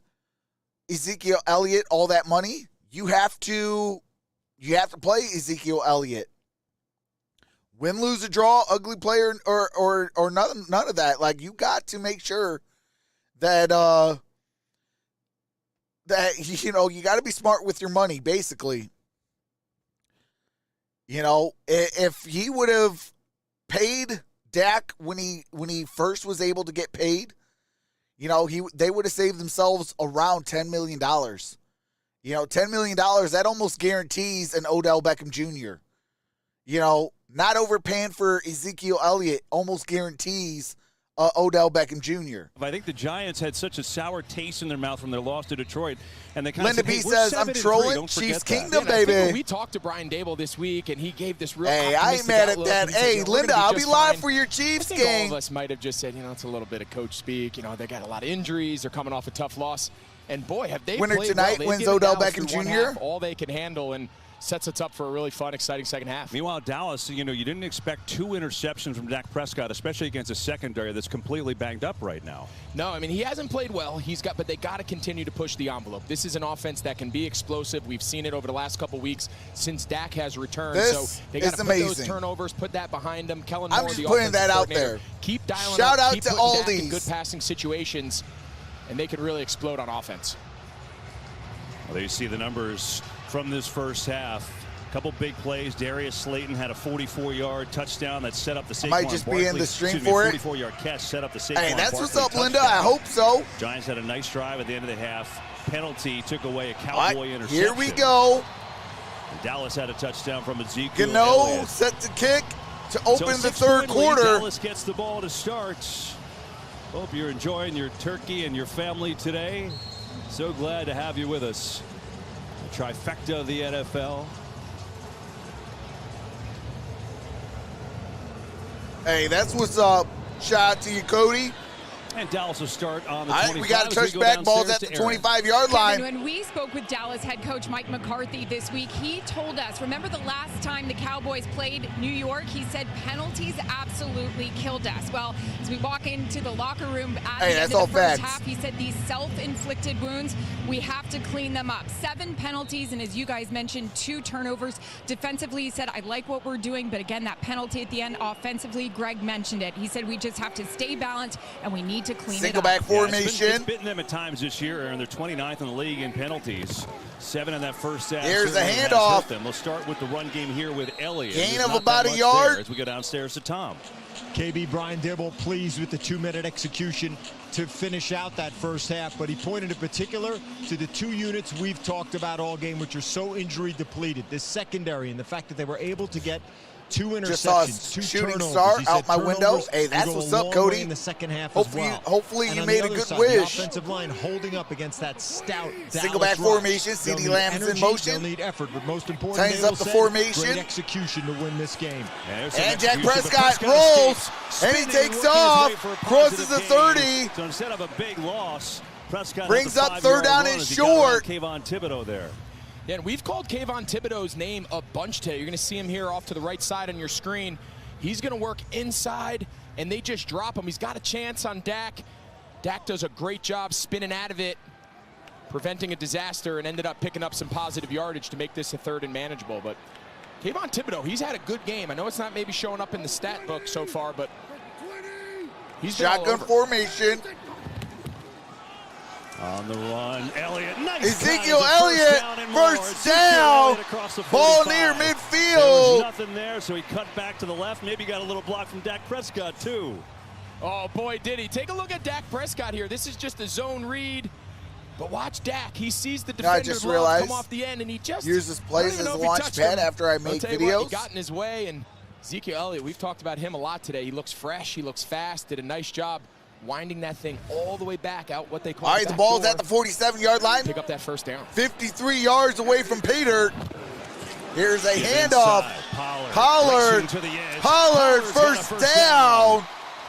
Ezekiel Elliott all that money, you have to play Ezekiel Elliott. Win, lose, or draw, ugly player, or none of that. Like, you got to make sure that you got to be smart with your money, basically. If he would have paid Dak when he first was able to get paid, they would have saved themselves around $10 million. $10 million, that almost guarantees an Odell Beckham Jr. Not overpaying for Ezekiel Elliott almost guarantees Odell Beckham Jr. I think the Giants had such a sour taste in their mouth from their loss to Detroit. And they kind Linda of said, B says, I'm trolling. Chiefs Kingdom, baby. We talked to Brian Dable this week, and he gave this real Hey, I ain't mad at that. Hey, Linda, I'll be live for your Chiefs game. All of us might have just said, it's a little bit of coach speak. They got a lot of injuries. They're coming off a tough loss. And, boy, have they Winner played tonight well. wins Odell Beckham Jr. All they can handle, and sets us up for a really fun, exciting second half. Meanwhile, Dallas, you didn't expect 2 interceptions from Dak Prescott, especially against a secondary that's completely banged up right now. No, he hasn't played well. But they got to continue to push the envelope. This is an offense that can be explosive. We've seen it over the last couple weeks since Dak has returned. This they got to put amazing. those turnovers, put that behind them. Kellen Moore, I'm just the putting that out coordinator. there. Keep dialing Shout up. out Keep to putting Dak Aldi's. in good passing situations, and they could really explode on offense. Well, there you see the numbers from this first half. Couple big plays. Darius Slayton had a 44-yard touchdown that set up the Saquon might just Barkley. be in the stream for it. 44-yard catch set up the Saquon Hey, that's Barkley what's up, touchdown. Linda. I hope so. Giants had a nice drive at the end of the half. Penalty took away a Cowboy interception. Here we go. And Dallas had a touchdown from Ezekiel Gano Elliott. set to kick to open So the third 6-point lead. quarter. Dallas gets the ball to start. Hope you're enjoying your turkey and your family today. So glad to have you with us. The trifecta of the NFL. Hey, that's what's up. Shout out to you, Cody. And Dallas will start on the All 25. right, we got as we go touchback balls downstairs at the to Aaron. 25-yard line. Kevin, when we spoke with Dallas head coach Mike McCarthy this week, he told us, remember the last time the Cowboys played New York? He said penalties absolutely killed us. Well, as we walk into the locker room at the end of the first half, he said these self-inflicted wounds, we have to clean them up. 7 penalties, and as you guys mentioned, 2 turnovers. Defensively, he said, I like what we're doing, but again, that penalty at the end, offensively, Greg mentioned it. He said we just have to stay balanced, and we need to clean Single it up. back formation. It's bitten them at times this year, and they're 29th in the league in penalties. 7 in that first half. Here's the Certainly has handoff. hurt them. They'll start with the run game here with Elliott. Gain There's of not about that a much yard. there as we go downstairs to Tom. KB Brian Dibble pleased with the 2-minute execution to finish out that first half, but he pointed in particular to the 2 units we've talked about all game, which are so injury depleted. This secondary and the fact that they were able to get 2 interceptions, Just saw a 2 shooting turnovers. star He said out my window. turnovers Hey, will that's go what's a up, long Cody. way in the second half Hopefully, as well. hopefully And you on made the a other good side, wish. The offensive line holding up against that stout Single Dallas back rush. formation, They'll CeeDee need Lamb's in energy, motion. They'll need effort, but most important, Tightens Nabel up the said, formation. great execution to win this game. And Jack Prescott rolls, and he takes off, crosses the 30. So instead of a big loss, Prescott brings has a up third 5-yard down run and as he got short. around Kayvon Thibodeau there. Yeah, and we've called Kayvon Thibodeau's name a bunch today. You're going to see him here off to the right side on your screen. He's going to work inside, and they just drop him. He's got a chance on Dak. Dak does a great job spinning out of it, preventing a disaster, and ended up picking up some positive yardage to make this a 3rd and manageable. But Kayvon Thibodeau, he's had a good game. I know it's not maybe showing up in the stat book so far, but he's been all Shotgun over. formation. On the run, Elliott, nice. Ezekiel Elliott, first down. Ball near There was midfield. nothing there, so he cut back to the left. Maybe got a little block from Dak Prescott, too. Oh, boy, did he. Take a look at Dak Prescott here. This is just a zone read. But watch Dak. He sees the I defender just come realized off the end, and he just uses plays I don't even as know a if he launch touched pad him. after I I'll make tell you what, he videos. got in his way, and Ezekiel Elliott, we've talked about him a lot today. He looks fresh. He looks fast. Did a nice job winding that thing all the way back out, what they call All right, the ball's at the 47-yard line. Pick up that first down. 53 yards away from Peter. Here's a handoff. Inside, Pollard. racing to the edge. Pollard, Pollard's got a first down.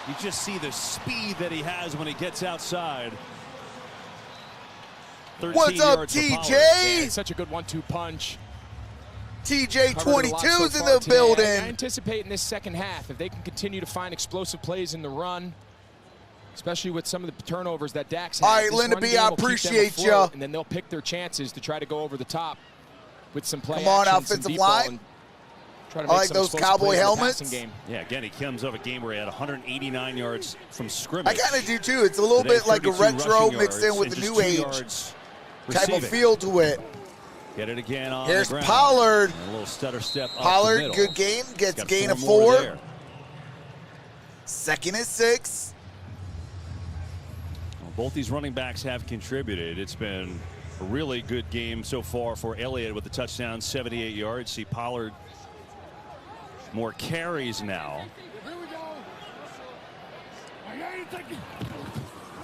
You just see the speed that he has when he gets outside. 13 What's up, yards for Pollard. Yeah, TJ? it's such a good 1-2 punch. TJ Covered a lot so 22's in far the today. I building. anticipate in this second half, if they can continue to find explosive plays in the run, especially with some of the turnovers that Dak's had. All right, this Linda run B, game I will keep them appreciate afloat, ya. And then they'll pick their chances to try to go over the top with some play Come on, action, some offensive deep ball, line. and try to I make like some those explosive cowboy plays in the helmets. passing game. Yeah, again, he comes off a game where he had 189 yards from scrimmage. I kind of do too. It's a little Today, bit like a 32 retro rushing mixed in yards with and the just new 2 age yards type of receiving. feel to it. Get it again on Here's the ground. Pollard. And a little stutter step up the Pollard, middle. good game, gets Got gain of more 4. there. 2nd and 6. Well, both these running backs have contributed. It's been a really good game so far for Elliott with the touchdown, 78 yards. See Pollard more carries now.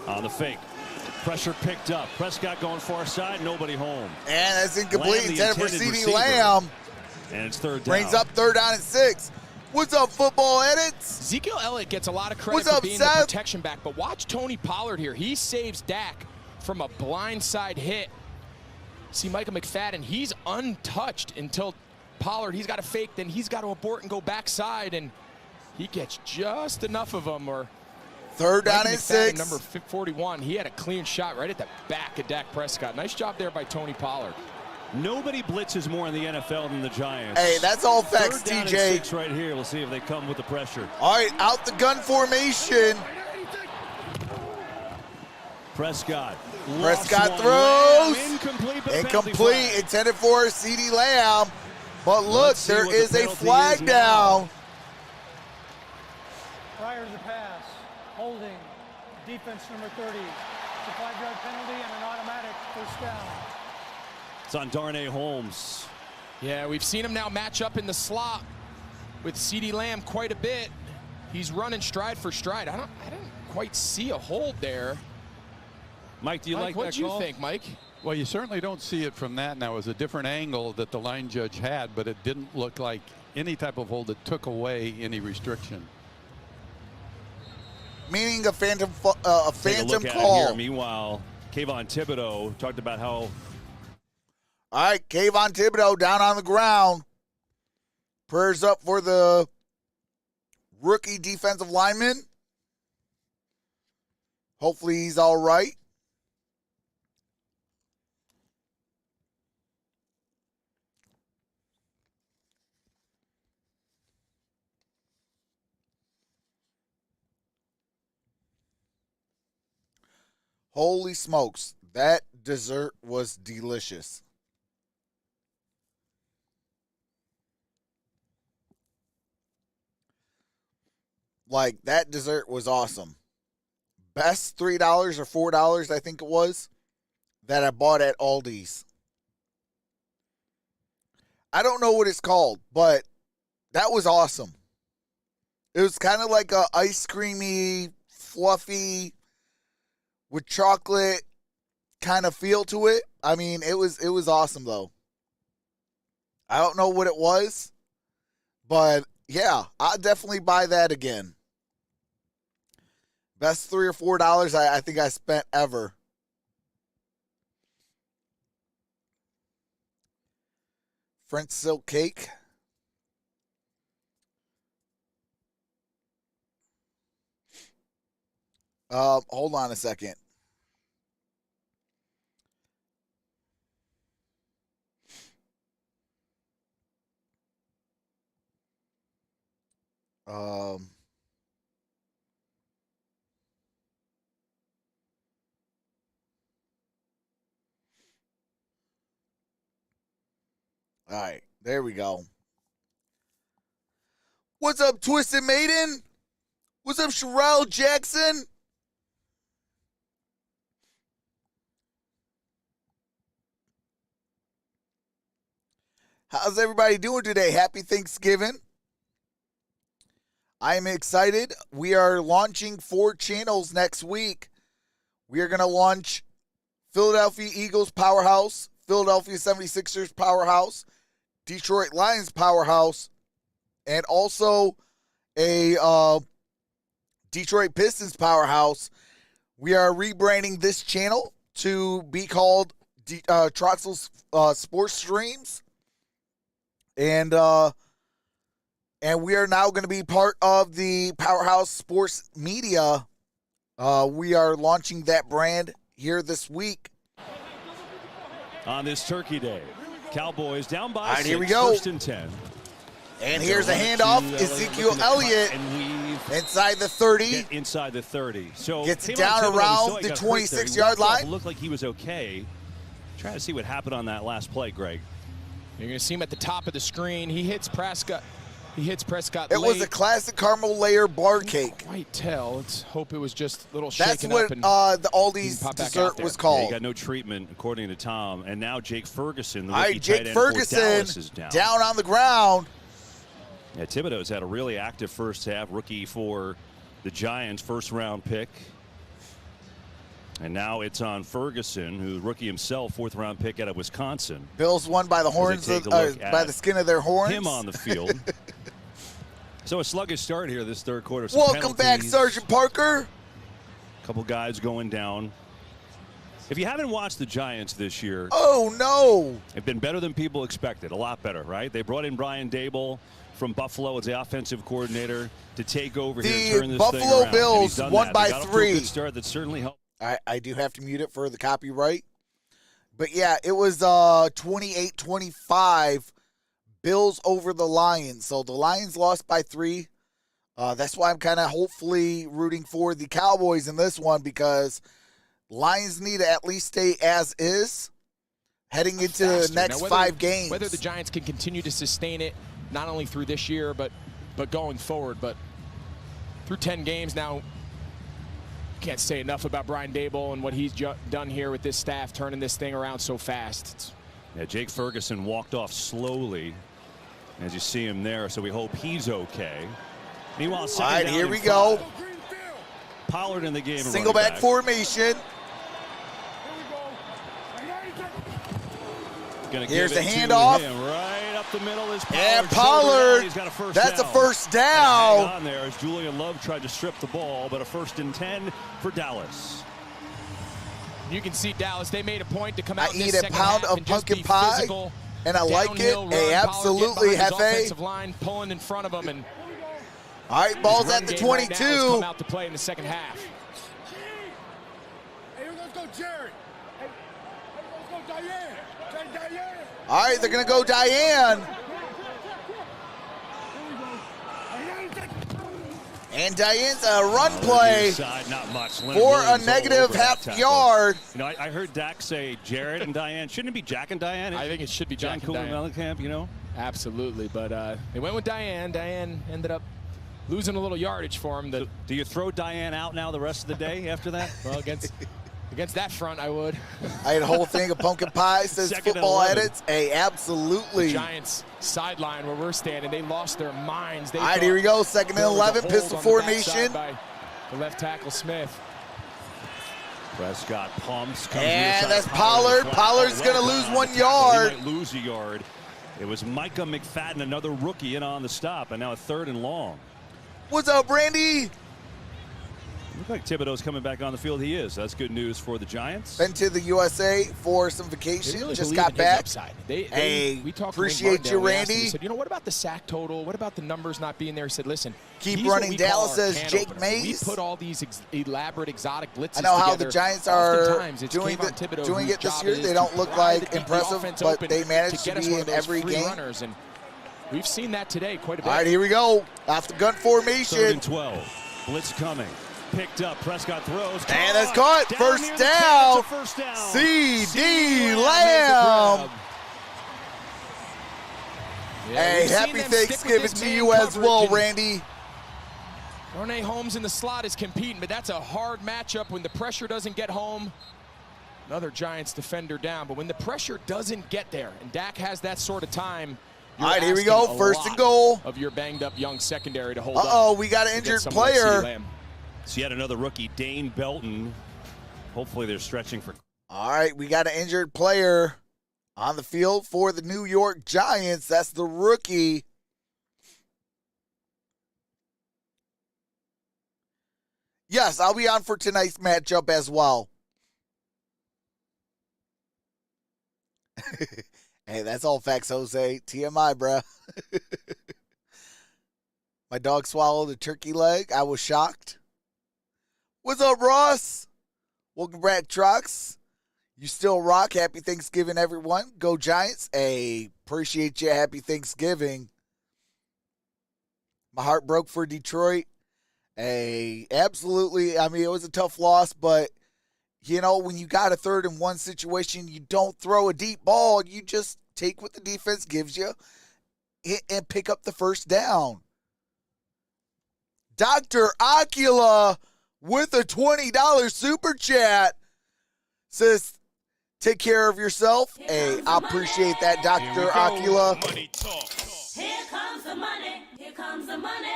On the fake. Pressure picked up. Prescott going far side, nobody home. And that's incomplete. Lamb, the Intended for intended CeeDee receiver. Lamb. And it's 3rd down. Brings up 3rd down and 6. What's up, football edits? Ezekiel Elliott gets a lot of credit What's for up, being Seth? the protection back, but watch Tony Pollard here. He saves Dak from a blindside hit. See Michael McFadden, he's untouched until Pollard, he's got to fake, then he's got to abort and go backside, and he gets just enough of them. Or 3rd down Michael and McFadden, 6. number 41, he had a clean shot right at the back of Dak Prescott. Nice job there by Tony Pollard. Nobody blitzes more in the NFL than the Giants. Hey, that's all facts, 3rd down and TJ. 6 right here. We'll see if they come with the pressure. All right, out the gun formation. Prescott. Prescott Lost one. throws. Lamb, incomplete, but a penalty Incomplete, flag. intended for CeeDee Lamb. But look, Let's see there what the is a penalty flag is now. down. Prior to the pass, holding, defense number 30. It's a 5-yard penalty and an automatic first down. It's on Darnay Holmes. Yeah, we've seen him now match up in the slot with CeeDee Lamb quite a bit. He's running stride for stride. I didn't quite see a hold there. Mike, do you like what that do you call? think, Mike? Well, you certainly don't see it from that. Now, it was a different angle that the line judge had, but it didn't look like any type of hold that took away any restriction. Meaning a phantom, Take a phantom look at it call. here. Meanwhile, Kayvon Thibodeau talked about how All right, Kayvon Thibodeau down on the ground. Prayers up for the rookie defensive lineman. Hopefully he's all right. Holy smokes, that dessert was delicious. Like, that dessert was awesome. Best $3 or $4, I think it was, that I bought at Aldi's. I don't know what it's called, but that was awesome. It was kind of like a ice creamy, fluffy, with chocolate kind of feel to it. I mean, it was awesome though. I don't know what it was, but yeah, I'll definitely buy that again. Best $3 or $4 I think I spent ever. French silk cake. Hold on a second. All right, there we go. What's up, Twisted Maiden? What's up, Sherelle Jackson? How's everybody doing today? Happy Thanksgiving. I am excited. We are launching 4 channels next week. We are going to launch Philadelphia Eagles Powerhouse, Philadelphia 76ers Powerhouse, Detroit Lions Powerhouse, and also a Detroit Pistons Powerhouse. We are rebranding this channel to be called Troxel's Sports Streams. And we are now going to be part of the Powerhouse Sports Media. We are launching that brand here this week. On this Turkey Day, Cowboys down by 6, here we go. 1st and 10. And here's a handoff. Ezekiel Elliott inside the 30. Inside the 30. So gets down around the 26-yard line. Looked like he was okay. Trying to see what happened on that last play, Greg. You're going to see him at the top of the screen. He hits Prescott. It was a classic caramel layer bar cake. Quite tell. Let's hope it was just a little That's shaken what up. And the Aldi's dessert was called. Yeah, he got no treatment, according to Tom. And now Jake Ferguson, the All rookie right, Jake tight end for Ferguson Dallas, is down on the ground. Yeah, Thibodeau's had a really active first half. Rookie for the Giants, first-round pick. And now it's on Ferguson, who's rookie himself, 4th-round pick out of Wisconsin. Bills won by the horns, by the skin of their horns. Him on the field. So a sluggish start here this third quarter. Some Welcome back, Sergeant Parker. A couple guys going down. If you haven't watched the Giants this year, oh no, they've been better than people expected. A lot better, right? They brought in Brian Dable from Buffalo as the offensive coordinator to take over here and turn this Buffalo thing around. Bills won by 3. A good start that certainly helped. I do have to mute it for the copyright. But yeah, it was 28-25 Bills over the Lions. So the Lions lost by 3. That's why I'm kind of hopefully rooting for the Cowboys in this one, because Lions need to at least stay as is heading into the next 5 games. Whether the Giants can continue to sustain it, not only through this year, but going forward. But through 10 games now, can't say enough about Brian Dable and what he's done here with this staff, turning this thing around so fast. Yeah, Jake Ferguson walked off slowly, as you see him there, so we hope he's okay. Meanwhile, all right, here we go. Pollard in the game. Single back formation. Here's the handoff. Right up the middle is Pollard. And Pollard, that's a first down. On there as Julian Love tried to strip the ball, but a 1st and 10 for Dallas. You can see Dallas, they made a point to come out I in eat this a pound half of pumpkin pie, physical, and I like it. run. Absolutely, Pollard Hefe. offensive line pulling in front of him, and all right, ball's at the 22. Right now come out to play in the second half. Hey, let's go, Jerry. Hey, let's go, Diane. Diane. All right, they're going to go Diane. And Diane's a run play Not much. for a negative half yard. You know, I heard Dak say Jared and Diane. Shouldn't it be Jack and Diane? I think it should be Jack and Diane. Mellencamp, you know? Absolutely, but they went with Diane. Diane ended up losing a little yardage for him. So do you throw Diane out now the rest of the day after that? Well, against Against that front, I would. I had a whole thing of pumpkin pie, says Football Edits. Hey, absolutely. The Giants sideline where we're standing, they lost their minds. All right, here we go. 2nd and 11, pistol formation. By the left tackle, Smith. Prescott pumps. And that's Pollard. Pollard's going to lose 1 yard. He might lose a yard. It was Micah McFadden, another rookie, in on the stop, and now a 3rd and long. What's up, Randy? Looks like Thibodeau's coming back on the field. He is. That's good news for the Giants. Been to the USA for some vacation. Really just got back. We talked appreciate you, Randy. He said, you know, what about the sack total? What about the numbers not being there? He said, listen, keep running. Dallas says Jake openers. Mays. We put all these elaborate exotic blitzes I know how together. the Giants are doing it this year. They don't look like impressive, but they manage to be in every game. Runners, and we've seen that today quite a bit. All right, here we go. Off the gun formation. 3rd and 12. Blitz coming. Picked up. Prescott throws. And that's caught. First down. C.D. Lamb. Hey, happy Thanksgiving to you as well, Randy. Darnay Holmes in the slot is competing, but that's a hard matchup when the pressure doesn't get home. Another Giants defender down, but when the pressure doesn't get there, and Dak has that sort of time, all right, here we go. 1st and goal. Of your banged-up young secondary to hold up. Uh-oh, we got an injured player. So yet another rookie, Dane Belton. Hopefully they're stretching for. All right, we got an injured player on the field for the New York Giants. That's the rookie. Yes, I'll be on for tonight's matchup as well. Hey, that's all facts, Jose. TMI, bruh. My dog swallowed a turkey leg. I was shocked. What's up, Ross? Welcome back, Trox. You still rock. Happy Thanksgiving, everyone. Go Giants. Hey, appreciate you. Happy Thanksgiving. My heart broke for Detroit. Hey, absolutely. I mean, it was a tough loss, but, you know, when you got a 3rd and 1 situation, you don't throw a deep ball. You just take what the defense gives you and pick up the first down. Dr. Ocula with a $20 super chat says, take care of yourself. Hey, I appreciate that, Dr. Ocula. Money talk. Here comes the money. Here comes the money.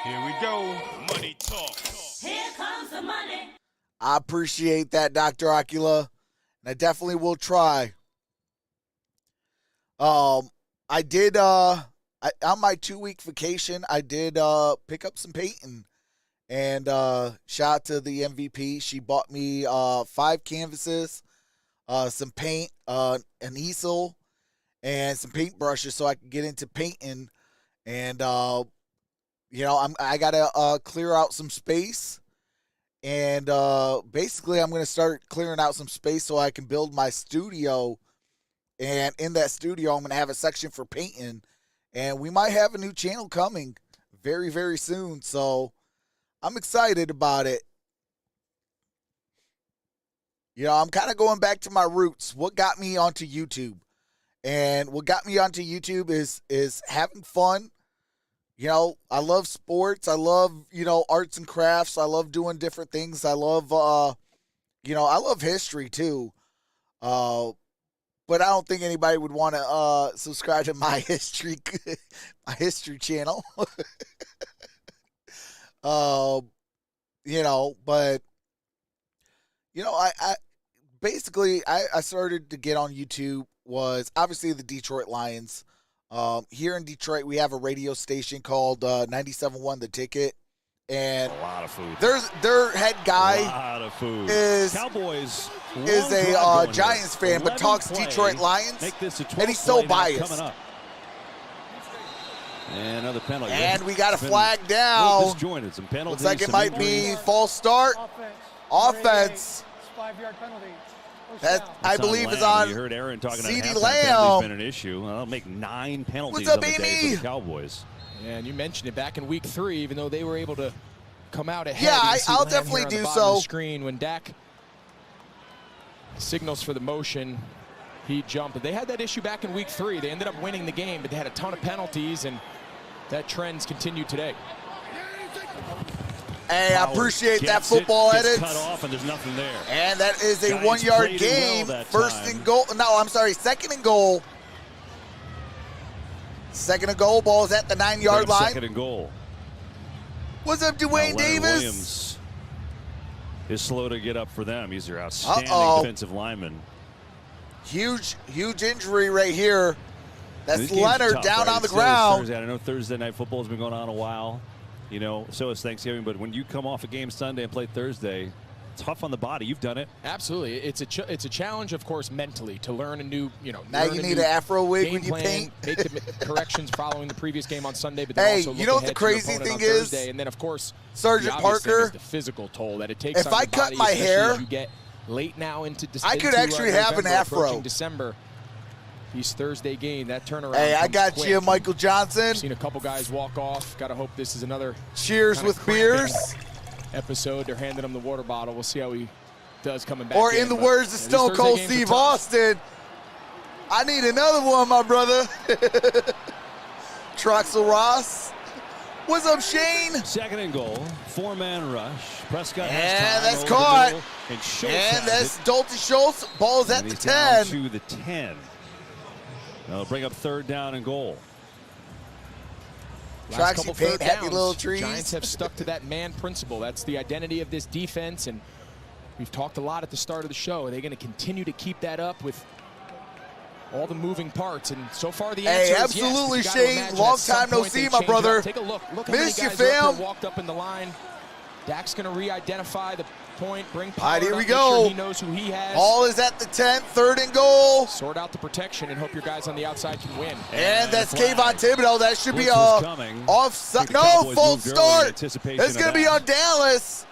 Here we go. Money talk. Here comes the money. I appreciate that, Dr. Ocula. And I definitely will try. I did, on my 2-week vacation, I did pick up some painting. And shout out to the MVP. She bought me 5 canvases, some paint, an easel, and some paintbrushes so I can get into painting. And, you know, I got to clear out some space. And basically I'm going to start clearing out some space so I can build my studio. And in that studio, I'm going to have a section for painting. And we might have a new channel coming very, very soon. So I'm excited about it. You know, I'm kind of going back to my roots. What got me onto YouTube? And what got me onto YouTube is having fun. You know, I love sports. I love, you know, arts and crafts. I love doing different things. I love, you know, I love history too. But I don't think anybody would want to subscribe to my history channel. You know, but, you know, I basically started to get on YouTube was obviously the Detroit Lions. Here in Detroit, we have a radio station called 97.1 The Ticket. And a lot of food. Their head guy a lot of food. is Cowboys is a Giants fan, but talks Detroit Lions, and he's so biased. And another penalty. And we got a flag down. Disjointed. Some penalties. Looks like it might be false start. Offense. 5-yard penalty. That I believe is on. You heard Aaron talking about CeeDee penalties Lamb. been an issue. I'll make 9 penalties What's up, on the day Amy? for the Cowboys. Yeah, and you mentioned it back in week 3, even though they were able to come out ahead. Yeah, I'll definitely do so. Screen when Dak signals for the motion, he jumped. But they had that issue back in week 3. They ended up winning the game, but they had a ton of penalties, and that trend's continued today. Hey, I Howard appreciate that gets it, football gets edits. cut off, and there's nothing there. And that is a Giants 1-yard played it gain. well that First time. and goal. No, I'm sorry. Second and goal. Second and goal. Ball's at the 9-yard line. Second and goal. What's up, Now, Dwayne Leonard Davis? Williams is slow to get up for them. He's their outstanding defensive lineman. Huge injury right here. This That's game's Leonard tough, down right? on the It's still ground. Thursday. I know Thursday night football has been going on a while. You know, so is Thanksgiving. But when you come off a game Sunday and play Thursday, tough on the body. You've done it. Absolutely. It's a challenge, of course, mentally to learn a new, Now you need an afro wig game when you plan, paint. make the corrections following the previous game on Sunday, but then Hey, also you look know what ahead the to your crazy opponent thing on is? Thursday. And then, of course, Sergeant the obvious thing Parker, is the physical toll that it takes if on I your cut body, my especially hair, as you get late now into I could actually have an November, afro. approaching December. These Thursday game, that turnaround. hey, I comes got quick. you, Michael Johnson. I've seen a couple guys walk off. Got to hope this is another Cheers kinda with cramping beers. episode. They're handing him the water bottle. We'll see how he does coming back. Or in the but, words of these Stone Thursday Cold games are Steve tough. Austin, I need another one, my brother. Troxel Ross. What's up, Shane? Second and goal. 4-man rush. Prescott And has time that's over caught. the middle, and Schultz And has that's it. Dalton Schultz. Ball's at And the he's down 10. to the 10. They'll bring up third down and goal. Last Troxy couple paint, third happy downs, little trees. Giants have stuck to that man principle. That's the identity of this defense, and we've talked a lot at the start of the show. Are they going to continue to keep that up with all the moving parts? And so far, the answer Hey, is absolutely, yes. But you gotta Shane. imagine Long at some time no point see, they my change it brother. up. Take a look. Look how many Miss you, guys are up fam. here walked up in the line. Dak's going to re-identify the point, bring All right, Pollard here up, we make sure go. he knows who he has. Ball is at the 10, third and goal. Sort out the protection and hope your guys on the outside can win. And that's a flag. Kayvon Thibodeau. That should be Blitz was coming. I offside. think the No, Cowboys false moved early in start. anticipation That's of going to be that. on Dallas.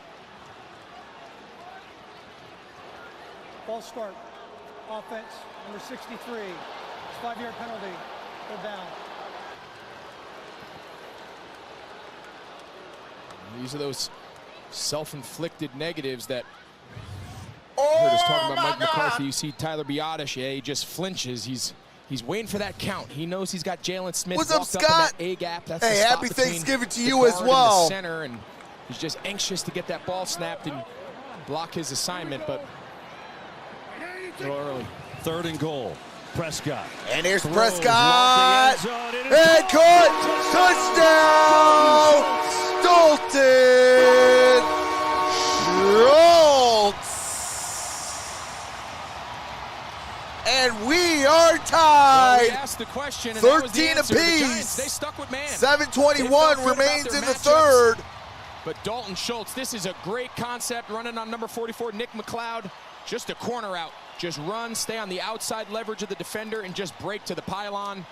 False start. Offense, number 63. It's 5-yard penalty. They're down. These are those self-inflicted negatives that heard us talking about Mike McCarthy. You see Tyler Biotish, he just flinches. He's waiting for that count. He knows he's got Jalen Smith What's up, walked up Scott? in that A gap. That's Hey, the spot happy between Thanksgiving to the you as guard and well. the center, and he's just anxious to get that ball snapped and block his assignment, but a little early. Third and goal. Prescott. And here's Throws, Prescott. lofty end zone, it is And caught. Touchdown. Dalton Schultz. And we are Well, we tied. asked the question, and that was the 13 answer. The apiece. Giants, they stuck with man. They 7:21 felt good about remains their in the matchups. third. But Dalton Schultz, this is a great concept, running on number 44, Nick McLeod. Just a corner out. Just run, stay on the outside leverage of the defender, and just break to the pylon.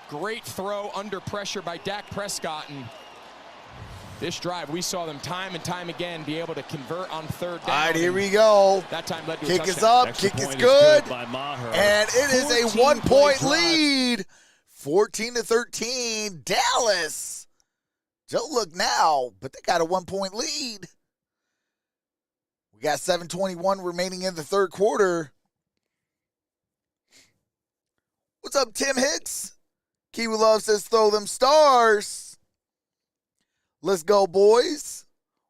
Great throw under pressure by Dak Prescott. And this drive, we saw them time and time again be able to convert on third down. All right, here we go. That time led to a Kick is touchdown. up. Extra Kick is point good. by Maher. And it is a 14-play 1-point drive. lead. 14-13. Dallas. Don't look now, but they got a 1-point lead. We got 7:21 remaining in the third quarter. What's up, Tim Hicks? Kiwi Love says throw them stars. Let's go, boys.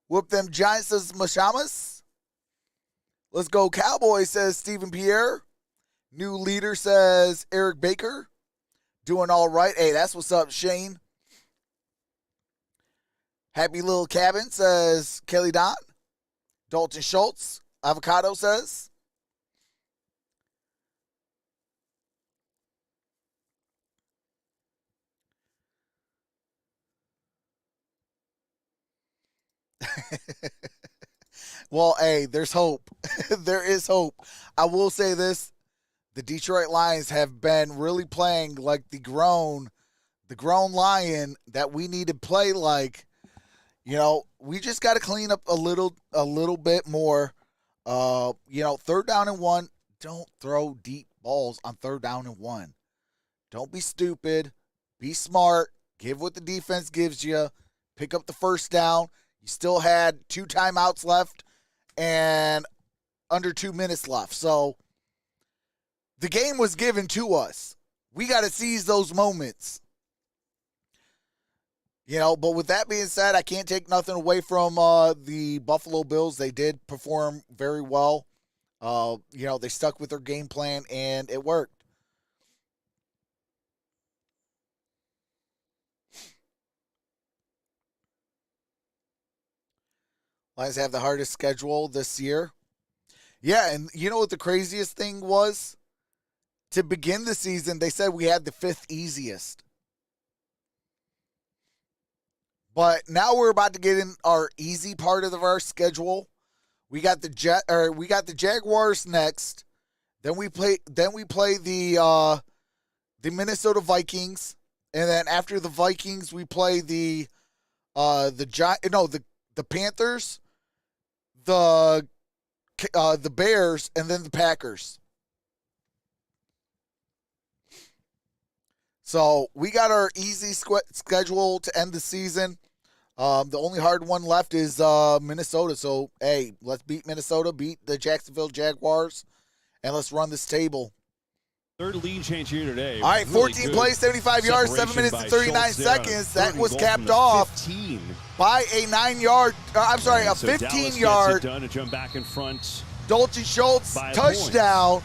Whoop them Giants, says Mashamas. Let's go, Cowboys, says Stephen Pierre. New leader, says Eric Baker. Doing all right. Hey, that's what's up, Shane. Happy little cabin, says Kelly Don. Dalton Schultz, Avocado, says. Well, hey, there's hope. There is hope. I will say this. The Detroit Lions have been really playing like the grown lion that we need to play like. You know, we just got to clean up a little bit more. Third down and 1, don't throw deep balls on third down and 1. Don't be stupid. Be smart. Give what the defense gives you. Pick up the first down. You still had 2 timeouts left and under 2 minutes left. So the game was given to us. We got to seize those moments. But with that being said, I can't take nothing away from the Buffalo Bills. They did perform very well. They stuck with their game plan, and it worked. Lions have the hardest schedule this year. Yeah, and you know what the craziest thing was? To begin the season, they said we had the 5th easiest. But now we're about to get in our easy part of our schedule. We got the Jaguars next. Then we play the Minnesota Vikings, and then after the Vikings we play the Panthers, the Bears, and then the Packers. So we got our easy schedule to end the season. The only hard one left is Minnesota. So, hey, let's beat Minnesota, beat the Jacksonville Jaguars, and let's run this table. Third lead change here today. All right, 14 plays, 75 yards, 7 minutes and 39 seconds. That was capped off by a 9-yard, a 15-yard done to jump back in front. Dalton Schultz touchdown.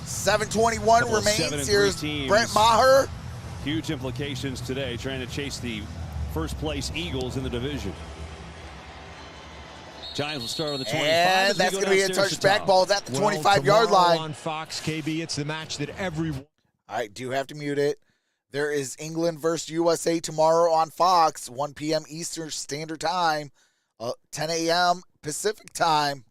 7:21 remains. Here's Brent Maher. Huge implications today, trying to chase the first-place Eagles in the division. Giants will start on the 25. And that's going to be a touchback ball at the 25-yard line. On Fox, KB, it's the match that everyone. All right, do have to mute it. There is England versus USA tomorrow on Fox, 1 p.m. Eastern Standard Time, 10 a.m. Pacific Time.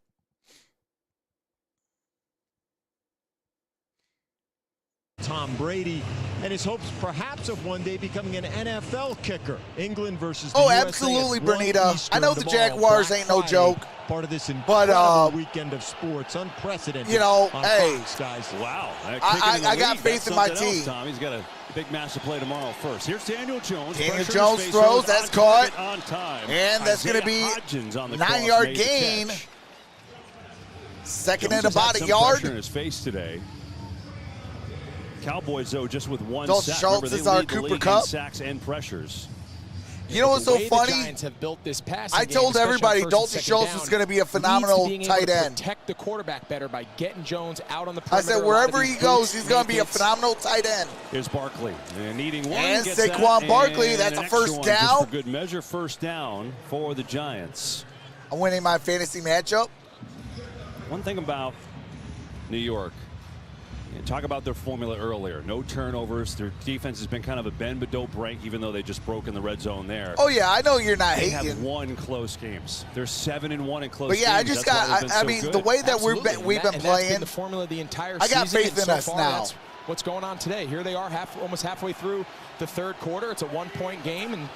Tom Brady and his hopes perhaps of one day becoming an NFL kicker. England versus the USA absolutely, Bernita. I know the Jaguars ain't no joke. Part of this incredible weekend of sports, unprecedented. Hey, Fox, guys. Wow. I got faith in my team. Tom. He's got a big match to play tomorrow first. Here's Daniel Jones. Daniel Jones throws. That's caught. On time. And that's going to be 9-yard gain. Second and about a yard. Pressure in his face today. Cowboys, though, just with one Dalton sack. Schultz is our Cooper Kupp. Sacks and pressures. You know what's so funny? The Giants have built this passing I told everybody Dalton Schultz was going to be a phenomenal tight end. Protect the quarterback better by getting Jones out on the perimeter. I said wherever he goes, he's going to be a phenomenal tight end. Here's Barkley. And needing one. And Saquon Barkley, that's a first down. Just for good measure, first down for the Giants. I'm winning my fantasy matchup. One thing about New York. Talk about their formula earlier. No turnovers. Their defense has been kind of a bend but don't break, even though they just broke in the red zone there. Oh, yeah, I know you're not hating. They have won close games. They're 7-1 in close games. But, yeah, I just the way that we've been playing. That's been the formula the entire season. I got faith in us now. That's what's going on today. Here they are almost halfway through the third quarter. It's a one-point game, and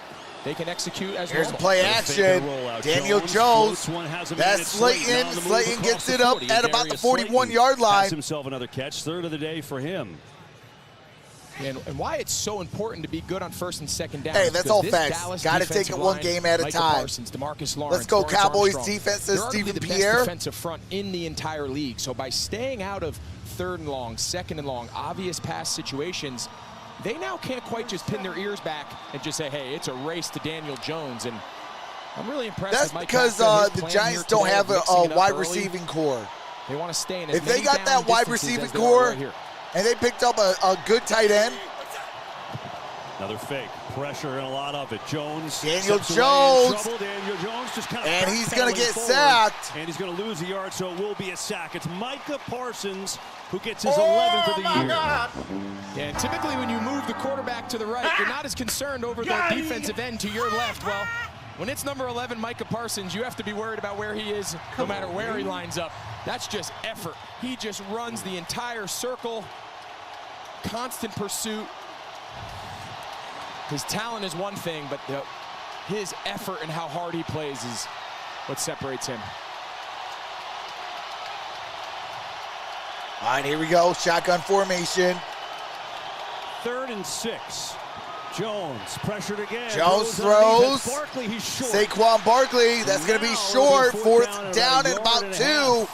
they can execute as Here's the play action. Daniel Jones. That's Slayton. Slayton gets it up at about the 41-yard line. Has himself another catch. Third of the day for him. And why it's so important to be good on first and second down. Hey, that's all facts. Got to take it one game at a time. Parsons, DeMarcus Lawrence, Let's go Lawrence Cowboys Armstrong. defense, says Stephen the Pierre. Best defensive front in the entire league. So by staying out of third and long, second and long, obvious pass situations, they now can't quite just pin their ears back and just say, hey, it's a race to Daniel Jones. And I'm really impressed That's with Mike because the Giants don't have a wide receiving core. They want to stay in If they got that wide receiving core and they picked up a good tight end. Another fake. Pressure and a lot of it. Jones. Daniel Jones. Daniel Jones just kind of and he's going to get sacked. And he's going to lose a yard, so it will be a sack. It's Micah Parsons who gets his 11th of the year. Yeah, and typically when you move the quarterback to the right, you're not as concerned over the defensive end to your left. Well, when it's number 11, Micah Parsons, you have to be worried about where he is no matter where he lines up. That's just effort. He just runs the entire circle. Constant pursuit. His talent is one thing, but his effort and how hard he plays is what separates him. All right, here we go. Shotgun formation. 3rd and 6. Jones pressured again. Jones throws. Barkley, he's short. Saquon Barkley, that's going to be short. Fourth down and about 2.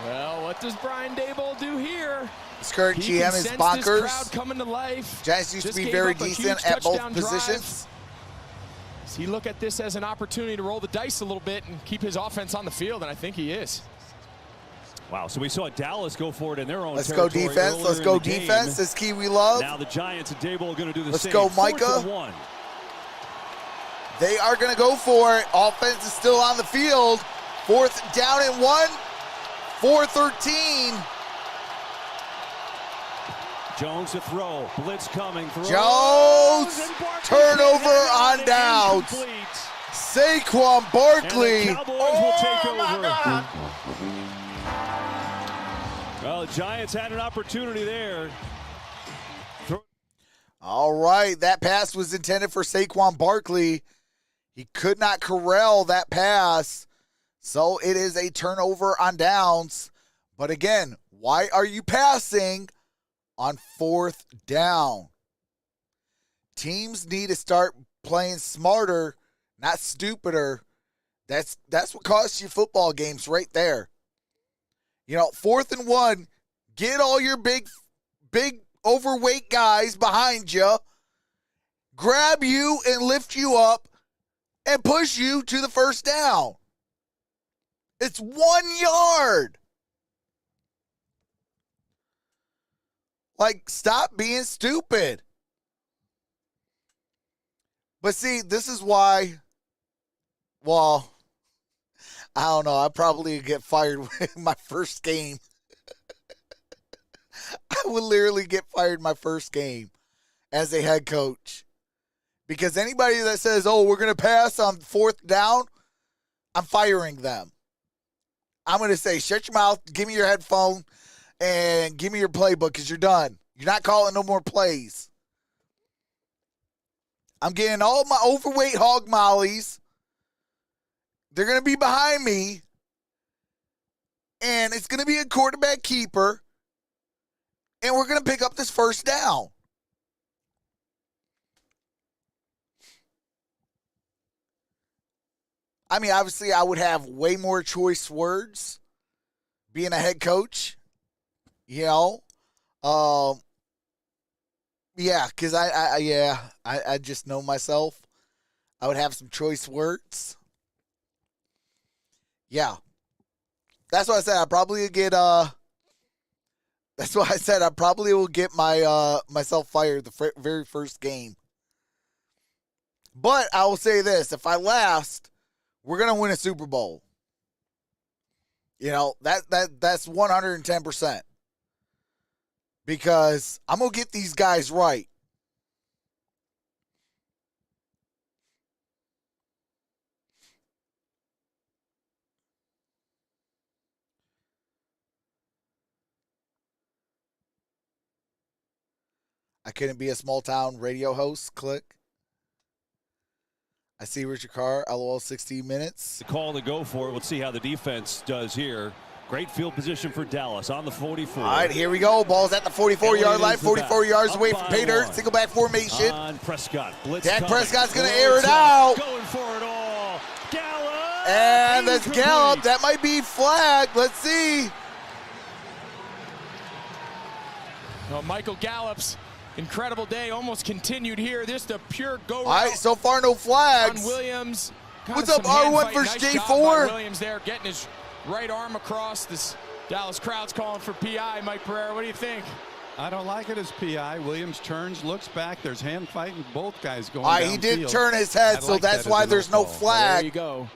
Well, what does Brian Daboll do here? His current He can GM is sense bonkers. this crowd coming to life. Giants used to Just be gave very up a decent huge at both touchdown positions. drive. Does he look at this as an opportunity to roll the dice a little bit and keep his offense on the field? And I think he is. Wow, so we saw Dallas go for it in their own Let's go territory defense. Let's earlier go in the defense. game. This key we love. Now the Giants and Daboll are going to do the Let's same. go, 4th Micah. and 1. They are going to go for it. Offense is still on the field. 4th down and 1. 4-13. Jones to throw. Blitz coming. Throws. Jones. And Barkley Turnover on and downs. incomplete. Saquon Barkley. And the Cowboys will take over. Well, the Giants had an opportunity there. All right, that pass was intended for Saquon Barkley. He could not corral that pass, so it is a turnover on downs. But again, why are you passing on 4th down? Teams need to start playing smarter, not stupider. That's what costs you football games right there. 4th and 1, get all your big overweight guys behind you, grab you and lift you up and push you to the 1st down. It's 1 yard. Like, stop being stupid. But see, this is why, well, I don't know. I probably get fired with my first game. I would literally get fired my first game as a head coach. Because anybody that says, oh, we're going to pass on 4th down, I'm firing them. I'm going to say, shut your mouth, give me your headphone, and give me your playbook because you're done. You're not calling no more plays. I'm getting all my overweight hog mollies. They're going to be behind me. And it's going to be a quarterback keeper. And we're going to pick up this 1st down. I mean, obviously, I would have way more choice words being a head coach. Yeah, because I just know myself. I would have some choice words. Yeah. That's why I said I probably would get that's why I said I probably will get my myself fired the very first game. But I will say this, if I last, we're going to win a Super Bowl. That's 110%. Because I'm going to get these guys right. I couldn't be a small town radio host. Click. I see Richard Carr, LOL 16 minutes. The call to go for it. Let's see how the defense does here. Great field position for Dallas on the 44. All right, here we go. Ball's at the 44-yard line, 44 yards away from pay dirt. Single back formation. On Prescott. Blitz Dak coming. Prescott's going to air it out. Going for it all. Gallup. And that's Incomplete. Gallup. That might be flagged. Let's see. Well, Michael Gallup's incredible day almost continued here. This the pure go route. All right, so far no flags. On Williams. What's up, R1 versus J4? Williams there getting his right arm across. This Dallas crowd's calling for PI. Mike Pereira, what do you think? I don't like it as PI. Williams turns, looks back. There's hand fighting. Both guys going All right, he did downfield. turn his head, so like that's that why as a there's no call. flag. There you go.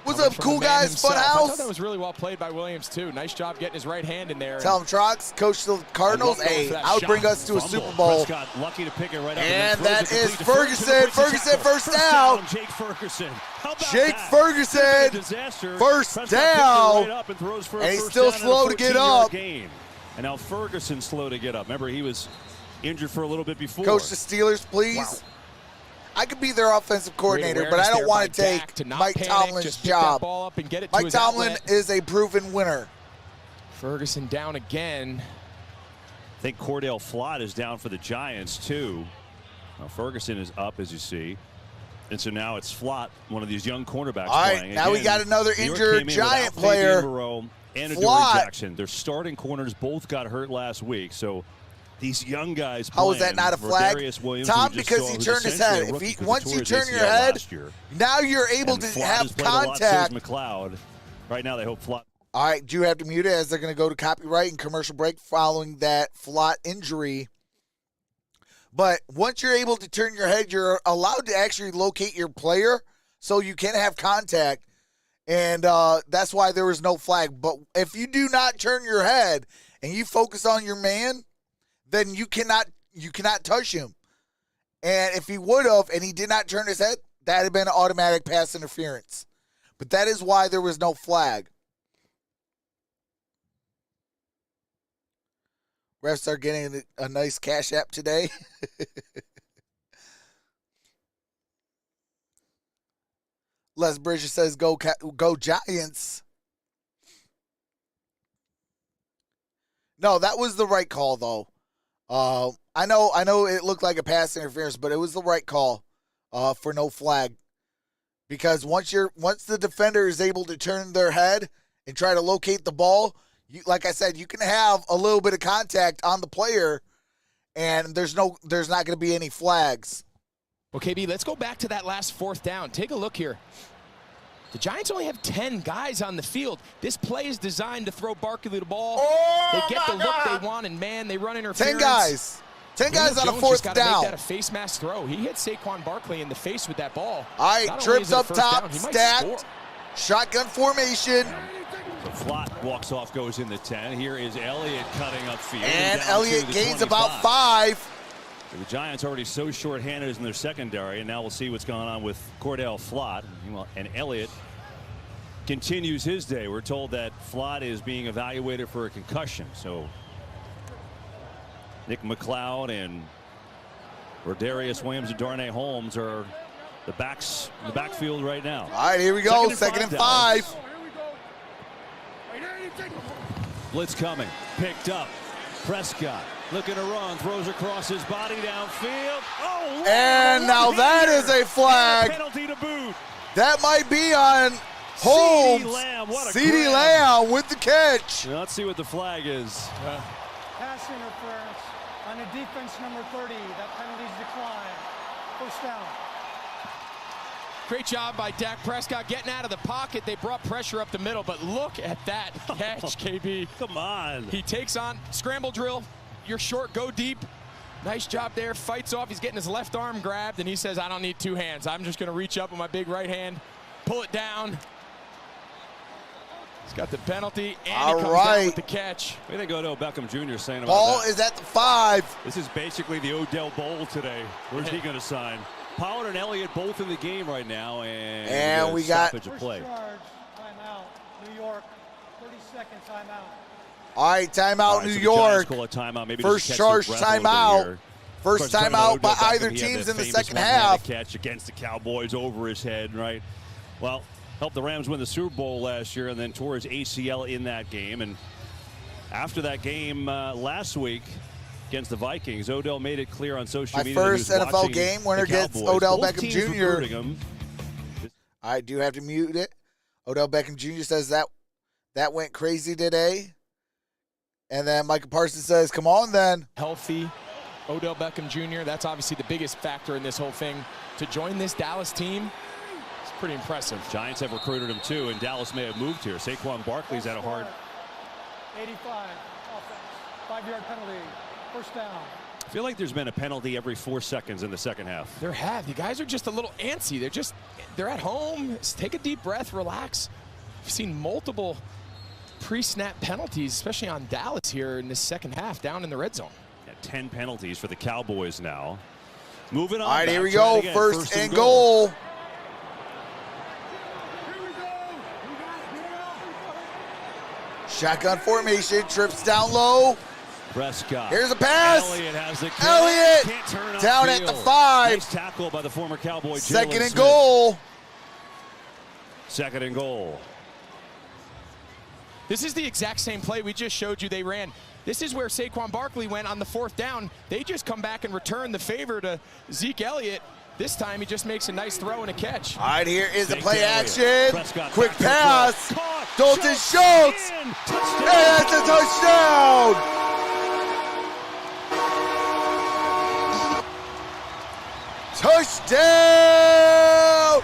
What's Coming up, from cool the man guys? himself. I Funhouse. thought that was really well played by Williams, too. Nice job getting his right hand in there. Tell him, Trox, coach the Cardinals. Hey, I'll bring us to a Fumble. Super Bowl. Prescott lucky to pick it right up And then that throws it is complete to Ferguson. Ferguson, first down. Jake Ferguson. How about Jake that? Ferguson, Disaster. first Prescott down. picks it right up and throws for a And he's first still down slow and a to get 14-yard up. Gain. And now Ferguson slow to get up. Remember, he was injured for a little bit before. Coach the Steelers, please. Wow. I could be their offensive coordinator, Great but I awareness don't there want to by take Dak to not Mike panic, Tomlin's just pick that job. ball up and get it to Mike his Tomlin outlet. is a proven winner. Ferguson down again. I think Cordell Flott is down for the Giants, too. Now Ferguson is up, as you see. And so now it's Flott, one of these young cornerbacks. All right, playing. now we got another New York injured came in Giant without Fabian player. Moreau and Flott. Adoree Jackson. Their starting corners both got hurt last week. So these young guys. How is that not a flag? Williams, Tom, because he turned his head. Once you turn your head, now you're able to have contact. McLeod. Right now they hope Flott. All right, do you have to mute it as they're going to go to copyright and commercial break following that Flott injury. But once you're able to turn your head, you're allowed to actually locate your player so you can have contact. And that's why there was no flag. But if you do not turn your head and you focus on your man, then you cannot touch him. And if he would have and he did not turn his head, that would have been an automatic pass interference. But that is why there was no flag. Refs are getting a nice cash app today. Les Bridges says, go Giants. No, that was the right call, though. I know it looked like a pass interference, but it was the right call for no flag. Because once the defender is able to turn their head and try to locate the ball, like I said, you can have a little bit of contact on the player, and there's not going to be any flags. Well, KB, let's go back to that last fourth down. Take a look here. The Giants only have 10 guys on the field. This play is designed to throw Barkley the ball. They get the look they want, and, man, they run interference. 10 guys. 10 guys on a fourth down. Make that a face mask throw. He hit Saquon Barkley in the face with that ball. All right, trips up top, stacked, shotgun formation. So Flott walks off, goes in the 10. Here is Elliott cutting upfield. And Elliott gains about 5. The Giants already so short-handed in their secondary, and now we'll see what's going on with Cordell Flott. And Elliott continues his day. We're told that Flott is being evaluated for a concussion. So Nick McLeod and Rodarius Williams and Darnay Holmes are the backfield right now. All right, here we go. Second and 5. Blitz coming. Picked up. Prescott looking to run. Throws across his body downfield. Oh, and now that is a flag. Penalty to boot. That might be on Holmes. CeeDee Lamb with the catch. Let's see what the flag is. Pass interference on a defense number 30. That penalty's declined. First down. Great job by Dak Prescott getting out of the pocket. They brought pressure up the middle, but look at that catch, KB. Come on. He takes on scramble drill. You're short, go deep. Nice job there. Fights off. He's getting his left arm grabbed, and he says, I don't need 2 hands. I'm just going to reach up with my big right hand, pull it down. He's got the penalty, and he comes down with the catch. What do you think Odell Beckham Jr. saying about Ball that? is at the 5. This is basically the Odell Bowl today. Where's he going to sign? Pollard and Elliott both in the game right now, and we got stoppage of play. Charge, timeout, New York, 30-second timeout. All right, timeout, New so York. Call a timeout. Maybe first charge timeout. First timeout by either teams in the second half. Catch against the Cowboys over his head, right? Well, helped the Rams win the Super Bowl last year, and then tore his ACL in that game. And after that game last week against the Vikings, Odell made it clear on social media. My first NFL game winner gets Odell Beckham Jr. All right, do you have to mute it? Odell Beckham Jr. says that went crazy today. And then Micah Parsons says, come on then. Healthy Odell Beckham Jr., that's obviously the biggest factor in this whole thing. To join this Dallas team, it's pretty impressive. Giants have recruited him too, and Dallas may have moved here. Saquon Barkley's had a hard. 85, offense, 5-yard penalty, first down. I feel like there's been a penalty every 4 seconds in the second half. There have. You guys are just a little antsy. They're at home. Take a deep breath, relax. We've seen multiple pre-snap penalties, especially on Dallas here in this second half, down in the red zone. 10 penalties for the Cowboys now. Moving on. All right, here we go. First and goal. Shotgun formation, trips down low. Prescott. Here's a pass. Elliott has the Elliott down at the 5. Nice tackle by the former Cowboy. Second and goal. Second and goal. This is the exact same play we just showed you they ran. This is where Saquon Barkley went on the 4th down. They just come back and return the favor to Zeke Elliott. This time he just makes a nice throw and a catch. All right, here is the Fake play down action. Prescott Quick back to pass. throw. Caught. Dalton Schultz. In. And Touchdown. that's a touchdown. Touchdown,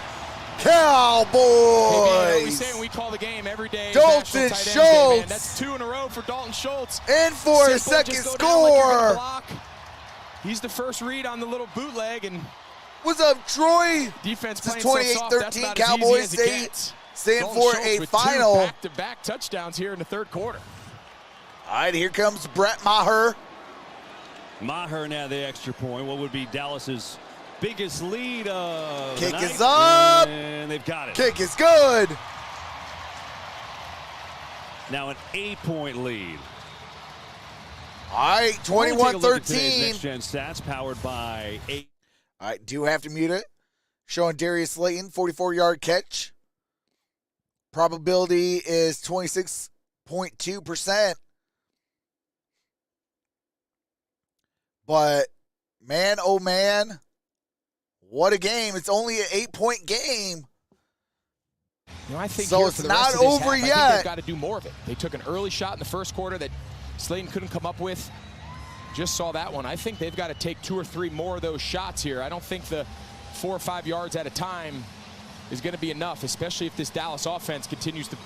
Cowboys. We say when we call the game every day. Dalton National Tight Ends Day, Schultz. man. That's 2 in a row for Dalton Schultz. In for a Simple, second just go down like you're gonna score. block. He's the first read on the little bootleg, and What's up, Troy? defense This is playing so soft, that's 28-13 about as Cowboys easy as it stay gets. staying Dalton for Schultz a with final. 2 back-to-back touchdowns here in the third quarter. All right, here comes Brett Maher. Maher now the extra point. What would be Dallas's biggest lead of the Kick night? is up. And they've got it. Kick is good. Now an 8-point lead. All right, We'll take a look at today's 21-13. Next-gen stats powered by 8. All right, do have to mute it. Showing Darius Slayton, 44-yard catch. Probability is 26.2%. But, man, oh, man, what a game. It's only an 8-point game. You know, I think So here it's for the not rest of this over half, I think yet. they've got to do more of it. They took an early shot in the first quarter that Slayton couldn't come up with. Just saw that one. I think they've got to take 2 or 3 more of those shots here. I don't think the 4 or 5 yards at a time is going to be enough, especially if this Dallas offense continues to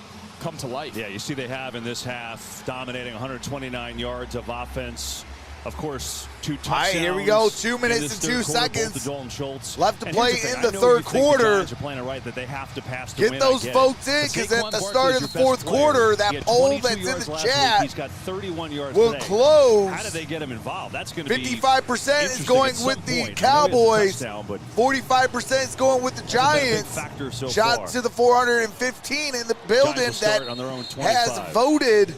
come to life. Yeah, you see they have in this half dominating 129 yards of offense. Of course, 2 touchdowns. All right, here we go. 2 in minutes this and third 2 quarter, seconds both to Dalton Schultz. left to And play here's thing, in I the know third you think the quarter. Giants are playing it right, that they have to pass to Get win. those I get votes it. in, But because Saquon at the Barkley start is of the your best fourth player. quarter, He that had poll 22 that's in yards the last week. chat He's got 31 yards will today. close. How do they get him involved? That's going to be 55% is interesting going at some with the point. I know he has a Cowboys. touchdown, but 45% is going with the hasn't been a big Giants. factor so Shot far. to the 415 in the building Giants will that start on their own 25. has voted.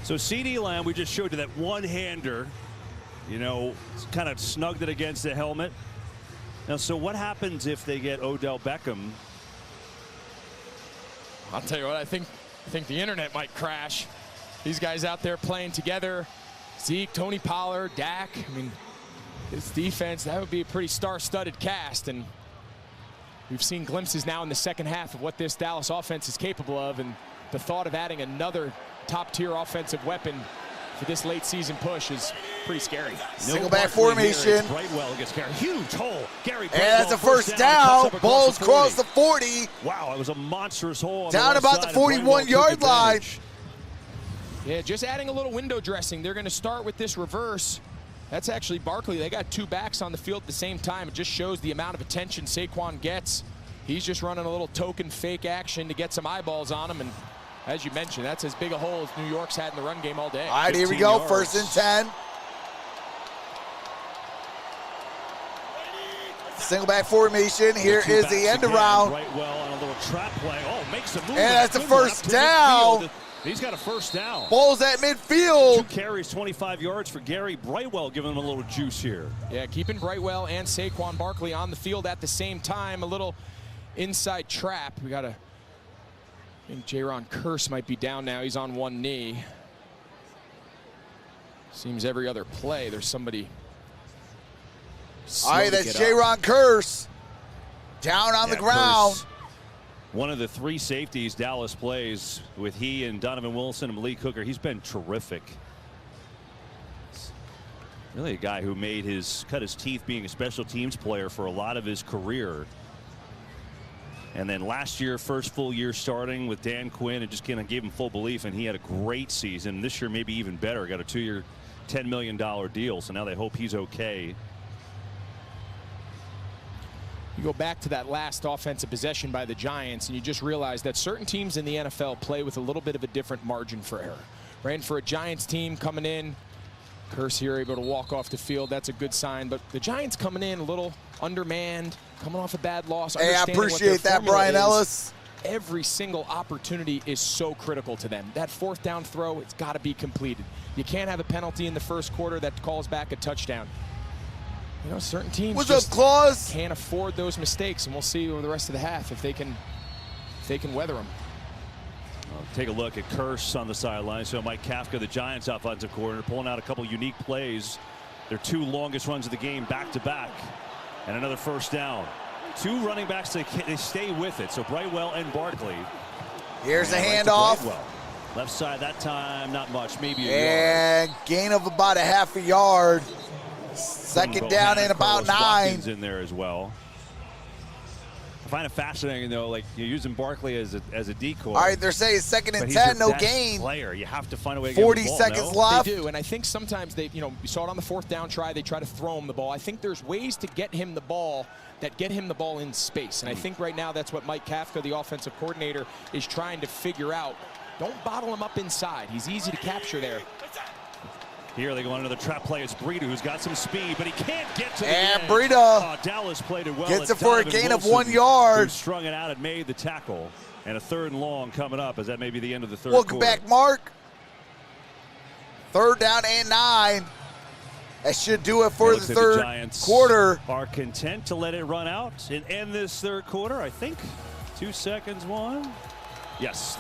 So CeeDee Lamb, we just showed you that one-hander, you know, kind of snugged it against the helmet. Now, so what happens if they get Odell Beckham? I'll tell you what, I think the internet might crash. These guys out there playing together, Zeke, Tony Pollard, Dak. I mean, this defense, that would be a pretty star-studded cast, and we've seen glimpses now in the second half of what this Dallas offense is capable of, and the thought of adding another top-tier offensive weapon for this late season push is pretty scary. Single back formation. Brightwell gets Gary. Huge hole. Gary And that's a first down. Balls cross the 40. Wow, it was a monstrous hole. On Down the about the 41-yard line. Yeah, just adding a little window dressing. They're going to start with this reverse. That's actually Barkley. They got 2 backs on the field at the same time. It just shows the amount of attention Saquon gets. He's just running a little token fake action to get some eyeballs on him. And as you mentioned, that's as big a hole as New York's had in the run game all day. All right, here we 15 go. yards. First and 10. Single back formation. Here is the end around. Brightwell on a little trap play. Oh, makes a move. And that's a Good one first up to down. midfield. He's got a first down. Balls at 2 midfield. carries, 25 yards for Gary Brightwell, giving him a little juice here. Yeah, keeping Brightwell and Saquon Barkley on the field at the same time. A little inside trap. We got to. I think Jaron Kearse might be down now. He's on one knee. Seems every other play there's somebody. All right, that's Jaron Kearse. Down on the ground. Kearse, one of the 3 safeties Dallas plays with he and Donovan Wilson and Malik Hooker. He's been terrific. Really a guy who cut his teeth being a special teams player for a lot of his career. And then last year, first full year starting with Dan Quinn, and just kind of gave him full belief, and he had a great season. This year, maybe even better. Got a 2-year, $10 million deal, so now they hope he's okay. You go back to that last offensive possession by the Giants, and you just realize that certain teams in the NFL play with a little bit of a different margin for error. Right? And for a Giants team coming in, Kearse here able to walk off the field, that's a good sign. But the Giants coming in a little undermanned, coming off a bad loss. Hey, I appreciate that, Brian Ellis. Every single opportunity is so critical to them. That 4th down throw, it's got to be completed. You can't have a penalty in the first quarter that calls back a touchdown. You know, certain teams What's up, Claus? can't afford those mistakes, and we'll see over the rest of the half if they can weather them. Take a look at Kearse on the sideline. So Mike Kafka, the Giants offensive coordinator, pulling out a couple unique plays. Their 2 longest runs of the game back to back. And another first down. Two running backs, they stay with it. So Brightwell and Barkley. Here's a Right to handoff. Brightwell. Left side that time, not much, maybe a And yard. gain of about a half a yard. Second down and about 9. Watkins in there as well. I find it fascinating though, like you're using Barkley as a decoy. All right, they're saying second and but 10, he's your no best gain. player. You have to find a way to get 40 him the ball, seconds no? left. They do, and I think sometimes they, you saw it on the 4th down try. They try to throw him the ball. I think there's ways to get him the ball that get him the ball in space, and I think right now that's what Mike Kafka, the offensive coordinator, is trying to figure out. Don't bottle him up inside. He's easy to capture there. Here they go on another trap play. It's Breida who's got some speed, but he can't get to the And edge. Breida Dallas played it well. gets It's it for a Donovan gain of Wilson 1 yard. who strung it out and made the tackle. And a 3rd and long coming up as that may be the end of the 3rd Welcome quarter. back, Mark. 3rd down and 9. That should do it for It looks the like 3rd Giants quarter. are content to let it run out and end this 3rd quarter. I think 2 seconds, 1. Yes.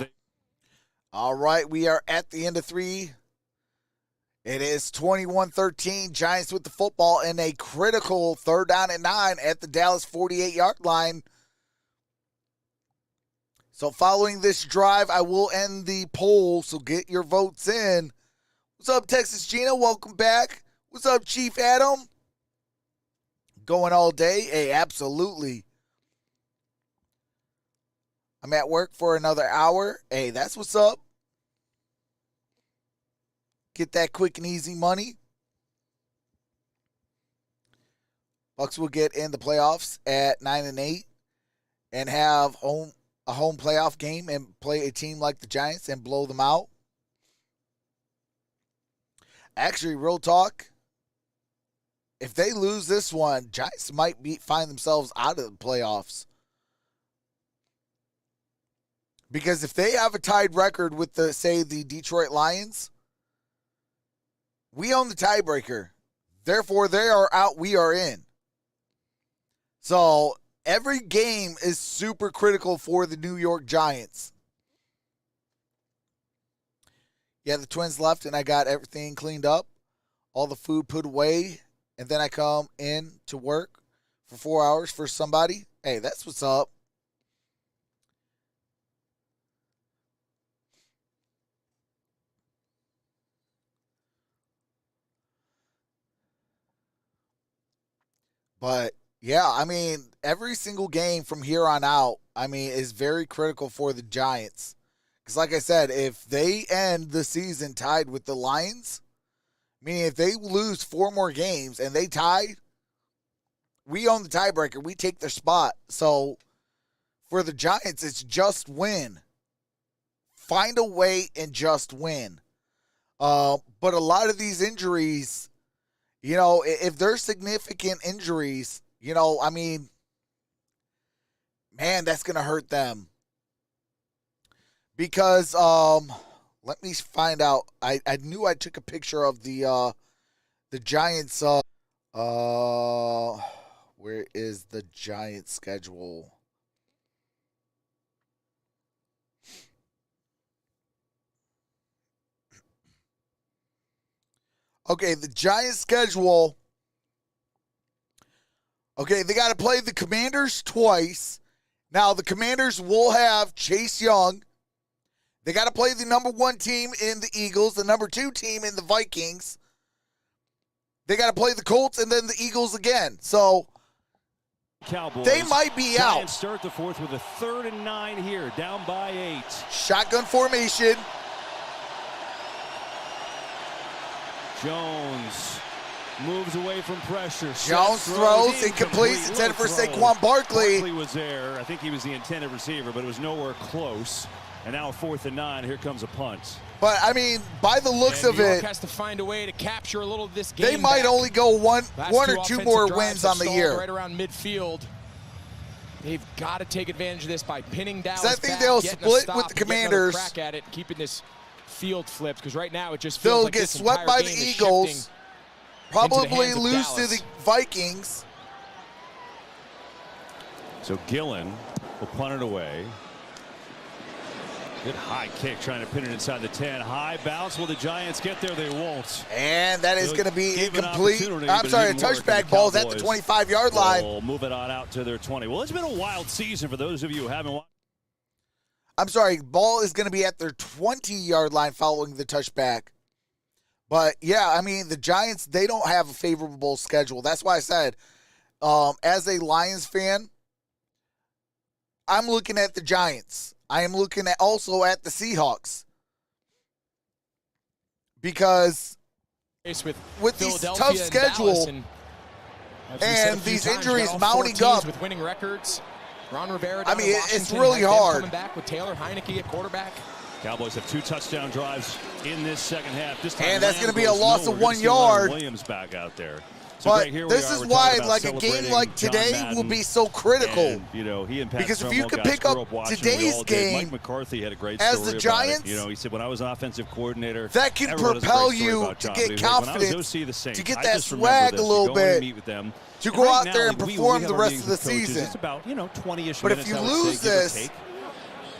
All right, we are at the end of 3. It is 21-13. Giants with the football in a critical 3rd down and 9 at the Dallas 48-yard line. So following this drive, I will end the poll, so get your votes in. What's up, Texas Gina? Welcome back. What's up, Chief Adam? Going all day? Hey, absolutely. I'm at work for another hour. Hey, that's what's up. Get that quick and easy money. Bucks will get in the playoffs at 9-8 and have a home playoff game and play a team like the Giants and blow them out. Actually, real talk, if they lose this one, Giants might find themselves out of the playoffs. Because if they have a tied record with the Detroit Lions, we own the tiebreaker. Therefore, they are out, we are in. So, every game is super critical for the New York Giants. Yeah, the Twins left and I got everything cleaned up. All the food put away. And then I come in to work for 4 hours for somebody. Hey, that's what's up. But, yeah, I mean, every single game from here on out, I mean, is very critical for the Giants. Because, like I said, if they end the season tied with the Lions, meaning if they lose 4 more games and they tie, we own the tiebreaker. We take their spot. So, for the Giants, it's just win. Find a way and just win. But a lot of these injuries, if there's significant injuries, I mean, man, that's going to hurt them. Because, let me find out. I knew I took a picture of the Giants. Where is the Giants schedule? Okay, the Giants schedule. Okay, they got to play the Commanders twice. Now, the Commanders will have Chase Young. They got to play the number 1 team in the Eagles, the number 2 team in the Vikings. They got to play the Colts and then the Eagles again. So, Cowboys, they might be out. Giants start the 4th with a 3rd and 9 here, down by 8. Shotgun formation. Jones moves away from pressure. Jones throws, incomplete. It's headed for Saquon Barkley. Barkley was there. I think he was the intended receiver, but it was nowhere close. And now 4th and 9. Here comes a punt. But, I mean, by the looks of New York it, has to find a way to capture a little of this game. they might back. only go one Last or 2 offensive more drives wins have on the stalled year. Right around midfield. They've got to take advantage of this by pinning Dallas I think back, they'll getting a split stop, with the and getting another Commanders. crack at it, keeping this field flipped, because right now it just They'll feels like get this swept entire by the game is Eagles. shifting Probably into the hands of lose to Dallas. the Vikings. So Gillen will punt it away. Good high kick, trying to pin it inside the 10. High bounce. Will the Giants get there? They won't. And that is going to be Gave an incomplete. opportunity, I'm but sorry, a it didn't work, and touchback the ball's at the Cowboys 25-yard line. will move it on out to their 20. Well, it's been a wild season for those of you who haven't watched. I'm sorry, ball is going to be at their 20-yard line following the touchback. But, yeah, I mean, the Giants, they don't have a favorable schedule. That's why I said, as a Lions fan, I'm looking at the Giants. I am looking at also at the Seahawks. Because with these tough schedule and these injuries mounting up, with winning records, Ron Rivera. I mean, it's really hard. Coming back with Taylor Heineke at quarterback. Cowboys have 2 touchdown drives in this second half. This time and that's going to be a goes loss nowhere. of We're 1 gonna see Leonard yard. Williams back out there. So but great, here this we is are. why, We're like a game like today, will be so critical. And, you know, he and Pat because if you Summerall could guys pick grew up up watching, today's we all did. game Mike McCarthy had a great as story the Giants, about it. You know, he said, when I was offensive coordinator, that can everyone has a propel great story you about to John. get But he was like, confidence, when I was OC the Saints, to get I that just remember swag this. a little You go in bit, and meet with them. to And go right out now, there and like, we perform have the our rest meetings of the with coaches. season. It's about, 20-ish But if minutes, you I would lose say, give or this, take.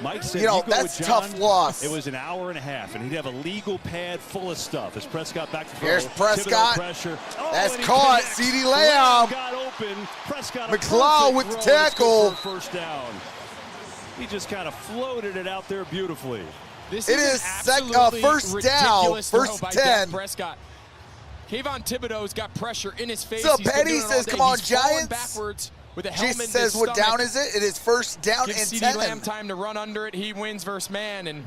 Mike said, that's with tough John, loss. It was an hour and a half, and he'd have a legal pad full of stuff. As Prescott back to throw. Here's Prescott. Pressure. That's and he caught. connects. CeeDee Lamb. Got open. Prescott, McLeod with the tackle. First down. He just kind of floated it out there beautifully. This it is first down, first 10. Prescott. Kayvon Thibodeau's got pressure in his face. So Petty says, come on, Giants. Backwards with a Jason helmet says, what stomach. down is it? It is first down Give and CeeDee 10. Lamb time to run under it. He wins versus man. And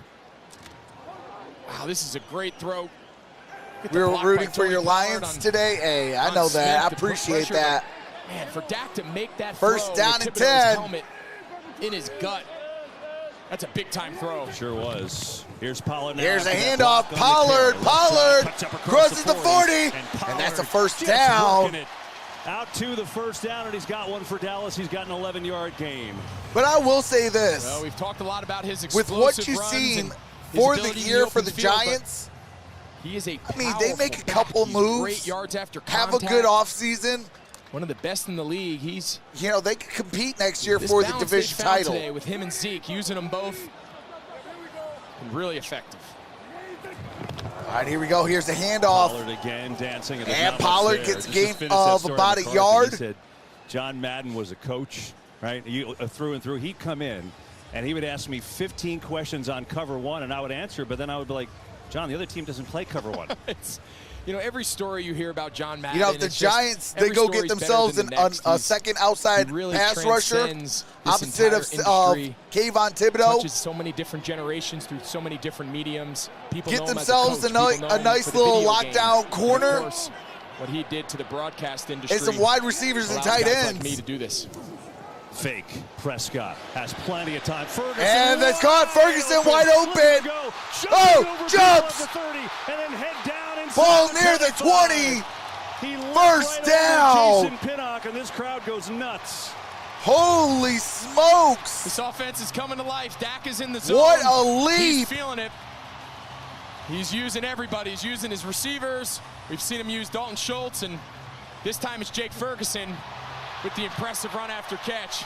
wow, this is a great throw. We were rooting for your Lions today. Hey, I know that. I appreciate that. Man, for Dak to make that first throw down with and Thibodeau's 10. helmet in his gut. That's a big-time throw. Sure was. Here's Pollard. Here's a handoff. Pollard crosses the 40, and that's a first down. Out to the first down, and he's got one for Dallas. He's got an 11-yard game. But I will say this. Well, we've talked a lot about his explosive with what you've runs seen and for the year for the Giants, he is a I mean, they make a couple moves, great yards after have contact. a good offseason. One of the best in the league. He's, they could compete next year for the division title. Today with him and Zeke, using them both, and really effective. All right, here we go. Here's the handoff. Pollard again dancing. And Pollard gets a gain of about a yard. He said John Madden was a coach, right? Through and through. He'd come in, and he would ask me 15 questions on cover one, and I would answer, but then I would be like, John, the other team doesn't play cover one. Every story you hear about John Madden. If the Giants, they go get themselves a second outside really pass rusher opposite of Kayvon Thibodeau. Touches so many different generations through so many different mediums. People get know themselves him as a, a nice little lockdown corner. Of course, what he did to the broadcast industry. And some wide receivers and tight ends. Like me to do this. Fake. Prescott has plenty of time. Ferguson. And that's caught. Ferguson wide open. Jumps. The 30, and then head down. Ball near the 20. First down. Jason Pinnock, and this crowd goes nuts. Holy smokes. This offense is coming to life. Dak is in the zone. What a leap. He's feeling it. He's using everybody. He's using his receivers. We've seen him use Dalton Schultz, and this time it's Jake Ferguson with the impressive run after catch.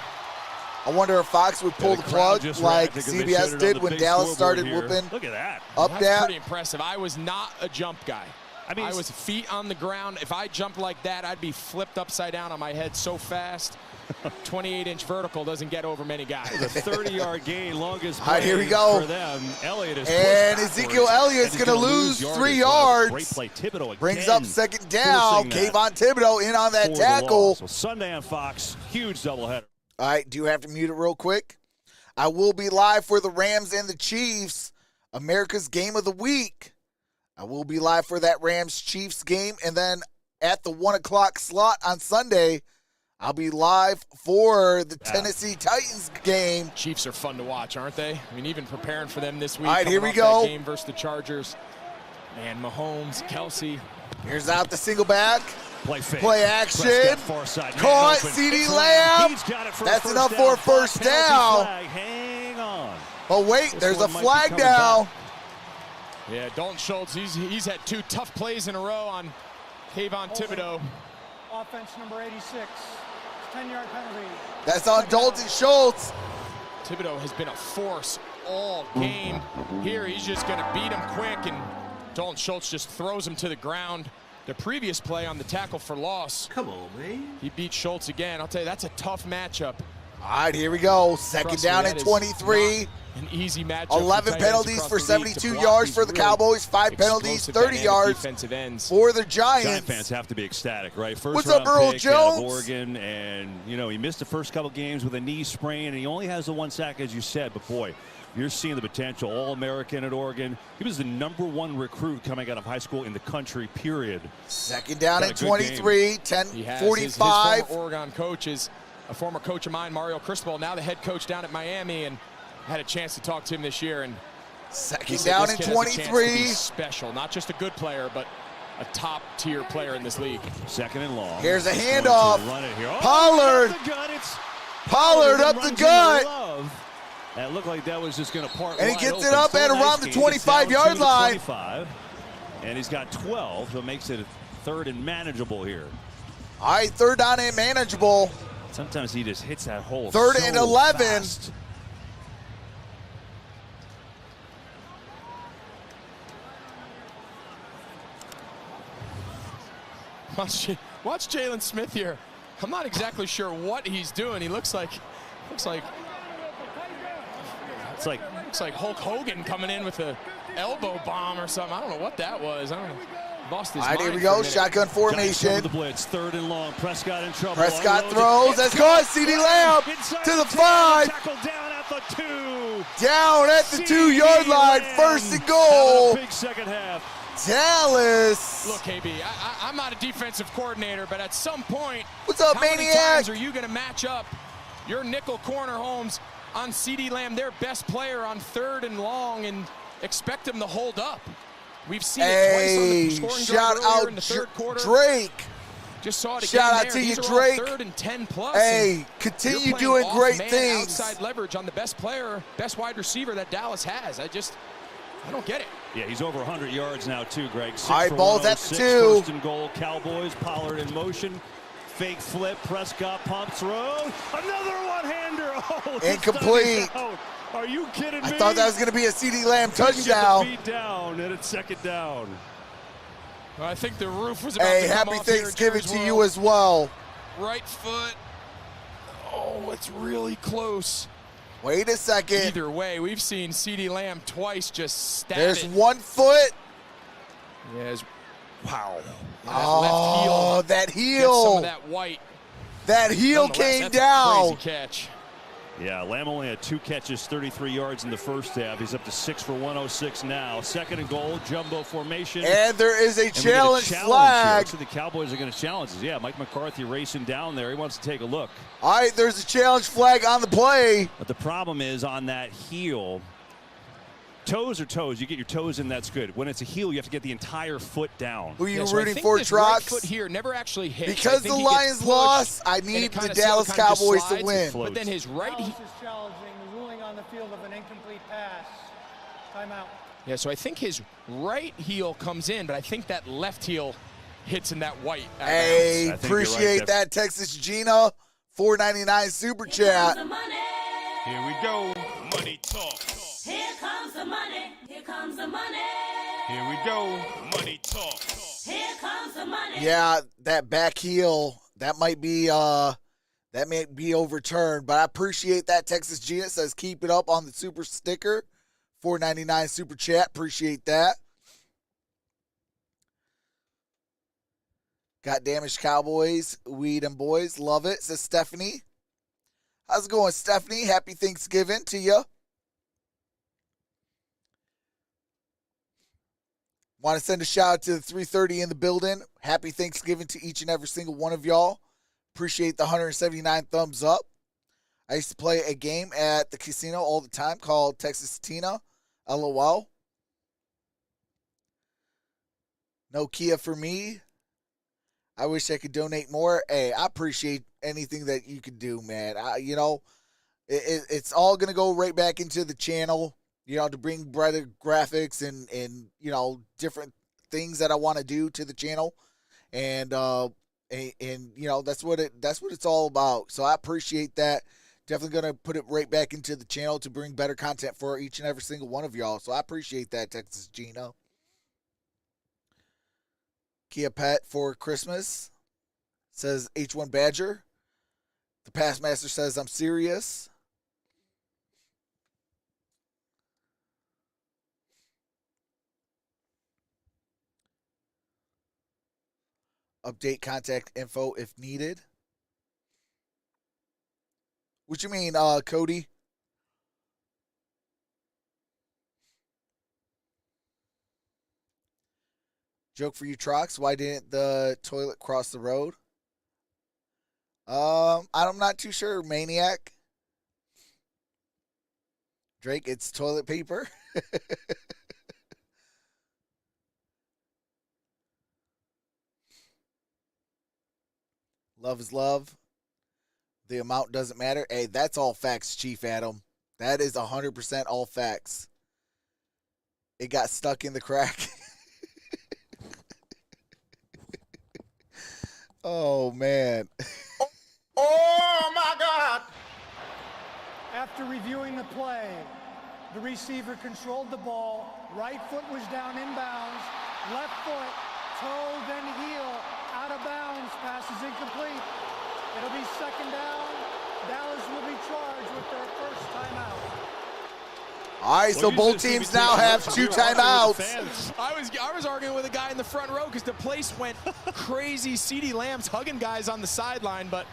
I wonder if Fox would pull the plug like CBS did when Dallas started whooping. Look at that. That's pretty impressive. I was not a jump guy. I was feet on the ground. If I jumped like that, I'd be flipped upside down on my head so fast. 28-inch vertical doesn't get over many guys. The 30-yard gain, longest play here we go. For them. Elliott is and Ezekiel Elliott's going to lose 3 yards. Great play. Thibodeau again. Brings up second down. Kayvon Thibodeau in on that tackle. So Sunday on Fox, huge doubleheader. All right, do you have to mute it real quick? I will be live for the Rams and the Chiefs, America's Game of the Week. I will be live for that Rams-Chiefs game, and then at the 1 o'clock slot on Sunday, I'll be live for the Tennessee Titans game. Chiefs are fun to watch, aren't they? I mean, even preparing for them this week. All right, here we go. That game versus the Chargers. Man, Mahomes, Kelsey. Here's out the single back. Play action. Caught. CeeDee Lamb. That's enough for a first down. Hang on. Oh, wait, there's a flag now. Yeah, Dalton Schultz, he's had 2 tough plays in a row on Kayvon Thibodeau. Offense number 86. 10-yard penalty. That's on Dalton Schultz. Thibodeau has been a force all game. Here, he's just going to beat him quick, and Dalton Schultz just throws him to the ground. The previous play on the tackle for loss. Come on, man. He beat Schultz again. I'll tell you, that's a tough matchup. All right, here we go. Second down and 23. An easy matchup. 11 penalties for 72 yards for the Cowboys. 5 penalties, 30 yards for the Giants. Giant fans have to be ecstatic, right? First What's up, round Earl pick Jones? out of Oregon, and he missed the first couple games with a knee sprain, and he only has the 1 sack, as you said. But boy, you're seeing the potential. All-American at Oregon. He was the #1 recruit coming out of high school in the country. Period. Second down and 23. 10:45. His former Oregon coach is a former coach of mine, Mario Cristobal, now the head coach down at Miami, and had a chance to talk to him this year. And second down and 23. Special, not just a good player, but a top-tier player in this league. Second and long. Here's a handoff. Oh, Pollard. Pollard up the gut. That looked like that was just going to part. And he gets it up at around the 25-yard line. 25, and he's got 12, so it makes it third and manageable here. All right, third down and manageable. Sometimes he just hits that hole. Third so and 11. Fast. Watch Jalen Smith here. I'm not exactly sure what he's doing. He looks like Hulk Hogan coming in with a elbow bomb or something. I don't know what that was. I don't know. Lost his mind. All right, here we go. Shotgun formation. The blitz, third and long. Prescott in trouble. Prescott throws. That's good. CeeDee Lamb to the 5. Down at the 2. Down at the 2-yard line. First and goal. Big second half. Dallas. Look, KB, I'm not a defensive coordinator, but at some point, what's up, how many maniac? times are you going to match up your nickel corner homes on CeeDee Lamb, their best player, on third and long, and expect him to hold up? We've seen it twice on the scoring drive earlier in the third quarter. Drake. Just saw it again. Shout out there. to you, These are all Drake. Third and 10 plus. Hey, continue doing great things. Outside leverage on the best player, best wide receiver that Dallas has. I don't get it. Yeah, he's over 100 yards now, too, Greg. All right, ball's at the 2. First and goal, Cowboys. Pollard in motion. Fake flip. Prescott pump throw. Another one-hander. Oh, incomplete. Are you kidding me? I thought that was going to be a CeeDee Lamb touchdown. Beat down, and it's second down. Well, I think the roof was about to come happy off Thanksgiving here, to you as well. Right foot. Oh, it's really close. Wait a second. Either way, we've seen CeeDee Lamb twice just stab There's it. 1 foot. Yes. Wow. Oh, that heel. Gets some of that white. That heel came that's down. A crazy catch. Yeah, Lamb only had 2 catches, 33 yards in the first half. He's up to 6 for 106 now. Second and goal, jumbo formation. And there is a challenge flag. So the Cowboys are going to challenge this. Yeah, Mike McCarthy racing down there. He wants to take a look. All right, there's a challenge flag on the play. But the problem is on that heel, toes are toes. You get your toes in, that's good. When it's a heel, you have to get the entire foot down. Who are you So rooting I think for, this right Trox? foot here never actually hits. Because the Lions lost, I need the Dallas Cowboys to win. But then his right Dallas is challenging the ruling on the field of an incomplete pass. Timeout. Yeah, so I think his right heel comes in, but I think that left heel hits in that white. Hey, I think appreciate you're right, that, Texas Gina. $4.99 super chat. Here we go. Money talk. Here comes the money. Here comes the money. Here we go. Money talk. Here comes the money. Yeah, that back heel, that might be overturned, but I appreciate that. Texas Gina says keep it up on the super sticker. $4.99 super chat. Appreciate that. Got damaged Cowboys. Weed and boys. Love it. Says Stephanie. How's it going, Stephanie? Happy Thanksgiving to you. Want to send a shout out to the 330 in the building. Happy Thanksgiving to each and every single one of y'all. Appreciate the 179 thumbs up. I used to play a game at the casino all the time called Texas Tina. LOL. No Kia for me. I wish I could donate more. Hey, I appreciate anything that you could do, man. It's all going to go right back into the channel, to bring brighter graphics and different things that I want to do to the channel. And that's what it's all about. So I appreciate that. Definitely going to put it right back into the channel to bring better content for each and every single one of y'all. So I appreciate that, Texas Gino. Kia Pet for Christmas, says H1 Badger. The Past Master says, I'm serious. Update contact info if needed. What you mean, Cody? Joke for you, Trox. Why didn't the toilet cross the road? I'm not too sure, Maniac. Drake, it's toilet paper. Love is love. The amount doesn't matter. Hey, that's all facts, Chief Adam. That is 100% all facts. It got stuck in the crack. Oh, man. Oh, my God. After reviewing the play, the receiver controlled the ball. Right foot was down inbounds. Left foot, toe, then heel, out of bounds. Pass is incomplete. It'll be second down. Dallas will be charged with their first timeout. All right, so both teams now have 2 timeouts. I was arguing with a guy in the front row because the place went crazy. CeeDee Lamb's hugging guys on the sideline, but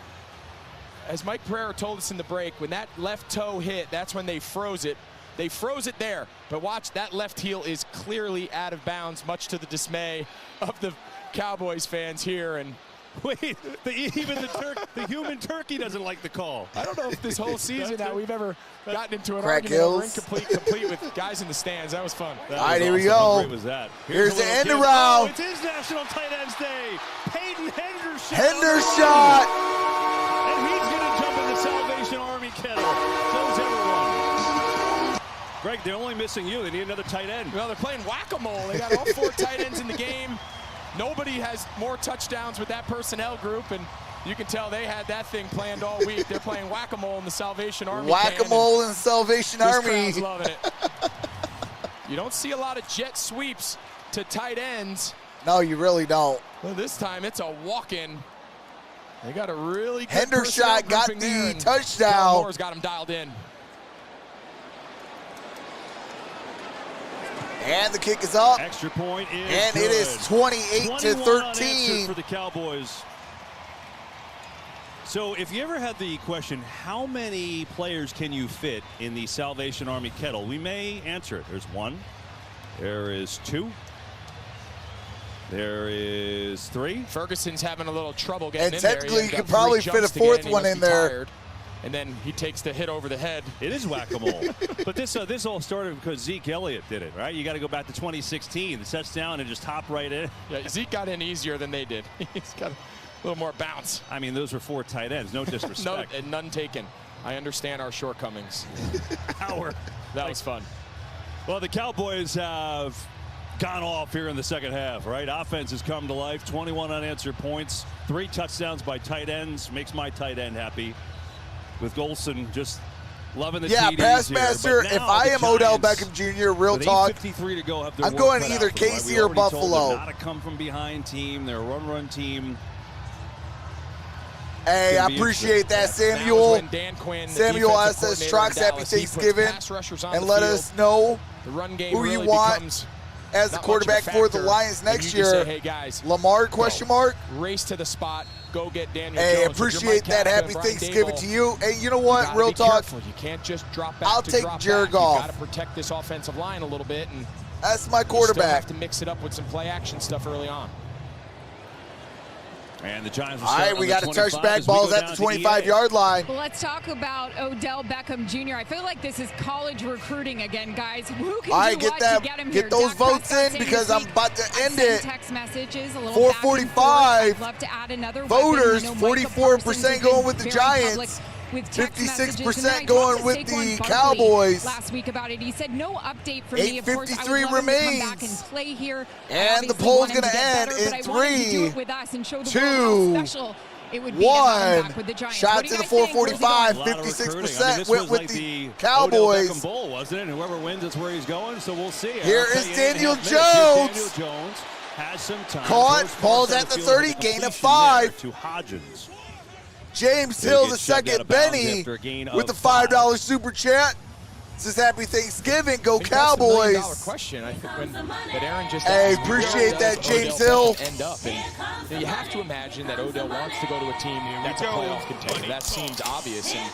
as Mike Pereira told us in the break, when that left toe hit, that's when they froze it. They froze it there, but watch, that left heel is clearly out of bounds, much to the dismay of the Cowboys fans here. And wait, even the human turkey doesn't like the call. I don't know if this whole season now we've ever gotten into an Crack argument over Hills. complete with guys in the stands. That was fun. All right, here we How go. great was that? Here's the end kid. around. Oh, it's his National Tight Ends Day. Peyton Hendershot. Hendershot. And he's going to jump in the Salvation Army kettle. Close everyone. Greg, they're only missing you. They need another tight end. Well, they're playing whack-a-mole. They got all 4 tight ends in the game. Nobody has more touchdowns with that personnel group, and you can tell they had that thing planned all week. They're playing whack-a-mole in the Salvation Army. Whack-a-mole in the Salvation Army. This crowd's loving it. You don't see a lot of jet sweeps to tight ends. No, you really don't. Well, this time it's a walk-in. They got a really good Hendershot got grouping there, the and touchdown. Moore's got him dialed in. And the kick is up. Extra point is And good. it is 28 to 13 for the Cowboys. So if you ever had the question, how many players can you fit in the Salvation Army kettle? We may answer it. There's 1. There is 2. There is 3. Ferguson's having a little trouble getting And in there. technically, He's you got could probably 3 fit a jumps to get 4th in. He one must in be there. tired. And then he takes the hit over the head. It is whack-a-mole. But this all started because Zeke Elliott did it, right? You got to go back to 2016. The touchdown and just hop right in. Yeah, Zeke got in easier than they did. He's got a little more bounce. I mean, those were 4 tight ends. No disrespect. No, and none taken. I understand our shortcomings. That was fun. Well, the Cowboys have gone off here in the second half, right? Offense has come to life. 21 unanswered points. 3 touchdowns by tight ends. Makes my tight end happy. With Golson just loving the TDs Pass here. Master, But if now I the am Odell Giants, Beckham Jr., real with talk, 8:53 to go, have their I'm work going cut either out for them, right? KC We or already told them Buffalo. not a come from behind team. They're a run team. Hey, I appreciate that, Samuel. Dan Quinn, Samuel SS Trox, happy Thanksgiving. And let us know the run game who you really want becomes as the not quarterback much of a for the factor. Lions And next you just year. say, hey guys, Lamar, question mark? Race to the spot. Go get Daniel Hey, Jones. If you're appreciate Mike that. Kafka Happy and Brian Thanksgiving Dable, to you. Hey, you know you what? gotta Real be talk. careful. You can't just drop back I'll to take drop Jared back. Goff. You got to protect this offensive line a little bit, and That's my you still quarterback. have to mix it up with some play action stuff early on. And the Giants will All start right, on we the got a 25 touchback. as we Ball's go at the down to 25-yard line. Well, let's talk about Odell Beckham Jr. I feel like this is college recruiting again, guys. Who can All right, do get what that, to get him get here? those Dak votes Prescott in saying because this I'm week, about to I end sent it. text messages, a little 445. back and forth. I'd love to add another Voters, weapon. You know, Micah 44% Parsons has going been with the very public Giants. with text 56% messages. And then I going talked to with Saquon the Barkley Cowboys. last week about it. He said no update from me. Of course, I would 8:53 love him to come remains. back and play here. And the Obviously poll's want him gonna get end better, in but I wanted to do 3, it with us and show the 2, world how special it would be to have him back with the Giants. Shot What do to you the guys think? Where's he 445, going? 56% went with the Cowboys. Odell Beckham Bowl, wasn't it? And whoever wins, that's where he's going. So we'll see. Here is Daniel Jones. Daniel Jones has some time. Caught, ball's at the 30, gain of 5. To Hodgins. James Hill the second, Benny with the $5 super chat. Says happy Thanksgiving, go Cowboys. That's the $1 question. I think that Aaron just Hey, asked, appreciate that, does James Odell Hill. end up? And you have to imagine that Odell wants to go to a team that's a playoff contender. That seems obvious. And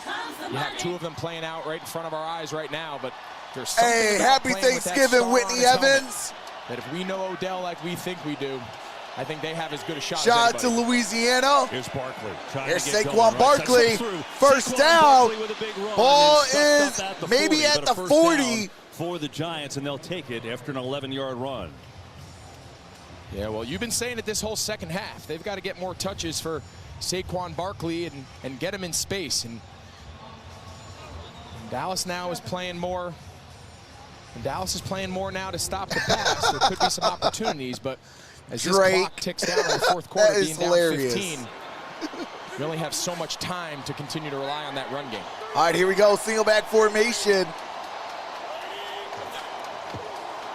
you have two of them playing out right in front of our eyes right now. But there's something Hey, about happy playing with that Thanksgiving, star on Whitney his helmet Evans. that if we know Odell like we think we do, I think they have as good a shot Shout out as to anybody. Louisiana. Here's Barkley. Here's Saquon Barkley. First down. Ball is maybe at the 40. For the Giants, and they'll take it after an 11-yard run. Yeah, well, you've been saying it this whole second half. They've got to get more touches for Saquon Barkley and get him in space. And Dallas now is playing more. And Dallas is playing more now to stop the pass. There could be some opportunities, but as this clock ticks down in the fourth quarter, being down 15, you only have so much time to continue to rely on that run game. All right, here we go. Single back formation.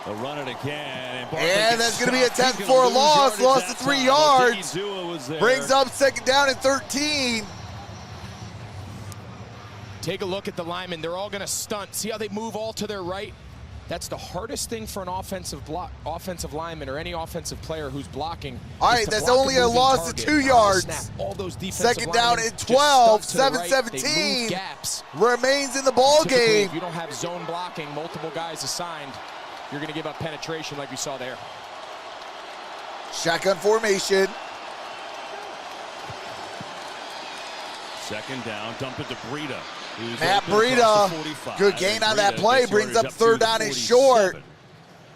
They'll run it again. And that's going to be a 10 for a loss. Lost to 3 yards. Brings up second down and 13. Take a look at the linemen. They're all going to stunt. See how they move all to their right? That's the hardest thing for an offensive lineman or any offensive player who's blocking. All right, that's only a loss of 2 yards. All those second down and 12, 7-17. Gaps. Remains in the ball game. If you don't have zone blocking, multiple guys assigned, you're going to give up penetration like we saw there. Shotgun formation. Second down, dump it to Breida. Matt Breida, good gain on that play, brings up third down and short.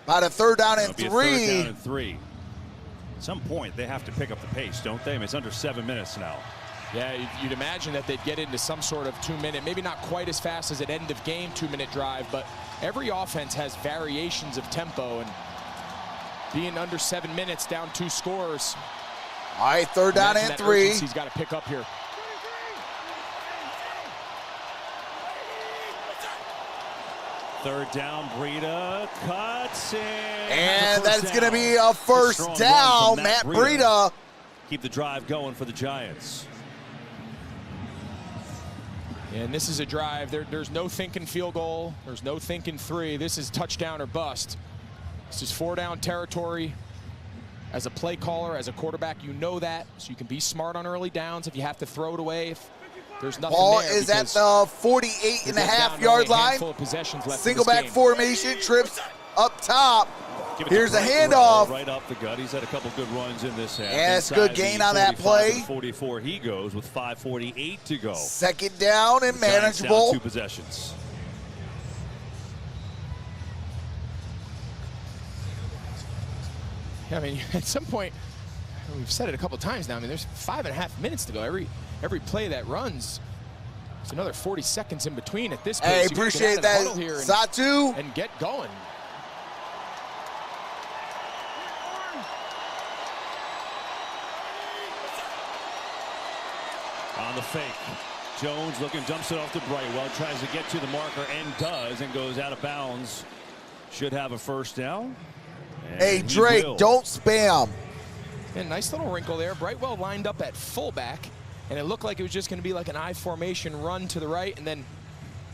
About a third down and 3. Third down and 3. At some point, they have to pick up the pace, don't they? I mean, it's under 7 minutes now. Yeah, you'd imagine that they'd get into some sort of 2-minute, maybe not quite as fast as an end-of-game 2-minute drive, but every offense has variations of tempo, and being under 7 minutes, down 2 scores. All right, third down and 3. He's got to pick up here. Third down, Breida cuts in. And that's going to be a first down, Matt Breida. Keep the drive going for the Giants. And this is a drive. There's no thinking field goal. There's no thinking 3. This is touchdown or bust. This is 4-down territory. As a play caller, as a quarterback, you know that. So you can be smart on early downs if you have to throw it away. If there's nothing ball there, is at the 48.5-yard line. Single back formation, trips up top. Here's a handoff. Right off the gut. He's had a couple good runs in this half. And it's a good gain on that play. 44 he goes with 5:48 to go. Second down and manageable. Down 2 possessions. Yeah, I mean, at some point, we've said it a couple times now. I mean, there's 5.5 minutes to go. Every play that runs, it's another 40 seconds in between at this pace. Hey, appreciate that, Satu. And get going. On the fake, Jones looking, dumps it off to Brightwell, tries to get to the marker and does, and goes out of bounds. Should have a first down. Hey, Drake, don't spam. And nice little wrinkle there. Brightwell lined up at fullback, and it looked like it was just going to be like an I formation run to the right, and then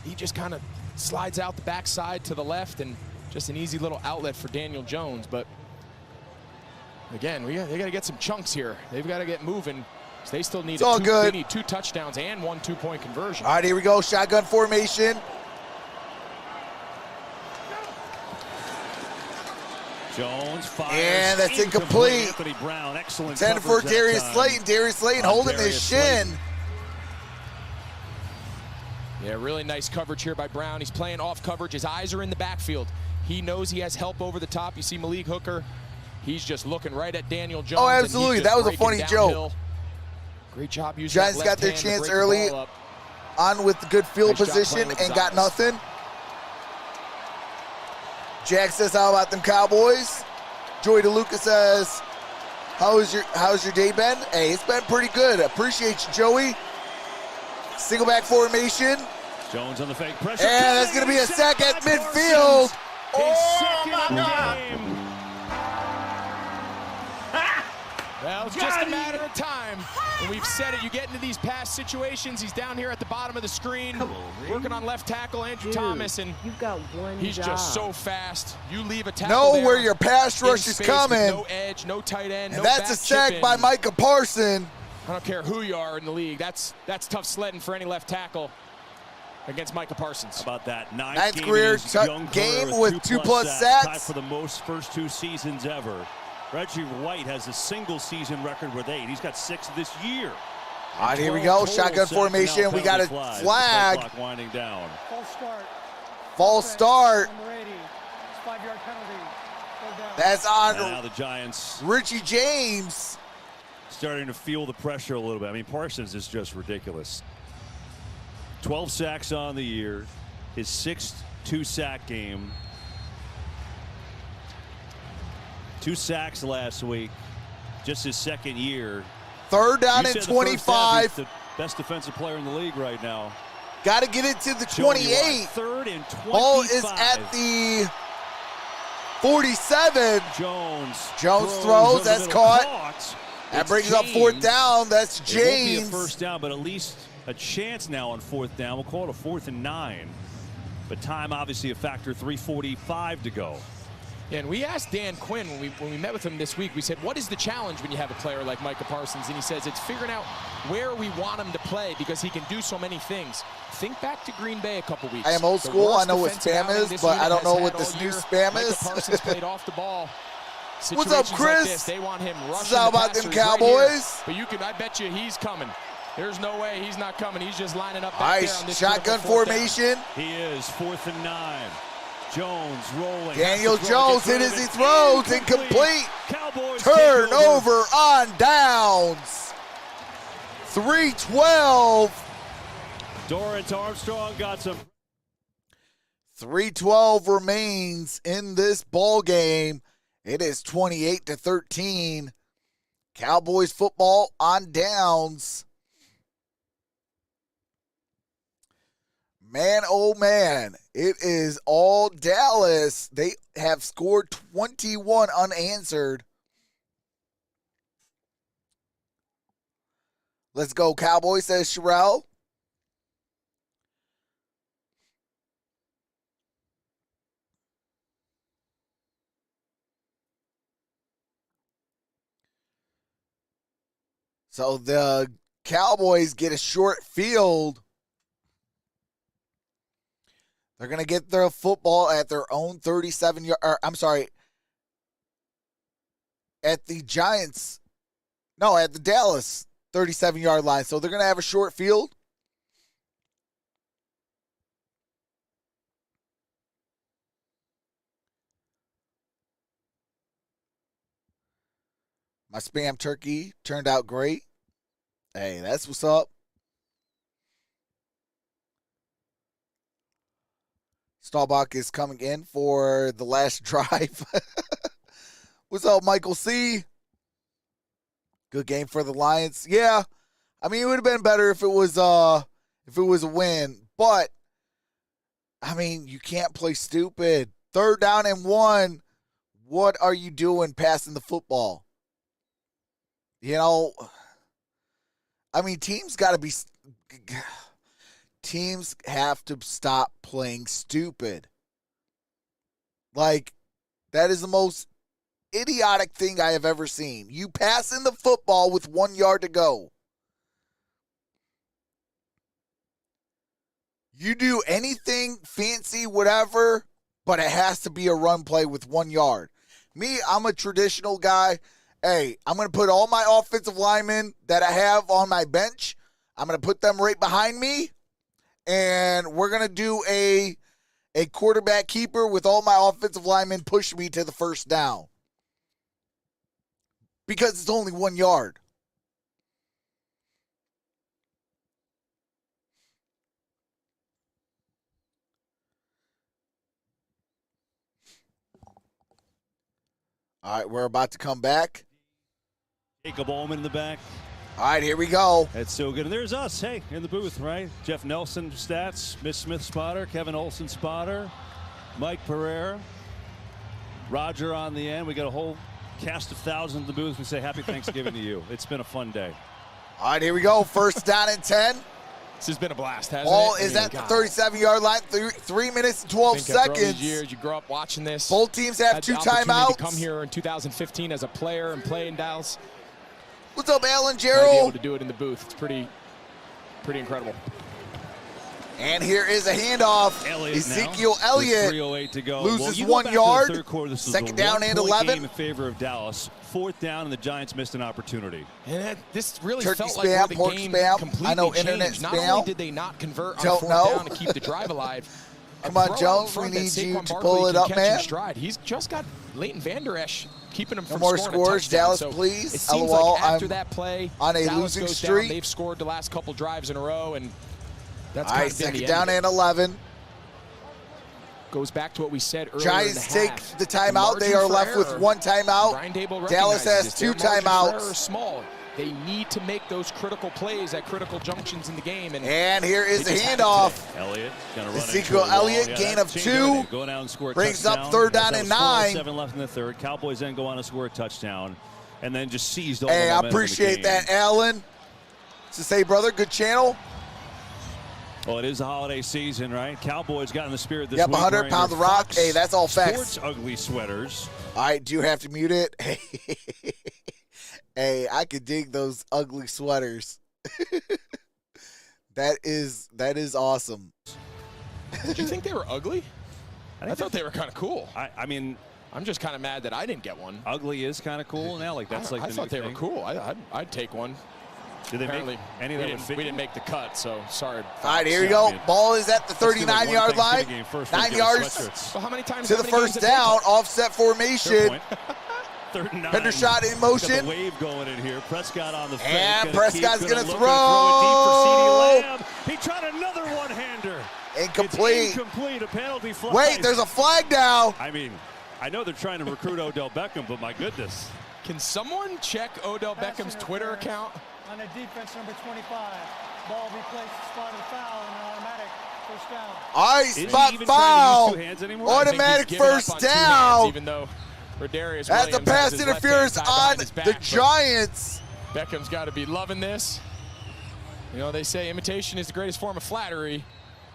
he just kind of slides out the backside to the left, and just an easy little outlet for Daniel Jones. But again, they got to get some chunks here. They've got to get moving. So they still need they need 2 touchdowns and 1 2-point conversion. All right, here we go. Shotgun formation. Jones fires. And that's incomplete. Anthony Brown, excellent 10 for Darius Slayton. Darius Slayton holding his shin. Yeah, really nice coverage here by Brown. He's playing off coverage. His eyes are in the backfield. He knows he has help over the top. You see Malik Hooker. He's just looking right at Daniel Jones. Oh, absolutely. That was a funny joke. Great job using Giants got their chance early on with good field position and got nothing. Jack says, how about them Cowboys? Joey DeLuca says, How's your day been? Hey, it's been pretty good. Appreciate you, Joey. Single back formation. Jones on the fake pressure. And that's going to be a sack at midfield. Oh, my God. Well, it's just a matter of time. And we've said it, you get into these pass situations, he's down here at the bottom of the screen, working on left tackle Andrew Thomas, and you've got one he's job. Just so fast. You leave a tackle Know there where your pass in rush is space coming. with no edge, no tight end, And no that's a back sack chip by in. Micah Parson. I don't care who you are in the league. That's tough sledding for any left tackle against Micah Parsons. How about that? Ninth career game with 2+ sacks. Tied for the most first 2 seasons ever. Reggie White has a single season record with 8. He's got 6 this year. All right, here we go. Shotgun formation. We got a flag. Clock winding down. False start. False start. Number 80. It's 5-yard penalty. Go down. That's And now on the Giants Richie James. starting to feel the pressure a little bit. I mean, Parsons is just ridiculous. 12 sacks on the year. His 6th 2-sack game. 2 sacks last week. Just his 2nd year. 3rd down You and said the first half, 25. he's the best defensive player in the league right now. Got to get it to the Showing you 28. why. 3rd and 25. Ball is at the 47. Jones throws. over the That's middle. Caught. That It's brings up 4th James. down. That's It won't be a James. first down, but at least a chance now on 4th down. We'll call it a 4th and 9. But time obviously a factor. 3:45 to go. Yeah, and we asked Dan Quinn when we met with him this week, we said, what is the challenge when you have a player like Micah Parsons? And he says it's figuring out where we want him to play because he can do so many things. Think back to Green Bay a couple weeks. I am old The school. I worst know what defensive spam outing is, this but unit I don't has know had what all this new year. spam Micah is. Parsons played off the ball. What's up, Situations like Chris? this, they want him rushing What's up the about them passers right here. Cowboys? But I bet you he's coming. There's no way he's not coming. He's just lining up All back right, there on this shotgun critical 4th down. formation. He is 4th and 9. Jones rolling. Daniel Has to throw, Jones gets rid hit of as he it. throws. Incomplete. Cowboys take Turnover on downs. 3:12. Dorrance Armstrong got some. 3:12 remains in this ball game. It is 28-13. Cowboys football on downs. Man, oh man, it is all Dallas. They have scored 21 unanswered. Let's go, Cowboys, says Sherelle. So the Cowboys get a short field. They're going to get their football at their own 37-yard, I'm sorry, at the Giants, no, at the Dallas 37-yard line. So they're going to have a short field. My spam turkey turned out great. Hey, that's what's up. Staubach is coming in for the last drive. What's up, Michael C? Good game for the Lions. Yeah, I mean it would have been better if it was a win, but I mean you can't play stupid. 3rd down and 1. What are you doing passing the football? You know, I mean teams have to stop playing stupid. Like, that is the most idiotic thing I have ever seen. You passing the football with 1 yard to go. You do anything fancy, whatever, but it has to be a run play with 1 yard. Me, I'm a traditional guy. Hey, I'm going to put all my offensive linemen that I have on my bench, I'm going to put them right behind me. And we're going to do a quarterback keeper with all my offensive linemen push me to the 1st down. Because it's only 1 yard. All right, we're about to come back. Jacob Ullman in the back. All right, here we go. That's so good. And there's us, hey, in the booth, right? Jeff Nelson stats, Miss Smith spotter, Kevin Olson spotter, Mike Pereira, Roger on the end. We got a whole cast of thousands in the booth. We say happy Thanksgiving to you. It's been a fun day. All right, here we go. First down and 10. This has been a blast, hasn't Ball it? is at the 37-yard line. 3 minutes and 12 After all these seconds. years, you grow up watching this. Both teams have Had 2 the opportunity timeouts. to come here in 2015 as a player and play in Dallas. What's up, Alan To be able Gerald? to do it in the booth, it's pretty incredible. And here is a handoff. Ezekiel Elliott 3:08 to go. loses You go 1 back to the yard. third quarter, this was Second a down and 1-point 11. game in favor of Dallas. 4th down, and the Giants missed an opportunity. And this really Turkey felt like spam, where the pork game spam. completely I know changed. internet Not spam. only did they not convert on Don't 4th know. down to keep the drive alive. Come on, throw out Jones, front we that need you Saquon to Barkley pull it can up, catch in man. stride. He's just got Leighton Vander Esch keeping him No from more scoring scores, a touchdown. Dallas, So please. It seems LOL, like after I'm that play, on a Dallas losing goes streak. down. They've scored the last couple drives in a row, and that's All kind right, of been second the down end of and it. 11. Goes back to what we said earlier Giants in the take half. the timeout. They margin are for left with error, 1 timeout. Brian Daboll Dallas recognizes has this. 2 Their margin for error timeouts. is small. They need to make those critical plays at critical junctions in the game. And here is the they just had it handoff. today. Elliott gonna run Ezekiel into a wall. Elliott, Yeah, gain that of changed 2. everything. Go down and score a Brings up touchdown. 3rd down That and was 9. 4:07 left in the third. Cowboys then go on to score a touchdown, and then just seized all Hey, the I momentum of the appreciate game. that, Alan. Just say, brother, good channel. Well, it is the holiday season, right? Cowboys got in the spirit this Yep, week. 100 wearing pound their the rock. Fox Hey, that's all facts. Sports ugly sweaters. All right, do you have to mute it? Hey, I could dig those ugly sweaters. That is awesome. Did you think they were ugly? I thought they were kind of cool. I mean, I'm just kind of mad that I didn't get one. ugly is kind of cool now. Like that's like I the thought new they thing. were cool. I'd take one. Did they Apparently, make any of we that would didn't, fit we you? didn't make the cut, so sorry. All right, here we Yeah, go. I mean, Ball is at the Let's do, like, 39-yard one line. Thanksgiving game first, 9 we'll get yards sweatshirts. Well, how many times? to how the many first games have they down. played? Offset Fair formation. point. 3rd and 9. Pender shot in Got motion. the wave going in here. Prescott on the fake. And Gonna Prescott's keep, gonna look, throw. it deep for CeeDee Lamb. He tried another one-hander. Incomplete. It's incomplete. A penalty flag. Wait, there's a flag down. I mean, I know they're trying to recruit Odell Beckham, but my goodness. Can someone check Odell Pass Beckham's Twitter interference account? On the defense, number 25. Ball replaced the spot of the foul and an automatic first down. All right, Is he spot even trying to use foul. 2 hands anymore? I think he's Automatic given up first on 2 hands, down. even though Rodarius That's Williams a pass has his left interference hand tied behind on his back, the but Giants. Beckham's got to be loving this. You know, they say imitation is the greatest form of flattery.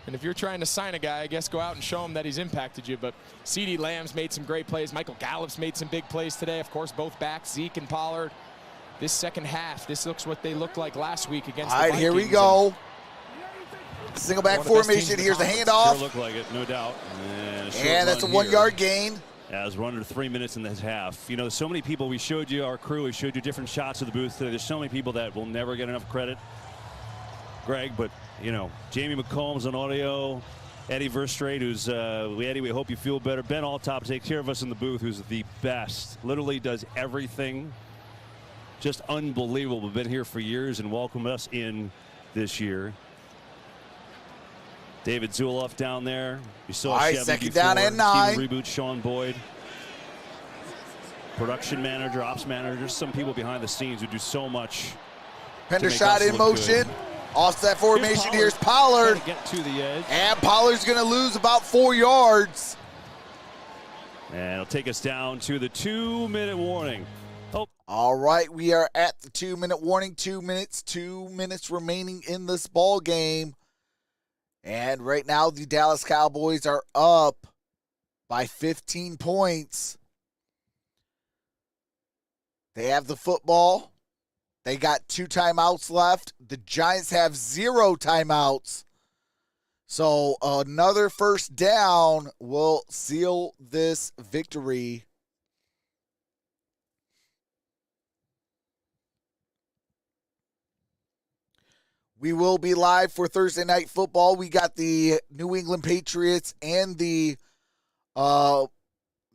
And if you're trying to sign a guy, I guess go out and show him that he's impacted you. But CeeDee Lamb's made some great plays. Michael Gallup's made some big plays today. Of course, both backs, Zeke and Pollard. This second half, this looks what they looked like last week against All the right, Vikings. here we go. Single back One of the best teams formation. in the Here's the conference. handoff. Sure looked like it, no doubt. And, a short And that's a run 1 here. yard gain. As we're under 3 minutes in this half. You know, so many people, we showed you our crew, we showed you different shots of the booth today. There's so many people that will never get enough credit, Greg, but, you know, Jamie McCombs on audio, Eddie Verstrate, who's, Eddie, we hope you feel better. Ben Alltop takes care of us in the booth, who's the best, literally does everything. Just unbelievable. Been here for years and welcomed us in this year. David Zuloff down there. You saw All right, Chevy second before. down and 9. Steven Reboot, Sean Boyd. Production manager, ops manager, some people behind the scenes who do so much. Pender make shot us in look motion. good. Offset formation. Here's Pollard. Trying to get to the edge. And Pollard's going to lose about 4 yards. And it'll take us down to the 2-minute warning. Oh, All right, we are at the 2-minute warning. 2 minutes remaining in this ball game. And right now, the Dallas Cowboys are up by 15 points. They have the football. They got 2 timeouts left. The Giants have 0 timeouts. So another first down will seal this victory. We will be live for Thursday Night Football. We got the New England Patriots and the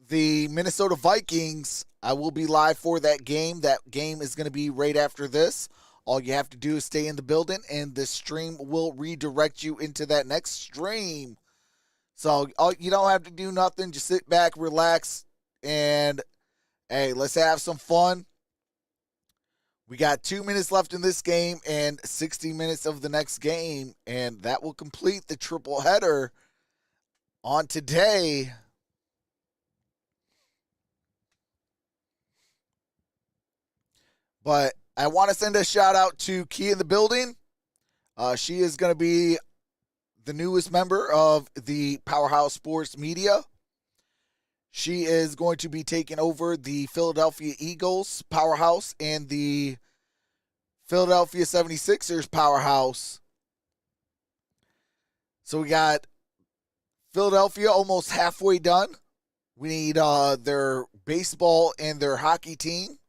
Minnesota Vikings. I will be live for that game. That game is going to be right after this. All you have to do is stay in the building, and the stream will redirect you into that next stream. So you don't have to do nothing. Just sit back, relax, and, hey, let's have some fun. We got 2 minutes left in this game and 60 minutes of the next game, and that will complete the triple header on today. But I want to send a shout out to Key in the building. She is going to be the newest member of the Powerhouse Sports Media. She is going to be taking over the Philadelphia Eagles powerhouse and the Philadelphia 76ers powerhouse. So we got Philadelphia almost halfway done. We need their baseball and their hockey team.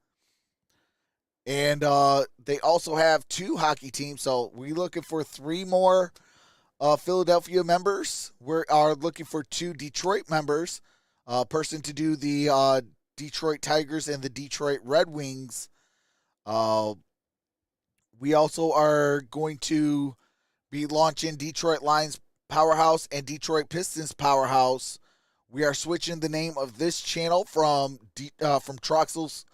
And they also have 2 hockey teams. So we're looking for 3 more Philadelphia members. We are looking for 2 Detroit members. A person to do the Detroit Tigers and the Detroit Red Wings. We also are going to be launching Detroit Lions Powerhouse and Detroit Pistons Powerhouse. We are switching the name of this channel from Troxel's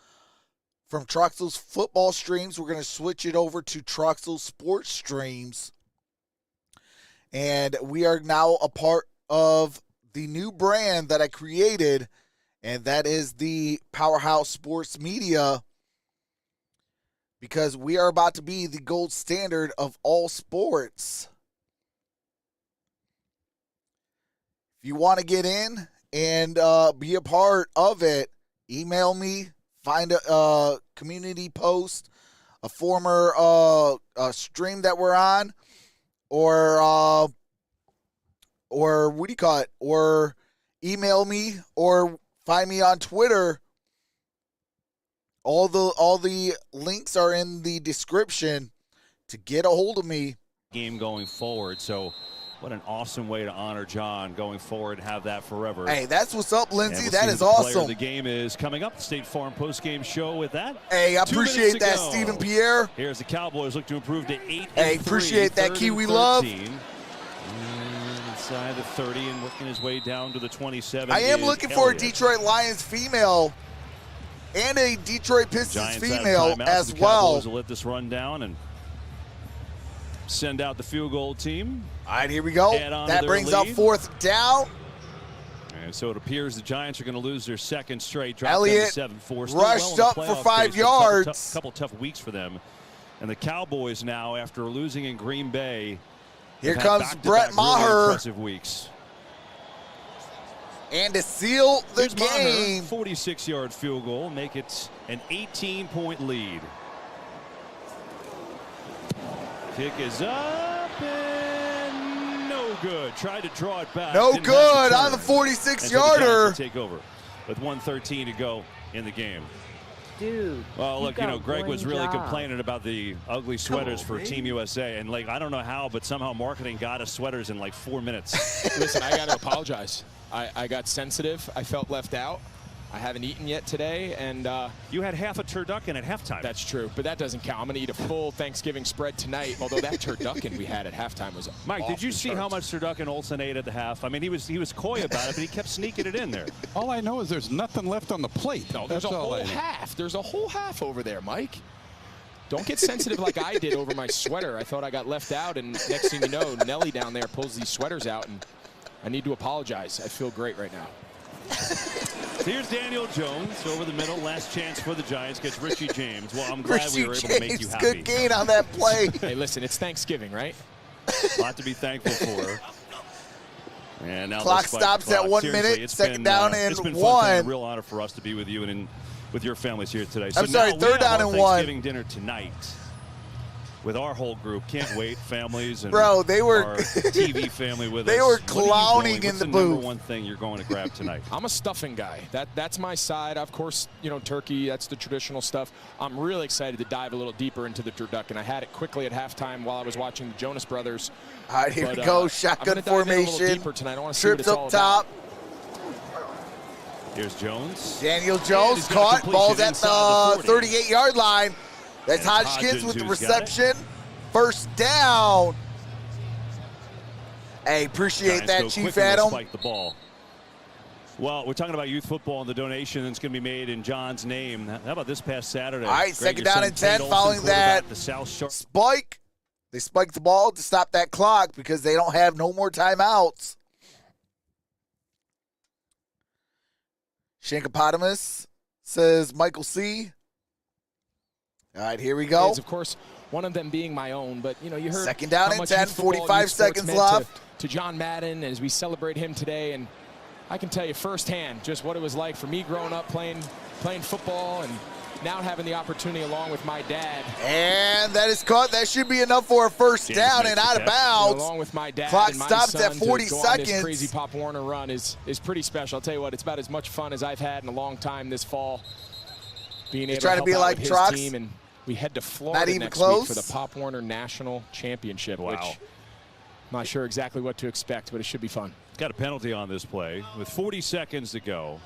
football streams. We're going to switch it over to Troxel Sports Streams. And we are now a part of the new brand that I created, and that is the Powerhouse Sports Media, because we are about to be the gold standard of all sports. If you want to get in and be a part of it, email me, find a community post, a former stream that we're on, or what do you call it? Or email me, or find me on Twitter. All the links are in the description to get a hold of me. Game going forward, so what an awesome way to honor John going forward and have that forever. Hey, that's what's up, Lindsay. We'll that see is who the player awesome. of the game is coming up. State Farm post-game show with that. Hey, I appreciate that, go. Stephen Pierre. Here's the Cowboys look to improve to 8-3. Hey, appreciate that, Kiwi 13. love. Inside the 30 and working his way down to the 27. I am looking for a Detroit Lions female and a Detroit Pistons Giants female as the well. Cowboys will let this run down and send out the field goal team. All right, here we go. That brings up 4th down. And so it appears the Giants are going to lose their second straight. Elliott 7-4. rushed up for 5 yards. Couple tough weeks for them. And the Cowboys now, after losing in Green Bay, here comes Brett Maher. Really impressive weeks. And to seal the Here's game. Maher, 46-yard field goal, make it an 18-point lead. Kick is up and no good. Tried to draw it back. No Didn't good have on the the 46-yarder. Take over with 1:13 to go in the game. Dude. Well, look, Greg was really complaining about the ugly sweaters for Team USA. And, like, I don't know how, but somehow marketing got us sweaters in, like, 4 minutes. Listen, I got to apologize. I got sensitive. I felt left out. I haven't eaten yet today, and you had half a turducken at halftime. That's true, but that doesn't count. I'm going to eat a full Thanksgiving spread tonight, although that turducken we had at halftime was Mike, did you see how much turducken Olsen ate at the half? I mean, he was coy about it, but he kept sneaking it in there. All I know is there's nothing left on the plate. No, there's a whole half. There's a whole half over there, Mike. Don't get sensitive like I did over my sweater. I thought I got left out, and next thing you know, Nelly down there pulls these sweaters out, and I need to apologize. I feel great right now. Here's Daniel Jones over the middle. Last chance for the Giants. Gets Richie James. Well, I'm glad we were able to make you happy. Good gain on that play. Hey, listen, it's Thanksgiving, right? A lot to be thankful for. And now clock stops at 1 minute. Second down and it's been 1. A real honor for us to be with you and with your families here today. So I'm sorry, now 3rd down and 1. Thanksgiving dinner tonight with our whole group. Can't wait, families and they were our TV family with us. They were clowning in the booth. Number one thing you're going to grab tonight? I'm a stuffing guy. That's my side. Of course, turkey, that's the traditional stuff. I'm really excited to dive a little deeper into the turducken. I had it quickly at halftime while I was watching the Jonas Brothers. All right, here we go. Shotgun formation. A little deeper tonight. I want to see Trips what it's up all top. About. Here's Jones. Daniel Jones caught. Ball's at the 38-yard line. That's Hodgkins with the reception. 1st down. Hey, appreciate that, Chief Adam. Spike the ball. Well, we're talking about youth football and the donation that's going to be made in John's name. How about this past Saturday? All right, Greg, second your down son, and 10 Tate following Olson, that quarterback, the South Shore. spike. They spiked the ball to stop that clock because they don't have no more timeouts. Shankopotamus says Michael C. All right, here we go. Of course, one of them being my own, but you heard second down how and much 10, youth football, 45 youth sports seconds meant left. to John Madden as we celebrate him today, and I can tell you firsthand just what it was like for me growing up playing football and now having the opportunity along with my dad. And that is caught. That should be enough for a first down and out of bounds. Along with my dad Clock and my stops son at 40 to go on seconds. this crazy Pop Warner run is pretty special. I'll tell you what, it's about as much fun as I've had in a long time this fall. Being able to trying to help be out like with his Trox? team, and we head to Florida Not even next close? week for the Pop Warner National Championship, Wow. which I'm not sure exactly what to expect, but it should be fun. Got a penalty on this play with 40 seconds to go.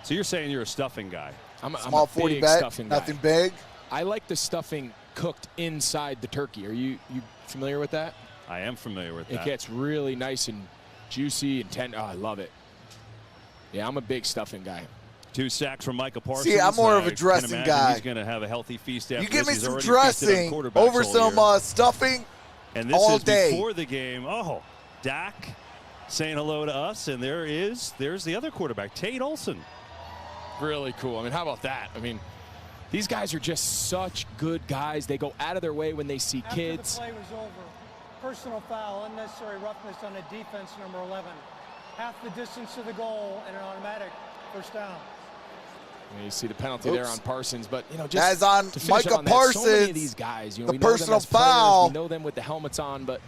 So you're saying you're a stuffing guy? I'm Small a 40 big bet, stuffing guy. nothing big. I like the stuffing cooked inside the turkey. Are you familiar with that? I am familiar with It that. gets really nice and juicy and tender. Oh, I love it. Yeah, I'm a big stuffing guy. 2 sacks from Micah Parsons. See, I'm more of a can dressing imagine guy. He's going to have a healthy feast after You give me this. He's some already feasted on dressing quarterbacks over all some year. stuffing And this all is day. before the game. Oh, Dak saying hello to us, and there's the other quarterback, Tate Olson. Really cool. I mean, how about that? I mean, these guys are just such good guys. They go out of their way when they see kids. After the play was over, personal foul, unnecessary roughness on a defense, number 11. Half the distance to the goal and an automatic first down. And you see the penalty there on Parsons, but just That's on to finish Micah on that, so many Parsons, of these guys, the we know them personal as players, foul. we know them with the helmets on, but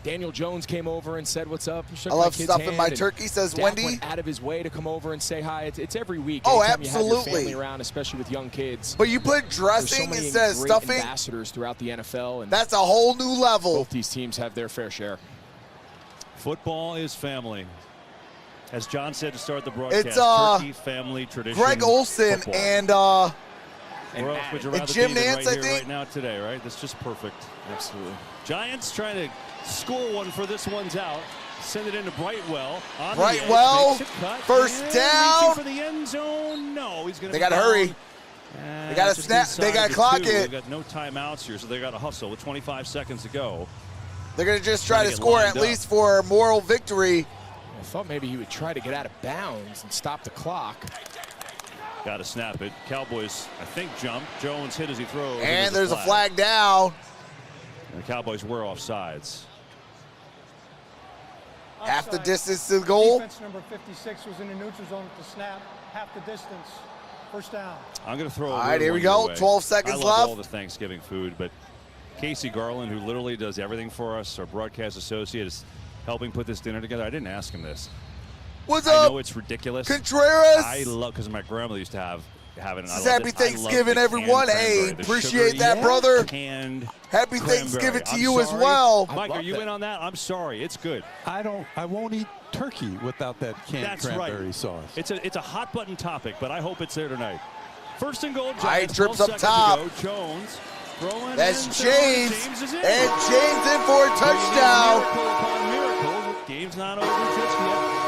Daniel Jones came over and said, "What's up?" I love kid's stuffing hand, my and turkey, says Dak Wendy. went out of his way to come over and say hi. It's every week. Oh, Anytime you have your absolutely. family around, especially with young kids. But you put There's so dressing many instead of great stuffing, ambassadors throughout the NFL, and that's a whole new level. both these teams have their fair share. Football is family. As John said to start the broadcast, It's turkey family tradition. Greg Olson football. and Where else would you rather Jim be than Nance, right I here, think? right now, today, right? That's just perfect. Absolutely. Giants trying to score one for this one's out. Send it into Brightwell. On Brightwell, the edge, makes it cut, first and down. reaching for the end zone. No, he's going to. They got to hurry. They got to snap. They got to clock it. They got no timeouts here, so they got to hustle with 25 seconds to go. They're going to just try to get score lined at up. least for a moral victory. I thought maybe he would try to get out of bounds and stop the clock. Got to snap it. Cowboys, I think, jump. Jones hit as he throws. And there's a flag down. And the Cowboys were offsides. Half the Offside. distance to the goal. Defense number 56 was in the neutral zone at the snap. Half the distance. First down. I'm going to throw. All right, here we go. 12 seconds I love left. all the Thanksgiving food, but Casey Garland, who literally does everything for us, our broadcast associate, is helping put this dinner together. I didn't ask him this. What's I up, know it's ridiculous. Contreras? I love, because my grandmother used to have it. And I Says love happy this. I love Thanksgiving, the everyone. canned Hey, cranberry, the appreciate sugary that, brother. canned Happy cranberry. Thanksgiving to I'm you as sorry. well. Mike, are love you that. in on that? I'm sorry. It's good. I won't eat turkey without that canned That's cranberry right. sauce. It's a hot button topic, but I hope it's there tonight. First and goal. All right, Giants, trips 12 up seconds to top. go. Jones throwing. That's in. James. James is in. And James in for a touchdown. Miracle upon miracle. Game's not over just yet.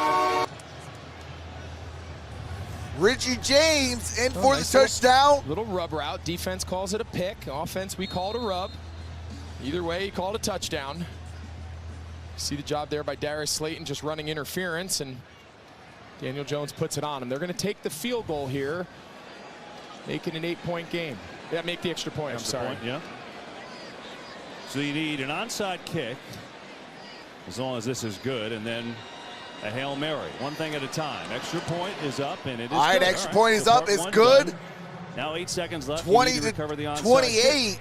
Richie James in for the nice little- touchdown. Little rub route. Defense calls it a pick. Offense, we call it a rub. Either way, he called a touchdown. See the job there by Darius Slayton, just running interference, and Daniel Jones puts it on him. They're going to take the field goal here, make it an 8-point game. Yeah, make the extra point. Extra I'm sorry. point, yeah. So you need an onside kick, as long as this is good, and then a Hail Mary. One thing at a time. Extra point is up, and it is All right, good. extra point is so up. part It's one good. done. Now 8 seconds left. 20 You need to to recover the onside kick. 28.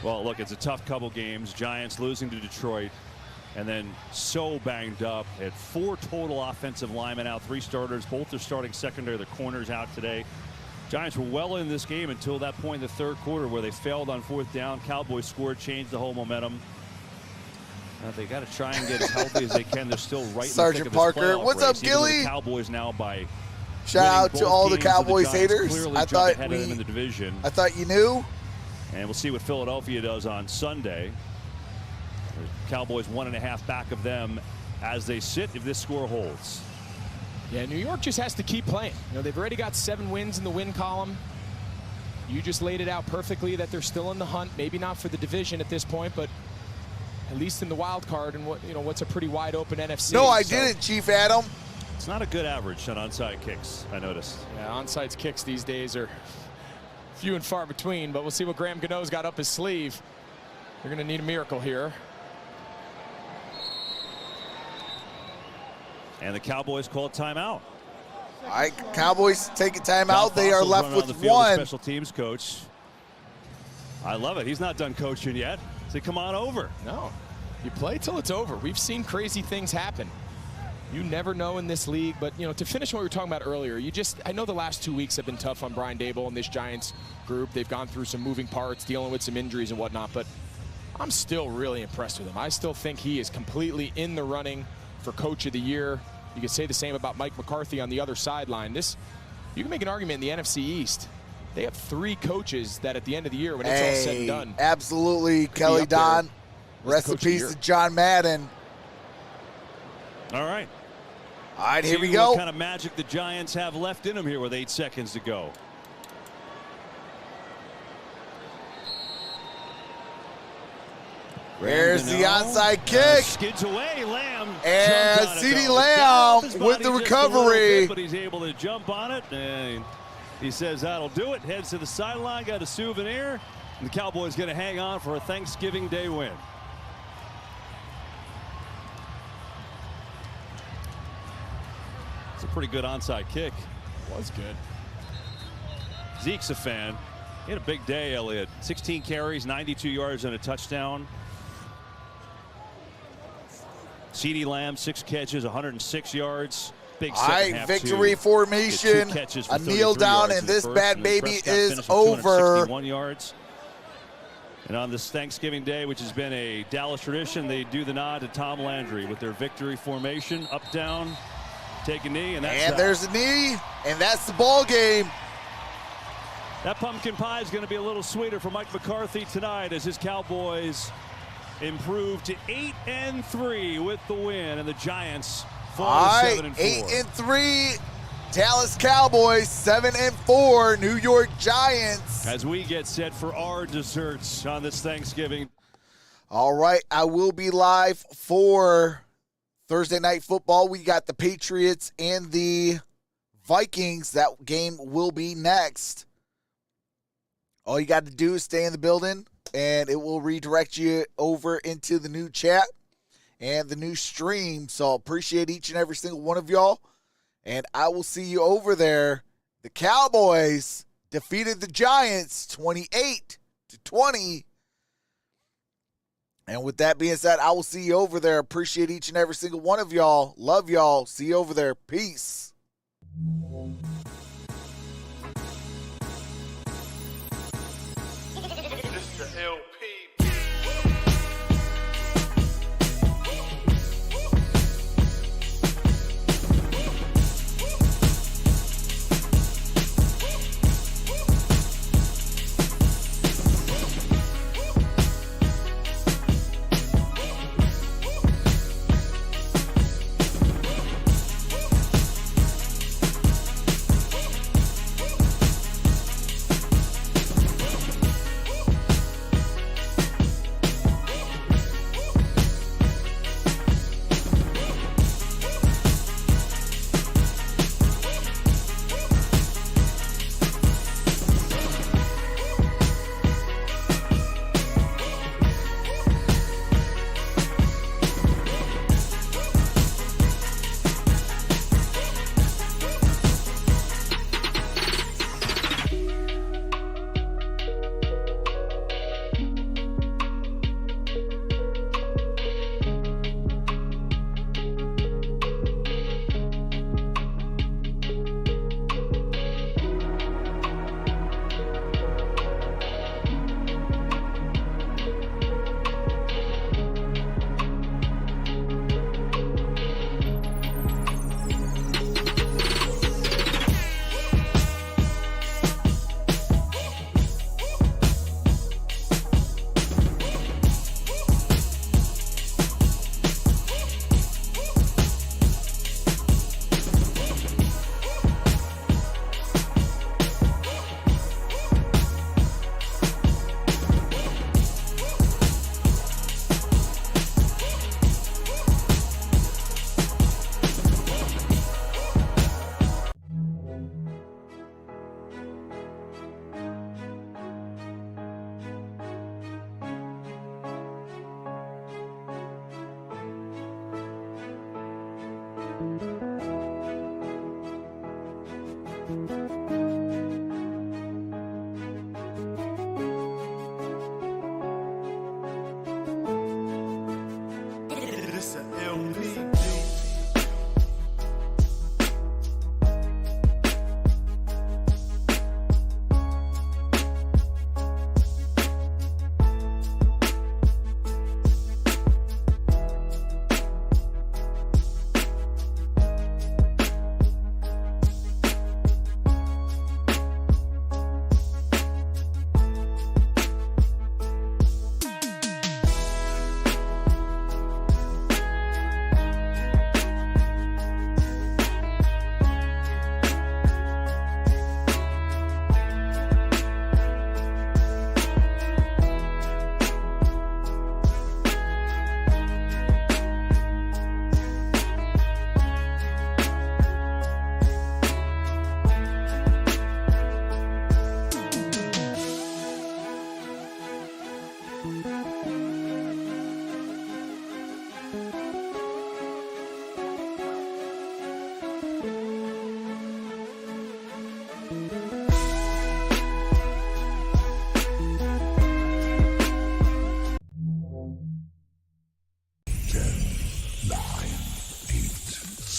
Well, look, it's a tough couple games. Giants losing to Detroit, and then so banged up. Had 4 total offensive linemen out, 3 starters. Both are starting secondary. The corners out today. Giants were well in this game until that point in the third quarter where they failed on 4th down. Cowboys scored, changed the whole momentum. They got to try and get as healthy as they can. They're still right Sergeant in the thick of this Parker. playoff What's race, up, even though Gilly? the Cowboys now by Shout out to all the Cowboys haters. I thought in the division. I thought you knew. And we'll see what Philadelphia does on Sunday. The Cowboys 1.5 back of them as they sit if this score holds. Yeah, New York just has to keep playing. You know, they've already got 7 wins in the win column. You just laid it out perfectly that they're still in the hunt. Maybe not for the division at this point, but at least in the wild card and what's a pretty wide open NFC. No, I didn't, Chief Adam. It's not a good average on onside kicks, I noticed. Yeah, onside kicks these days are few and far between, but we'll see what Graham Gano's got up his sleeve. They're going to need a miracle here. And the Cowboys call timeout. All right, Cowboys take a timeout. They are left with one. Special teams coach. I love it. He's not done coaching yet. Say, come on over. No, you play till it's over. We've seen crazy things happen. You never know in this league, but to finish what we were talking about earlier, I know the last 2 weeks have been tough on Brian Daboll and this Giants group. They've gone through some moving parts, dealing with some injuries and whatnot, but I'm still really impressed with him. I still think he is completely in the running for Coach of the Year. You could say the same about Mike McCarthy on the other sideline. You can make an argument in the NFC East. They have 3 coaches that at the end of the year, when it's all said and done. Absolutely, Kelly Don. Rest in peace to John Madden. All right. All right, here we go. What kind of magic the Giants have left in them here with 8 seconds to go. There's the onside kick. Skids away, Lamb. And CeeDee Lamb with the recovery. But he's able to jump on it, and he says that'll do it. Heads to the sideline, got a souvenir, and the Cowboys going to hang on for a Thanksgiving Day win. It's a pretty good onside kick. Was good. Zeke's a fan. He had a big day, Elliott. 16 carries, 92 yards, and a touchdown. CeeDee Lamb, 6 catches, 106 yards. Big second half, victory formation. A kneel down, and this bad baby is over. 261 yards. And on this Thanksgiving Day, which has been a Dallas tradition, they do the nod to Tom Landry with their victory formation. Up, down, take a knee, and that's And there's a knee, and that's the ball game. That pumpkin pie is going to be a little sweeter for Mike McCarthy tonight as his Cowboys improve to 8-3 with the win, and the Giants fall to 7-4. 8-3, Dallas Cowboys, 7-4, New York Giants. As we get set for our desserts on this Thanksgiving. All right, I will be live for Thursday Night Football. We got the Patriots and the Vikings. That game will be next. All you got to do is stay in the building, and it will redirect you over into the new chat and the new stream. So appreciate each and every single one of y'all, and I will see you over there. The Cowboys defeated the Giants 28-20. And with that being said, I will see you over there. Appreciate each and every single one of y'all. Love y'all. See you over there. Peace.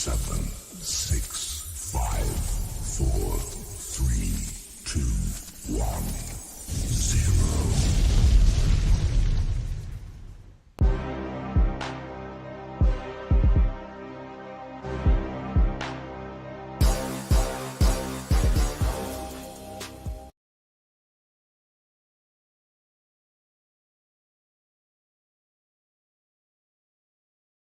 Seven, 6,